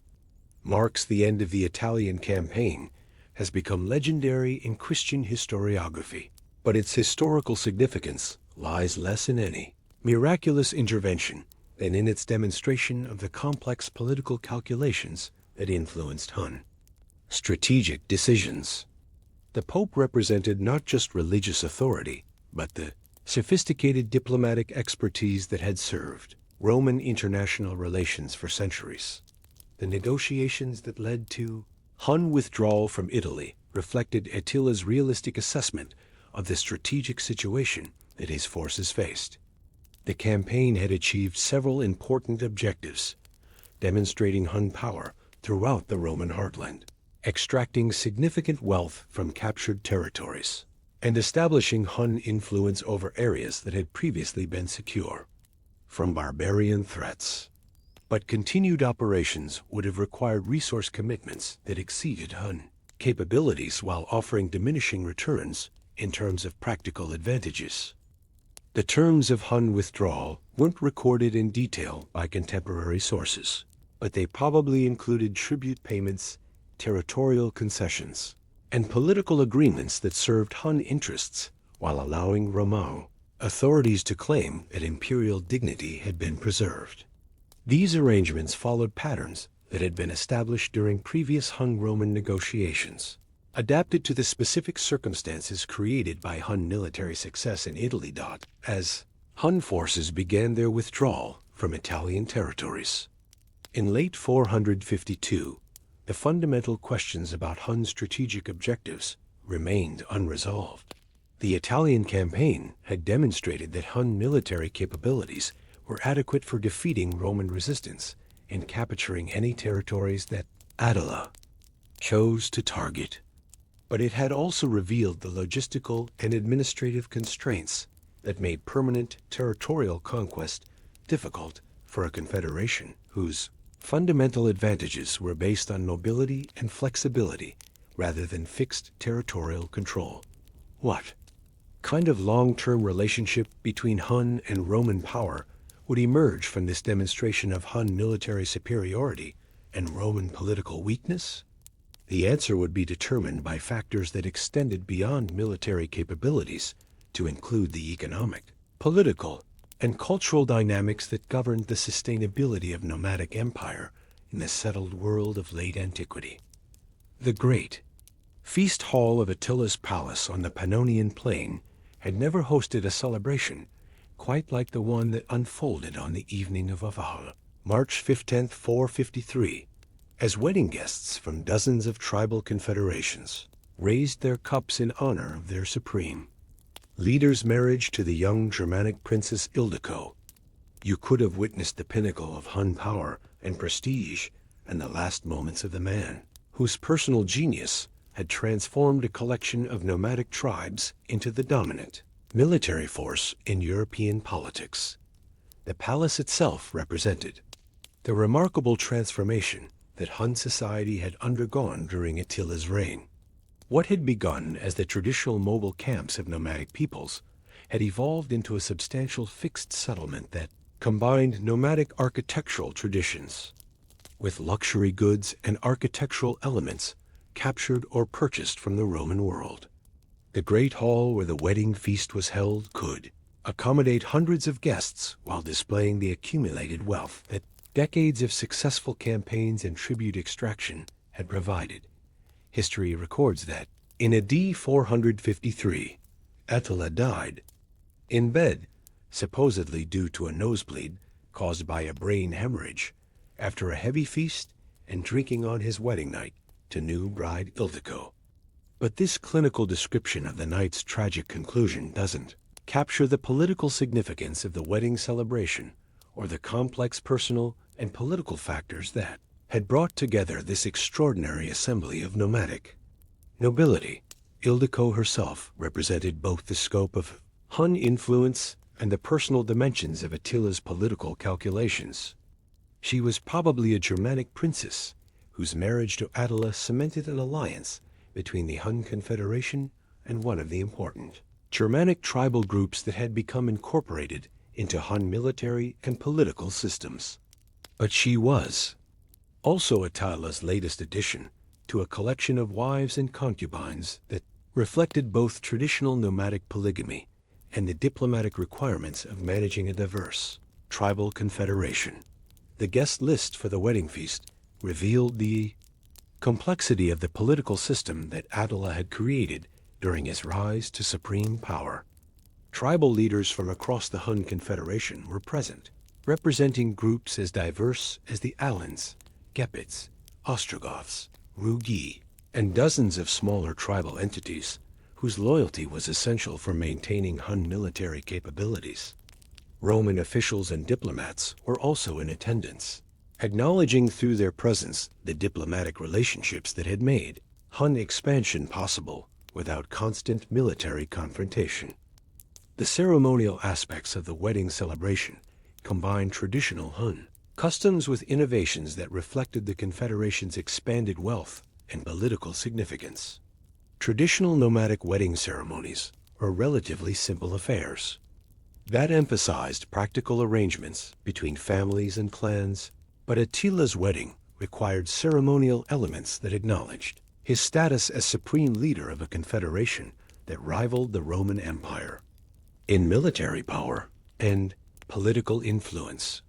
marks the end of the Italian campaign, has become legendary in Christian historiography, but its historical significance lies less in any miraculous intervention than in its demonstration of the complex political calculations that influenced Hun strategic decisions. The Pope represented not just religious authority, but the sophisticated diplomatic expertise that had served Roman international relations for centuries. The negotiations that led to Hun withdrawal from Italy reflected Attila's realistic assessment of the strategic situation that his forces faced. The campaign had achieved several important objectives, demonstrating Hun power throughout the Roman heartland, extracting significant wealth from captured territories, and establishing Hun influence over areas that had previously been secure from barbarian threats. But continued operations would have required resource commitments that exceeded Hun capabilities while offering diminishing returns in terms of practical advantages. The terms of Hun withdrawal weren't recorded in detail by contemporary sources, but they probably included tribute payments, territorial concessions, and political agreements that served Hun interests while allowing Roman authorities to claim that imperial dignity had been preserved. These arrangements followed patterns that had been established during previous Hun-Roman negotiations, adapted to the specific circumstances created by Hun military success in Italy. As Hun forces began their withdrawal from Italian territories in late 452, the fundamental questions about Hun's strategic objectives remained unresolved. The Italian campaign had demonstrated that Hun military capabilities were adequate for defeating Roman resistance and capturing any territories that Attila chose to target. But it had also revealed the logistical and administrative constraints that made permanent territorial conquest difficult for a confederation whose fundamental advantages were based on mobility and flexibility rather than fixed territorial control. What kind of long-term relationship between Hun and Roman power would emerge from this demonstration of Hun military superiority and Roman political weakness? The answer would be determined by factors that extended beyond military capabilities to include the economic, political, and cultural dynamics that governed the sustainability of nomadic empire in the settled world of late antiquity. The great feast hall of Attila's palace on the Pannonian plain had never hosted a celebration quite like the one that unfolded on the evening of Aval, March 15, 453, as wedding guests from dozens of tribal confederations raised their cups in honor of their supreme leader's marriage to the young Germanic princess Ildiko. You could have witnessed the pinnacle of Hun power and prestige and the last moments of the man whose personal genius had transformed a collection of nomadic tribes into the dominant military force in European politics. The palace itself represented the remarkable transformation that Hun society had undergone during Attila's reign. What had begun as the traditional mobile camps of nomadic peoples had evolved into a substantial fixed settlement that combined nomadic architectural traditions with luxury goods and architectural elements captured or purchased from the Roman world. The great hall where the wedding feast was held could accommodate hundreds of guests while displaying the accumulated wealth that decades of successful campaigns and tribute extraction had provided. History records that in AD 453, Attila died in bed, supposedly due to a nosebleed caused by a brain hemorrhage, after a heavy feast and drinking on his wedding night to new bride Ildiko. But this clinical description of the night's tragic conclusion doesn't capture the political significance of the wedding celebration or the complex personal and political factors that had brought together this extraordinary assembly of nomadic nobility. Ildiko herself represented both the scope of Hun influence and the personal dimensions of Attila's political calculations. She was probably a Germanic princess whose marriage to Attila cemented an alliance between the Hun Confederation and one of the important Germanic tribal groups that had become incorporated into Hun military and political systems. But she was also Attila's latest addition to a collection of wives and concubines that reflected both traditional nomadic polygamy and the diplomatic requirements of managing a diverse tribal confederation. The guest list for the wedding feast revealed the complexity of the political system that Attila had created during his rise to supreme power. Tribal leaders from across the Hun Confederation were present, representing groups as diverse as the Alans, Gepids, Ostrogoths, Rugi, and dozens of smaller tribal entities whose loyalty was essential for maintaining Hun military capabilities. Roman officials and diplomats were also in attendance, acknowledging through their presence the diplomatic relationships that had made Hun expansion possible without constant military confrontation. The ceremonial aspects of the wedding celebration combined traditional Hun customs with innovations that reflected the Confederation's expanded wealth and political significance. Traditional nomadic wedding ceremonies were relatively simple affairs that emphasized practical arrangements between families and clans, but Attila's wedding required ceremonial elements that acknowledged his status as supreme leader of a confederation that rivaled the Roman Empire in military power and political influence.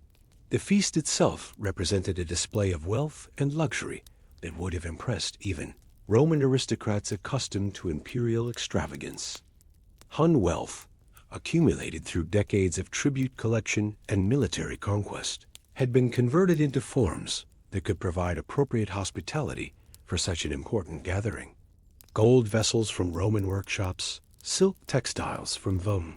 The feast itself represented a display of wealth and luxury that would have impressed even Roman aristocrats accustomed to imperial extravagance. Hun wealth, accumulated through decades of tribute collection and military conquest, had been converted into forms that could provide appropriate hospitality for such an important gathering. Gold vessels from Roman workshops, silk textiles from Vom,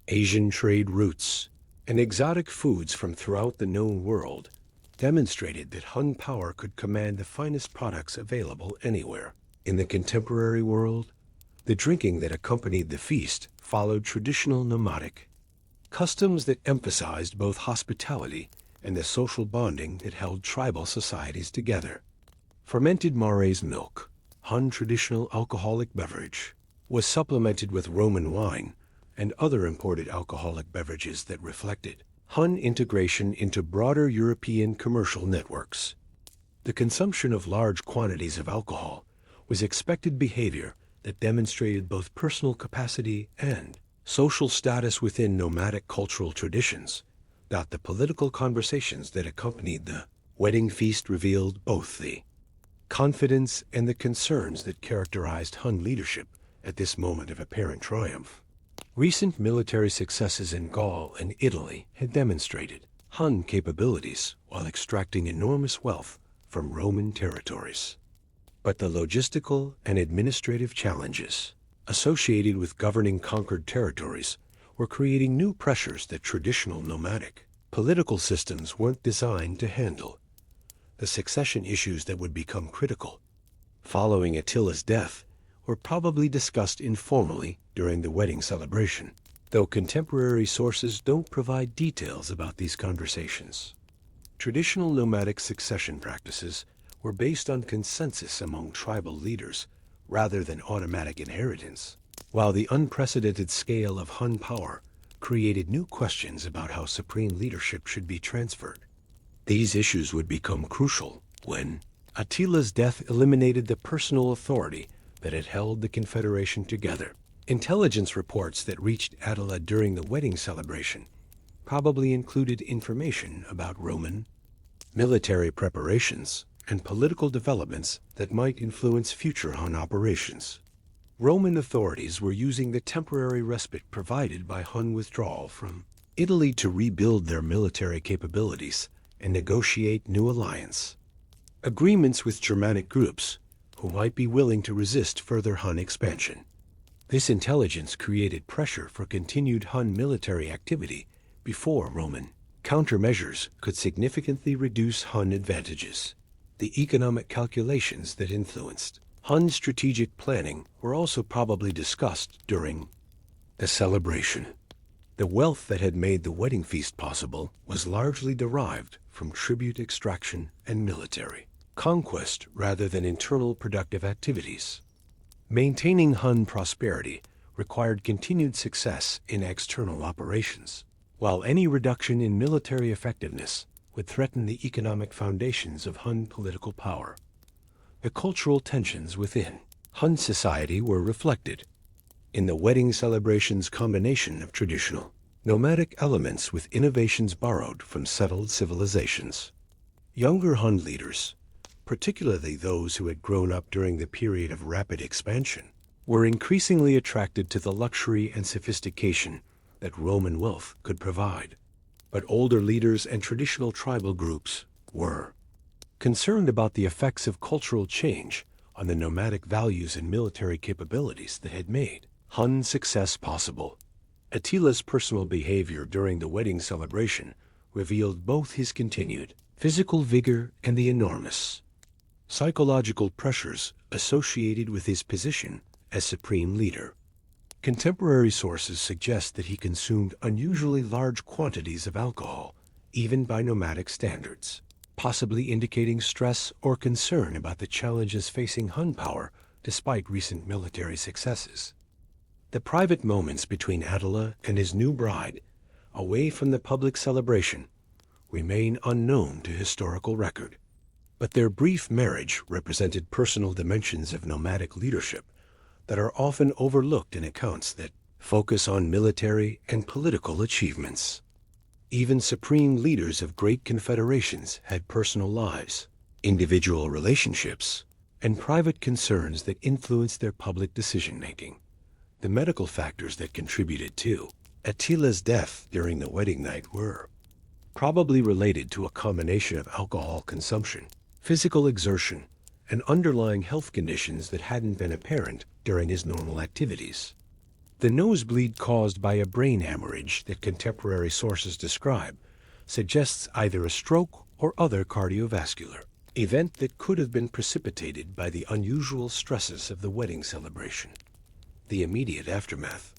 Asian trade routes, and exotic foods from throughout the known world demonstrated that Hun power could command the finest products available anywhere. In the contemporary world, the drinking that accompanied the feast followed traditional nomadic customs that emphasized both hospitality and the social bonding that held tribal societies together. Fermented maize milk, Hun traditional alcoholic beverage, was supplemented with Roman wine and other imported alcoholic beverages that reflected Hun integration into broader European commercial networks. The consumption of large quantities of alcohol was expected behavior that demonstrated both personal capacity and social status within nomadic cultural traditions. The political conversations that accompanied the wedding feast revealed both the confidence and the concerns that characterized Hun leadership at this moment of apparent triumph. Recent military successes in Gaul and Italy had demonstrated Hun capabilities while extracting enormous wealth from Roman territories. But the logistical and administrative challenges associated with governing conquered territories were creating new pressures that traditional nomadic political systems weren't designed to handle. The succession issues that would become critical following Attila's death were probably discussed informally during the wedding celebration, though contemporary sources don't provide details about these conversations. Traditional nomadic succession practices were based on consensus among tribal leaders rather than automatic inheritance, while the unprecedented scale of Hun power created new questions about how supreme leadership should be transferred. These issues would become crucial when Attila's death eliminated the personal authority that had held the confederation together. Intelligence reports that reached Attila during the wedding celebration probably included information about Roman military preparations and political developments that might influence future Hun operations. Roman authorities were using the temporary respite provided by Hun withdrawal from Italy to rebuild their military capabilities and negotiate new alliance agreements with Germanic groups who might be willing to resist further Hun expansion. This intelligence created pressure for continued Hun military activity before Roman countermeasures could significantly reduce Hun advantages. The economic calculations that influenced Hun strategic planning were also probably discussed during the celebration. The wealth that had made the wedding feast possible was largely derived from tribute extraction and military conquest rather than internal productive activities. Maintaining Hun prosperity required continued success in external operations, while any reduction in military effectiveness would threaten the economic foundations of Hun political power. The cultural tensions within Hun society were reflected in the wedding celebration's combination of traditional nomadic elements with innovations borrowed from settled civilizations. Younger Hun leaders, particularly those who had grown up during the period of rapid expansion, were increasingly attracted to the luxury and sophistication that Roman wealth could provide. But older leaders and traditional tribal groups were concerned about the effects of cultural change on the nomadic values and military capabilities that had made Hun success possible. Attila's personal behavior during the wedding celebration revealed both his continued physical vigor and the enormous psychological pressures associated with his position as supreme leader. Contemporary sources suggest that he consumed unusually large quantities of alcohol, even by nomadic standards, possibly indicating stress or concern about the challenges facing Hun power despite recent military successes. The private moments between Attila and his new bride, away from the public celebration, remain unknown to historical record. But their brief marriage represented personal dimensions of nomadic leadership that are often overlooked in accounts that focus on military and political achievements. Even supreme leaders of great confederations had personal lives, individual relationships, and private concerns that influenced their public decision-making. The medical factors that contributed to Attila's death during the wedding night were probably related to a combination of alcohol consumption, physical exertion, and underlying health conditions that hadn't been apparent during his normal activities. The nosebleed caused by a brain hemorrhage that contemporary sources describe suggests either a stroke or other cardiovascular event that could have been precipitated by the unusual stresses of the wedding celebration. The immediate aftermath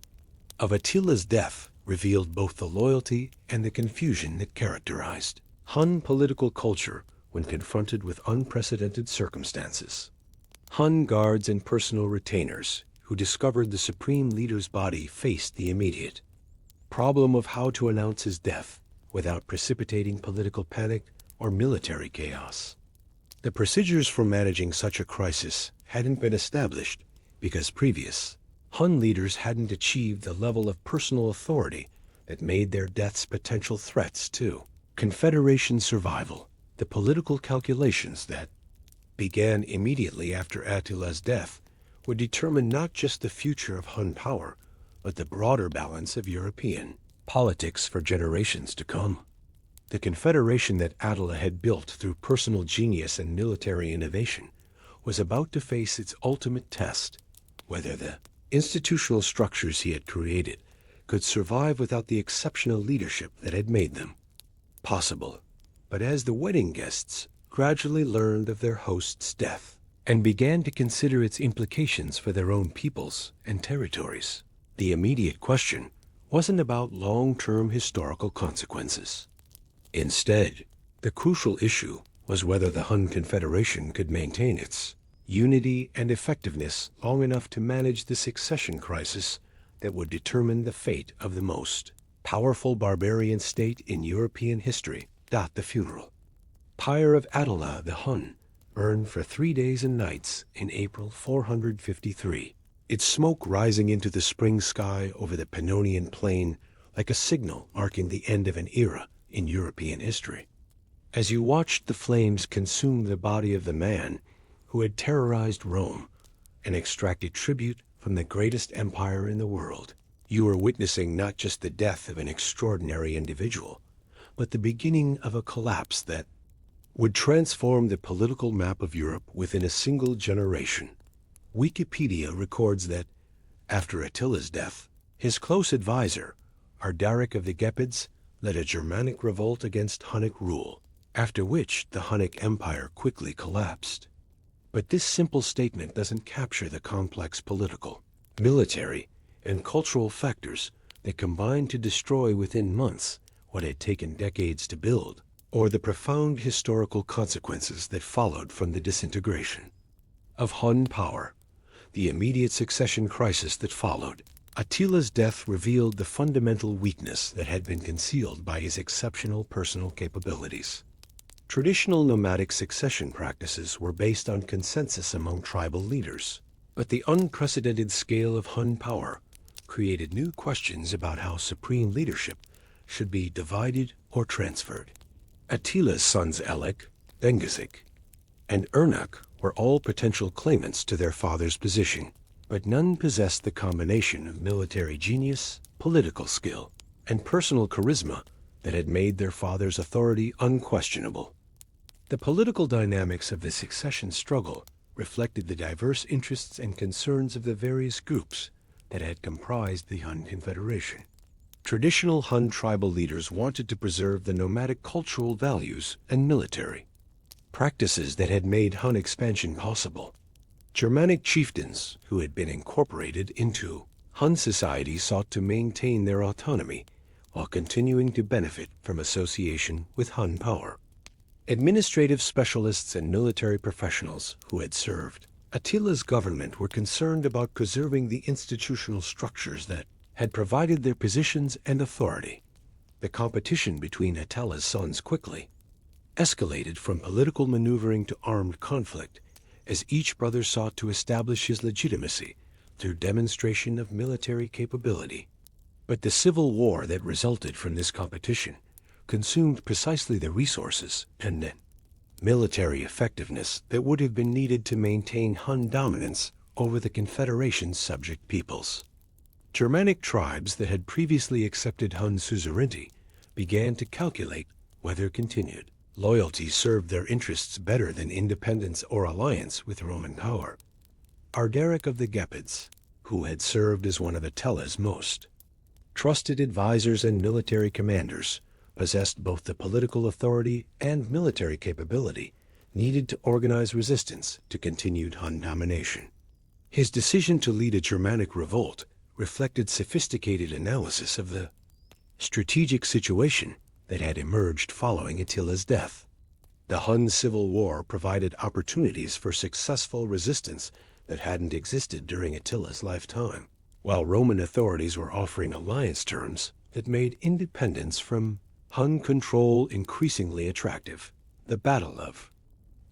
of Attila's death revealed both the loyalty and the confusion that characterized Hun political culture when confronted with unprecedented circumstances. Hun guards and personal retainers who discovered the supreme leader's body faced the immediate problem of how to announce his death without precipitating political panic or military chaos. The procedures for managing such a crisis hadn't been established because previous Hun leaders hadn't achieved the level of personal authority that made their deaths potential threats to Confederation survival. The political calculations that began immediately after Attila's death would determine not just the future of Hun power, but the broader balance of European politics for generations to come. The confederation that Attila had built through personal genius and military innovation was about to face its ultimate test, whether the institutional structures he had created could survive without the exceptional leadership that had made them possible. But as the wedding guests gradually learned of their host's death, and began to consider its implications for their own peoples and territories. The immediate question wasn't about long-term historical consequences. Instead, the crucial issue was whether the Hun Confederation could maintain its unity and effectiveness long enough to manage the succession crisis that would determine the fate of the most powerful barbarian state in European history. The funeral pyre of Attila the Hun burned for 3 days and nights in April 453, its smoke rising into the spring sky over the Pannonian plain like a signal marking the end of an era in European history. As you watched the flames consume the body of the man who had terrorized Rome and extracted tribute from the greatest empire in the world, you were witnessing not just the death of an extraordinary individual, but the beginning of a collapse that would transform the political map of Europe within a single generation. Wikipedia records that, after Attila's death, his close advisor, Ardaric of the Gepids, led a Germanic revolt against Hunnic rule, after which the Hunnic Empire quickly collapsed. But this simple statement doesn't capture the complex political, military, and cultural factors that combined to destroy within months what had taken decades to build, or the profound historical consequences that followed from the disintegration of Hun power. The immediate succession crisis that followed. Attila's death revealed the fundamental weakness that had been concealed by his exceptional personal capabilities. Traditional nomadic succession practices were based on consensus among tribal leaders, but the unprecedented scale of Hun power created new questions about how supreme leadership should be divided or transferred. Attila's sons Elik, Dengizik, and Ernak were all potential claimants to their father's position, but none possessed the combination of military genius, political skill, and personal charisma that had made their father's authority unquestionable. The political dynamics of the succession struggle reflected the diverse interests and concerns of the various groups that had comprised the Hun Confederation. Traditional Hun tribal leaders wanted to preserve the nomadic cultural values and military practices that had made Hun expansion possible. Germanic chieftains, who had been incorporated into Hun society, sought to maintain their autonomy while continuing to benefit from association with Hun power. Administrative specialists and military professionals who had served Attila's government were concerned about preserving the institutional structures that had provided their positions and authority. The competition between Attila's sons quickly escalated from political maneuvering to armed conflict as each brother sought to establish his legitimacy through demonstration of military capability. But the civil war that resulted from this competition consumed precisely the resources and the military effectiveness that would have been needed to maintain Hun dominance over the Confederation's subject peoples. Germanic tribes that had previously accepted Hun suzerainty began to calculate whether continued loyalty served their interests better than independence or alliance with Roman power. Ardaric of the Gepids, who had served as one of Attila's most trusted advisors and military commanders, possessed both the political authority and military capability needed to organize resistance to continued Hun domination. His decision to lead a Germanic revolt reflected sophisticated analysis of the strategic situation that had emerged following Attila's death. The Hun Civil War provided opportunities for successful resistance that hadn't existed during Attila's lifetime, while Roman authorities were offering alliance terms that made independence from Hun control increasingly attractive. The Battle of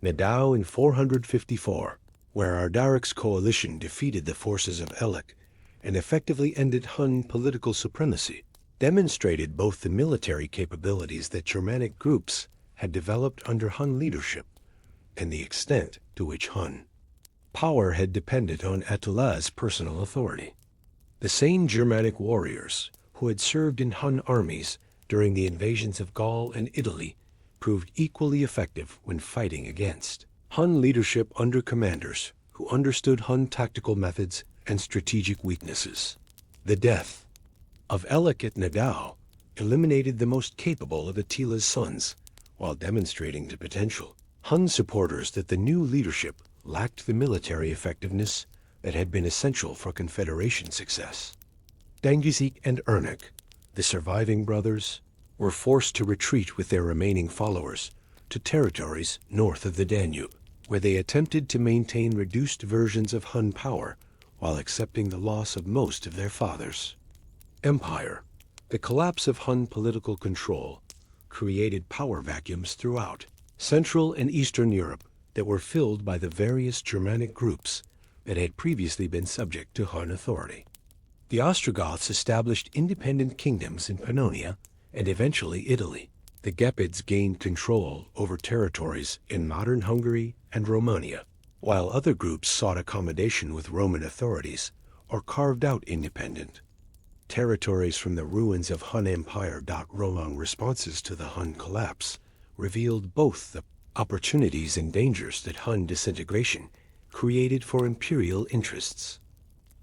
Nidau in 454, where Ardaric's coalition defeated the forces of Elik and effectively ended Hun political supremacy, demonstrated both the military capabilities that Germanic groups had developed under Hun leadership and the extent to which Hun power had depended on Attila's personal authority. The same Germanic warriors who had served in Hun armies during the invasions of Gaul and Italy proved equally effective when fighting against Hun leadership under commanders who understood Hun tactical methods and strategic weaknesses. The death of Elik at Nidau eliminated the most capable of Attila's sons, while demonstrating to potential Hun supporters that the new leadership lacked the military effectiveness that had been essential for Confederation success. Dengisik and Ernek, the surviving brothers, were forced to retreat with their remaining followers to territories north of the Danube, where they attempted to maintain reduced versions of Hun power while accepting the loss of most of their fathers. Empire. The collapse of Hun political control created power vacuums throughout Central and Eastern Europe that were filled by the various Germanic groups that had previously been subject to Hun authority. The Ostrogoths established independent kingdoms in Pannonia and eventually Italy. The Gepids gained control over territories in modern Hungary and Romania, while other groups sought accommodation with Roman authorities or carved out independent territories from the ruins of Hun Empire. Long responses to the Hun collapse revealed both the opportunities and dangers that Hun disintegration created for imperial interests.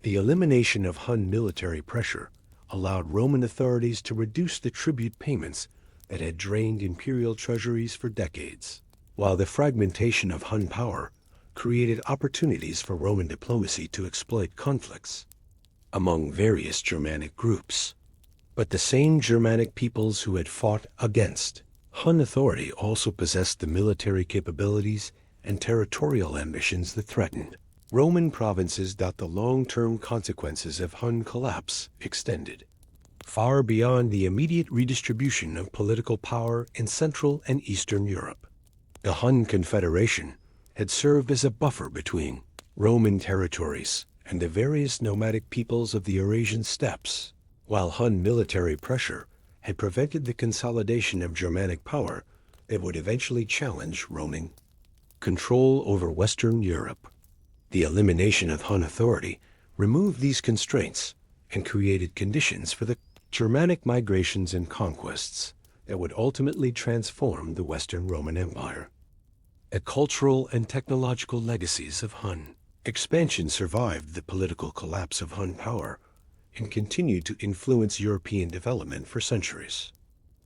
The elimination of Hun military pressure allowed Roman authorities to reduce the tribute payments that had drained imperial treasuries for decades, while the fragmentation of Hun power created opportunities for Roman diplomacy to exploit conflicts among various Germanic groups. But the same Germanic peoples who had fought against Hun authority also possessed the military capabilities and territorial ambitions that threatened Roman provinces. The long-term consequences of Hun collapse extended far beyond the immediate redistribution of political power in Central and Eastern Europe. The Hun Confederation had served as a buffer between Roman territories and the various nomadic peoples of the Eurasian steppes, while Hun military pressure had prevented the consolidation of Germanic power that would eventually challenge Roman control over Western Europe. The elimination of Hun authority removed these constraints and created conditions for the Germanic migrations and conquests that would ultimately transform the Western Roman Empire. The cultural and technological legacies of Hun expansion survived the political collapse of Hun power and continued to influence European development for centuries.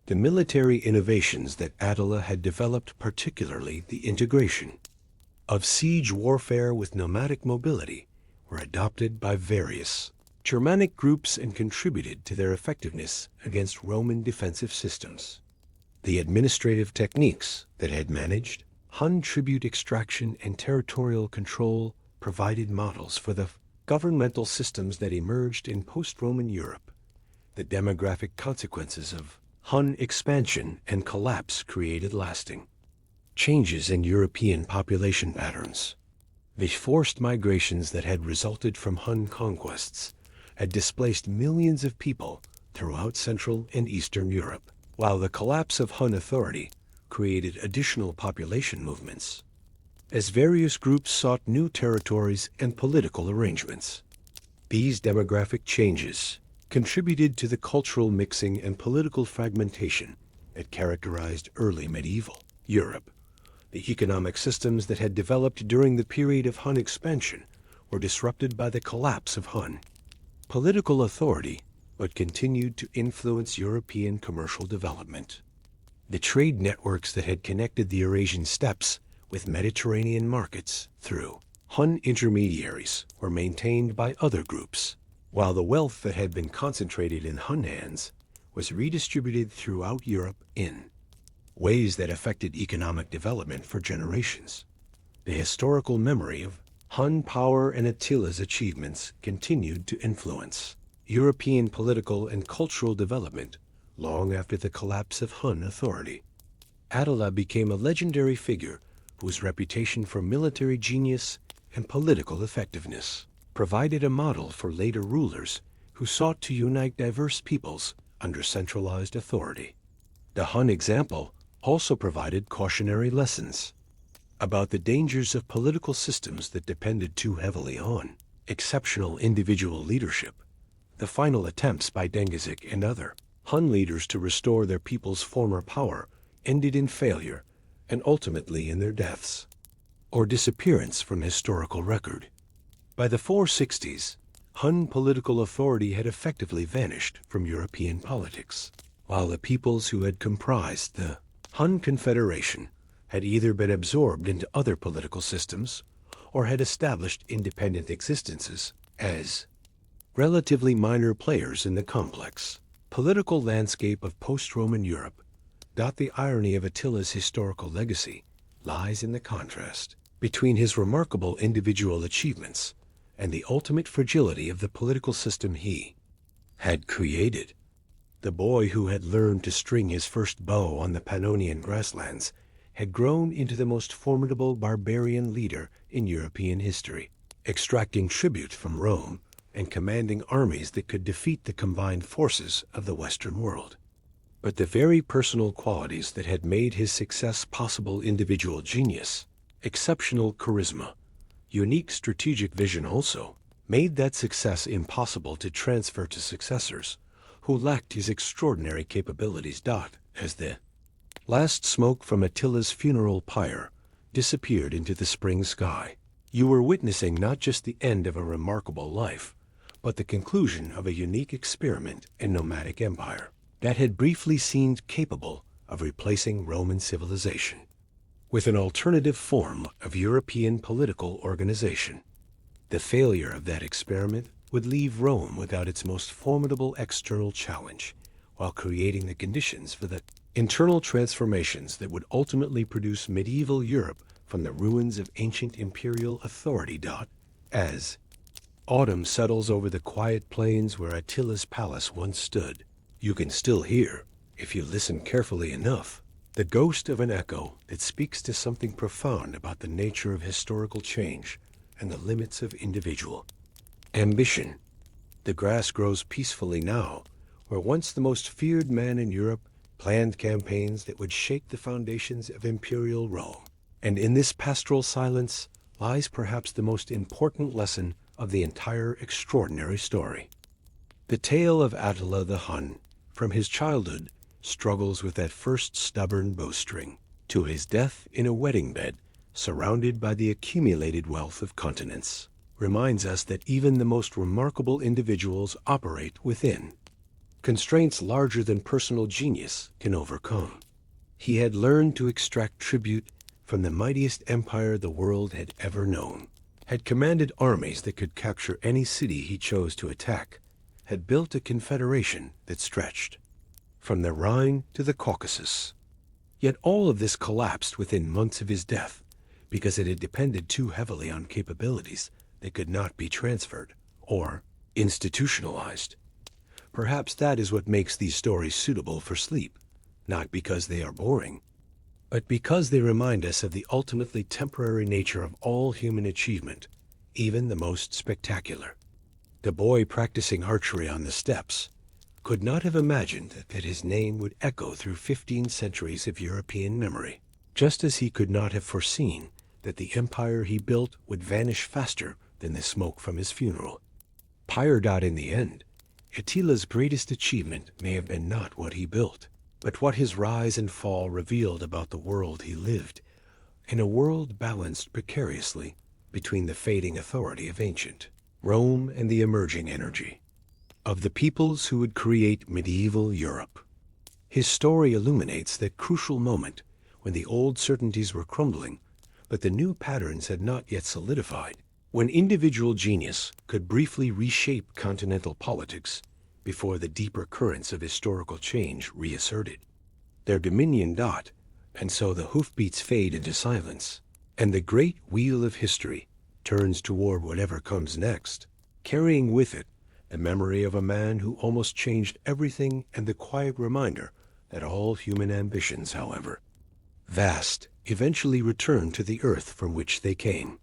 The military innovations that Attila had developed, particularly the integration of siege warfare with nomadic mobility, were adopted by various Germanic groups and contributed to their effectiveness against Roman defensive systems. The administrative techniques that had managed Hun tribute extraction and territorial control provided models for the governmental systems that emerged in post-Roman Europe. The demographic consequences of Hun expansion and collapse created lasting changes in European population patterns. The forced migrations that had resulted from Hun conquests had displaced millions of people throughout Central and Eastern Europe, while the collapse of Hun authority created additional population movements as various groups sought new territories and political arrangements. These demographic changes contributed to the cultural mixing and political fragmentation that characterized early medieval Europe. The economic systems that had developed during the period of Hun expansion were disrupted by the collapse of Hun political authority, but continued to influence European commercial development. The trade networks that had connected the Eurasian steppes with Mediterranean markets through Hun intermediaries were maintained by other groups, while the wealth that had been concentrated in Hun hands was redistributed throughout Europe in ways that affected economic development for generations. The historical memory of Hun power and Attila's achievements continued to influence European political and cultural development long after the collapse of Hun authority. Attila became a legendary figure whose reputation for military genius and political effectiveness provided a model for later rulers who sought to unite diverse peoples under centralized authority. The Hun example also provided cautionary lessons about the dangers of political systems that depended too heavily on exceptional individual leadership. The final attempts by Dengisik and other Hun leaders to restore their people's former power ended in failure and ultimately in their deaths or disappearance from historical record. By the 460s, Hun political authority had effectively vanished from European politics, while the peoples who had comprised the Hun Confederation had either been absorbed into other political systems or had established independent existences as relatively minor players in the complex political landscape of post-Roman Europe. The irony of Attila's historical legacy lies in the contrast between his remarkable individual achievements and the ultimate fragility of the political system he had created. The boy who had learned to string his first bow on the Pannonian grasslands had grown into the most formidable barbarian leader in European history, extracting tribute from Rome and commanding armies that could defeat the combined forces of the Western world. But the very personal qualities that had made his success possible, individual genius, exceptional charisma, unique strategic vision also, made that success impossible to transfer to successors who lacked his extraordinary capabilities. As the last smoke from Attila's funeral pyre disappeared into the spring sky, you were witnessing not just the end of a remarkable life, but the conclusion of a unique experiment in nomadic empire that had briefly seemed capable of replacing Roman civilization with an alternative form of European political organization. The failure of that experiment would leave Rome without its most formidable external challenge, while creating the conditions for the internal transformations that would ultimately produce medieval Europe from the ruins of ancient imperial authority. As autumn settles over the quiet plains where Attila's palace once stood, you can still hear, if you listen carefully enough, the ghost of an echo that speaks to something profound about the nature of historical change and the limits of individual ambition. The grass grows peacefully now, where once the most feared man in Europe planned campaigns that would shake the foundations of imperial Rome. And in this pastoral silence lies perhaps the most important lesson of the entire extraordinary story. The tale of Attila the Hun, from his childhood, struggles with that first stubborn bowstring, to his death in a wedding bed, surrounded by the accumulated wealth of continents, reminds us that even the most remarkable individuals operate within constraints larger than personal genius can overcome. He had learned to extract tribute from the mightiest empire the world had ever known, had commanded armies that could capture any city he chose to attack, had built a confederation that stretched from the Rhine to the Caucasus. Yet all of this collapsed within months of his death because it had depended too heavily on capabilities that could not be transferred or institutionalized. Perhaps that is what makes these stories suitable for sleep, not because they are boring, but because they remind us of the ultimately temporary nature of all human achievement, even the most spectacular. The boy practicing archery on the steppes could not have imagined that his name would echo through 15 centuries of European memory, just as he could not have foreseen that the empire he built would vanish faster than the smoke from his funeral pyre. In the end, Attila's greatest achievement may have been not what he built, but what his rise and fall revealed about the world he lived, in a world balanced precariously between the fading authority of ancient Rome and the emerging energy of the peoples who would create medieval Europe. His story illuminates that crucial moment when the old certainties were crumbling, but the new patterns had not yet solidified, when individual genius could briefly reshape continental politics before the deeper currents of historical change reasserted their dominion. And so the hoofbeats fade into silence, and the great wheel of history turns toward whatever comes next, carrying with it the memory of a man who almost changed everything, and the quiet reminder that all human ambitions, however vast, eventually return to the earth from which they came.